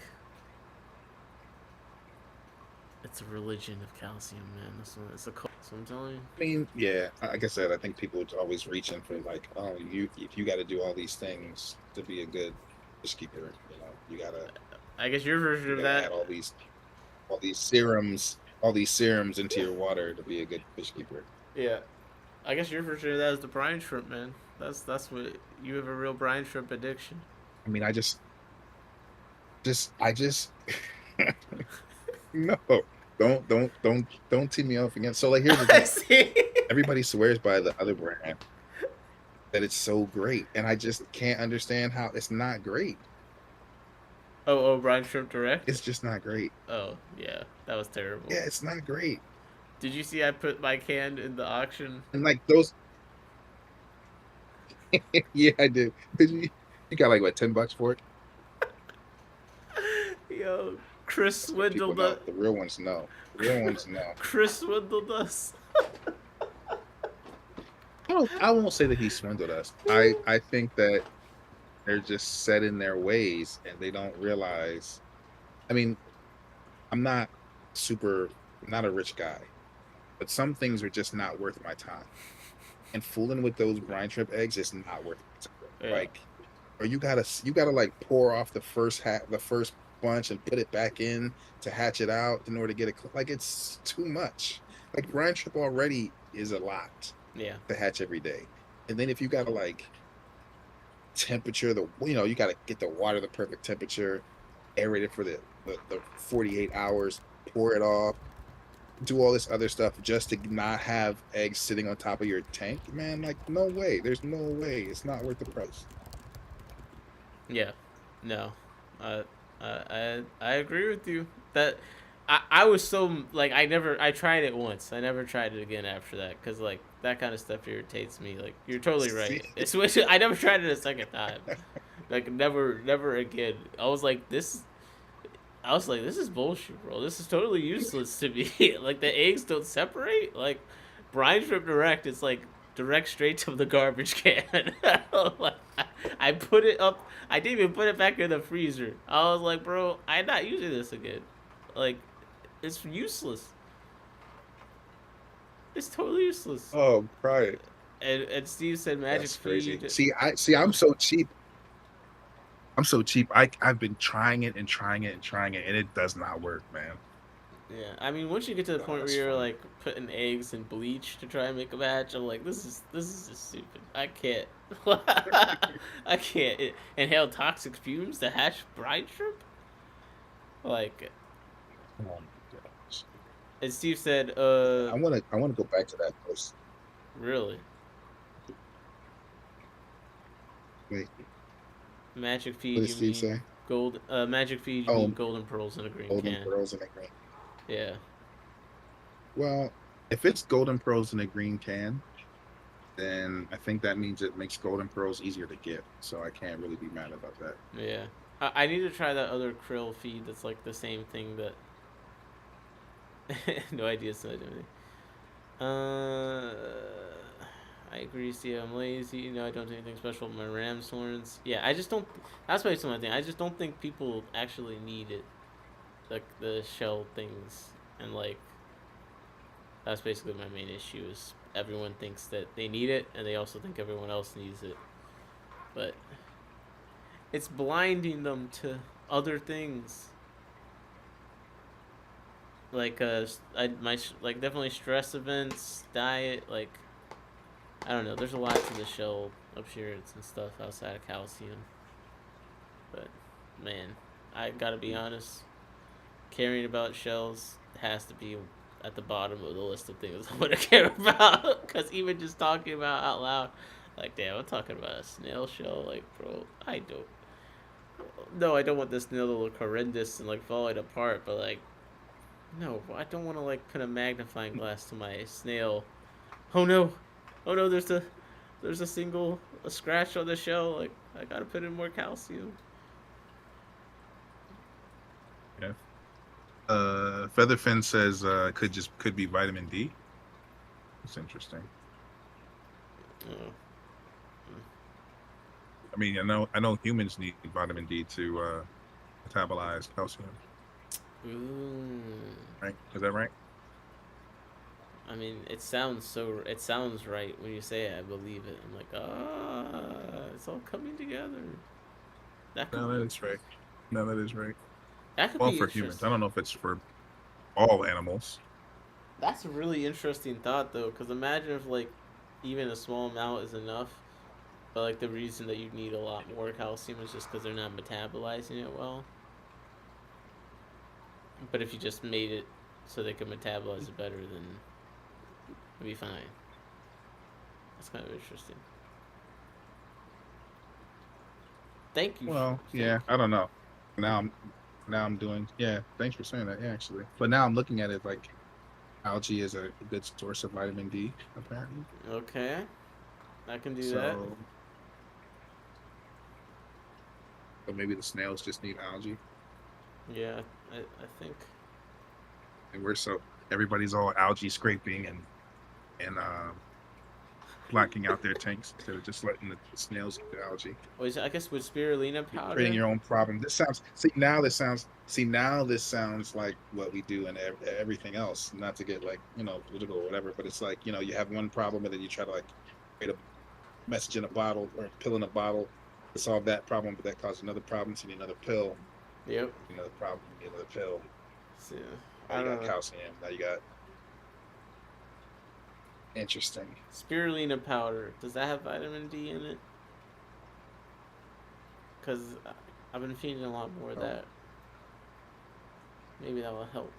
A: it's a religion of calcium, man. It's a cult. So I'm telling you.
B: I mean, yeah, like I said, I think people are always reaching for like, oh, you got to do all these things to be a good fish keeper. You gotta.
A: I guess your version of that.
B: Add all these serums into your water to be a good fish keeper.
A: Yeah, I guess your version of that is the brine shrimp, man. That's what you have, a real brine shrimp addiction.
B: I mean, I just no, don't tee me off again. So like, here's the thing. Everybody swears by the other brand that it's so great, and I just can't understand how it's not great.
A: Oh, brine shrimp direct.
B: It's just not great.
A: Oh yeah, that was terrible.
B: Yeah, it's not great.
A: Did you see I put my can in the auction?
B: And like those. Yeah, I did. You got like what, $10 for it?
A: Yo, Chris swindled us.
B: The real ones know. The real ones know.
A: Chris swindled us.
B: I won't say that he swindled us. I think that they're just set in their ways and they don't realize. I mean, I'm not a rich guy, but some things are just not worth my time. And fooling with those brine shrimp eggs is not worth it. Yeah. Like, or you gotta like pour off the first bunch and put it back in to hatch it out in order to get it. Like, it's too much. Like, brine shrimp already is a lot
A: Yeah.
B: to hatch every day. And then if you got to like temperature, you got to get the water the perfect temperature, aerate it for the 48 hours, pour it off, do all this other stuff just to not have eggs sitting on top of your tank, man. Like, no way. There's no way. It's not worth the price.
A: Yeah. No. I agree with you. That I was so like I tried it once. I never tried it again after that because like that kind of stuff irritates me. Like you're totally right. It's I never tried it a second time. Like never again. I was like this is bullshit, bro. This is totally useless to me. Like the eggs don't separate. Like brine shrimp direct, it's like direct straight to the garbage can. I put it up. I didn't even put it back in the freezer. I was like, bro, I'm not using this again. Like, it's useless. It's totally useless.
B: Oh, right.
A: And Steve said magic
B: That's crazy.
A: feed.
B: I'm so cheap. I've been trying it and trying it and trying it, and it does not work, man.
A: Yeah, I mean, once you get to the point where
B: that's
A: you're
B: funny.
A: like putting eggs in bleach to try and make a batch, I'm like, this is just stupid. I can't. I can't inhale toxic fumes to hatch brine shrimp. Like,
B: Oh my gosh.
A: and Steve said,
B: I wanna go back to that post.
A: really,
B: Wait,
A: magic
B: what
A: feed?
B: did
A: You
B: Steve
A: mean
B: say?
A: gold? Magic feed? You
B: Oh,
A: mean golden pearls in a green
B: golden
A: can?
B: pearls in a green.
A: Yeah.
B: Well, if it's golden pearls in a green can, then I think that means it makes golden pearls easier to get. So I can't really be mad about that.
A: Yeah. I need to try that other krill feed that's like the same thing that. No idea, so I don't. I agree, Steve. I'm lazy. No, I don't do anything special with my ram's horns. Yeah, I just don't. That's basically my thing. I just don't think people actually need it. Like the shell things. And like. That's basically my main issue is everyone thinks that they need it and they also think everyone else needs it. But. It's blinding them to other things. Like like definitely stress events, diet, like I don't know. There's a lot to the shell appearance and stuff outside of calcium. But man, I gotta be honest. Caring about shells has to be at the bottom of the list of things I want to care about. Because even just talking about out loud, like damn, I'm talking about a snail shell. Like bro, I don't. No, I don't want this snail to look horrendous and like falling apart. But like, no, I don't want to like put a magnifying glass to my snail. Oh no, oh no, there's a scratch on the shell. Like I gotta put in more calcium.
B: Yeah. Featherfin says could be vitamin D. That's interesting.
A: Oh.
B: I mean, I know humans need vitamin D to metabolize calcium.
A: Ooh.
B: Right? Is that right?
A: I mean, it sounds right when you say it. I believe it. I'm like, it's all coming together.
B: No, that is right. No, that is right.
A: That could
B: Well,
A: be
B: for humans, I
A: interesting.
B: don't know if it's for all animals.
A: That's a really interesting thought, though, because imagine if like even a small amount is enough, but like the reason that you need a lot more calcium is just because they're not metabolizing it well. But if you just made it so they could metabolize it better, then it'd be fine. That's kind of interesting. Thank you.
B: Well,
A: Thank
B: yeah,
A: you.
B: I don't know. Now I'm doing. Yeah, thanks for saying that. Yeah, actually, but now I'm looking at it like algae is a good source of vitamin D, apparently.
A: Okay, I can do that.
B: So maybe the snails just need algae,
A: Yeah, I think.
B: and everybody's all algae scraping and blocking out their tanks instead of just letting the snails eat the algae.
A: I guess with spirulina
B: You're creating
A: powder.
B: your own problem. This sounds like what we do in everything else. Not to get like political or whatever, but it's like you have one problem and then you try to like create a message in a bottle or a pill in a bottle to solve that problem, but that causes another problem, so you need another pill.
A: Yep.
B: You know, the problem, you know, the pill.
A: So,
B: Now
A: I
B: you
A: don't
B: got
A: know.
B: calcium. Now you got interesting.
A: Spirulina powder. Does that have vitamin D in it? Because I've been feeding a lot more of
B: Oh,
A: that. Maybe that will help.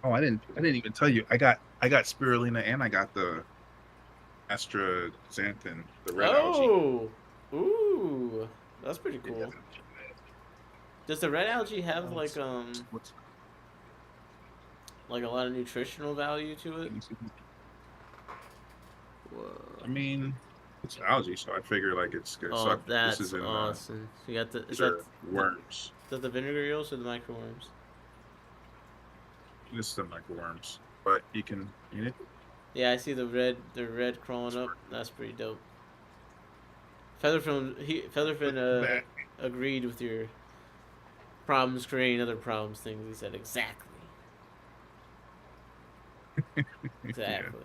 B: oh, I didn't even tell you. I got spirulina and I got the astaxanthin, the red algae.
A: Oh! Ooh! That's pretty
B: Yeah.
A: cool. Does the red algae have
B: What's
A: like a lot of nutritional value to it?
B: I
A: Whoa.
B: mean, it's algae, so I figure like it's good. So
A: Oh,
B: this
A: that's
B: is in
A: awesome. You got the
B: these are worms.
A: is that the vinegar eels or the microworms?
B: This is the microworms, but you can eat it.
A: Yeah, I see the red crawling up. That's pretty dope. Featherfin
B: Look at that.
A: agreed with your problems creating other problems things. He said exactly.
B: Yeah.
A: Exactly.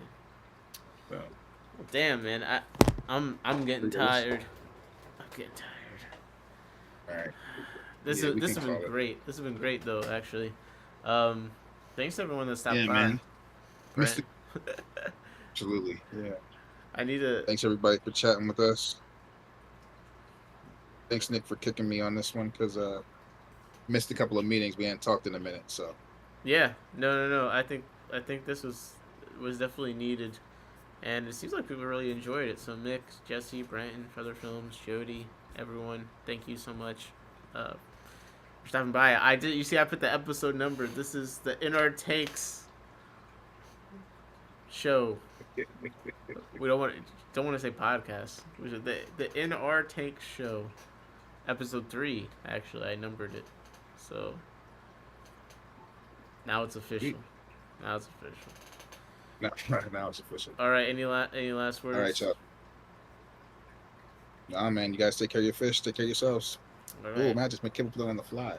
B: So,
A: Well, damn, man. I'm getting tired. I'm getting tired.
B: all right.
A: This
B: Yeah,
A: is
B: we
A: this
B: can
A: has been
B: call it.
A: great. This has been great though, actually. Um, thanks to everyone that stopped
B: Yeah,
A: by.
B: man.
A: Brent.
B: Absolutely. Yeah.
A: I need to.
B: Thanks everybody for chatting with us. Thanks Nick for kicking me on this one because missed a couple of meetings. We hadn't talked in a minute, so
A: Yeah. No. I think this was definitely needed, and it seems like people really enjoyed it. So Mick, Jesse, Branton, Feather Films, Jody, everyone, thank you so much. For stopping by. I did. You see, I put the episode number. This is the In Our Tanks show. We don't want to say podcast. We should, the In Our Tanks show, episode 3. Actually, I numbered it, so now it's official. Now it's official.
B: now it's official.
A: All right. Any last words?
B: All right, y'all. Nah, man, you guys take care of your fish. Take care of yourselves.
A: All
B: Oh,
A: right.
B: man, I just made kibble float on the fly.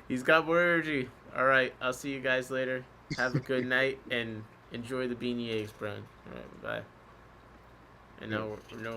A: He's got more energy. All right. I'll see you guys later. Have a good night and enjoy the beanie eggs, Brian. All right. Bye. And now we're no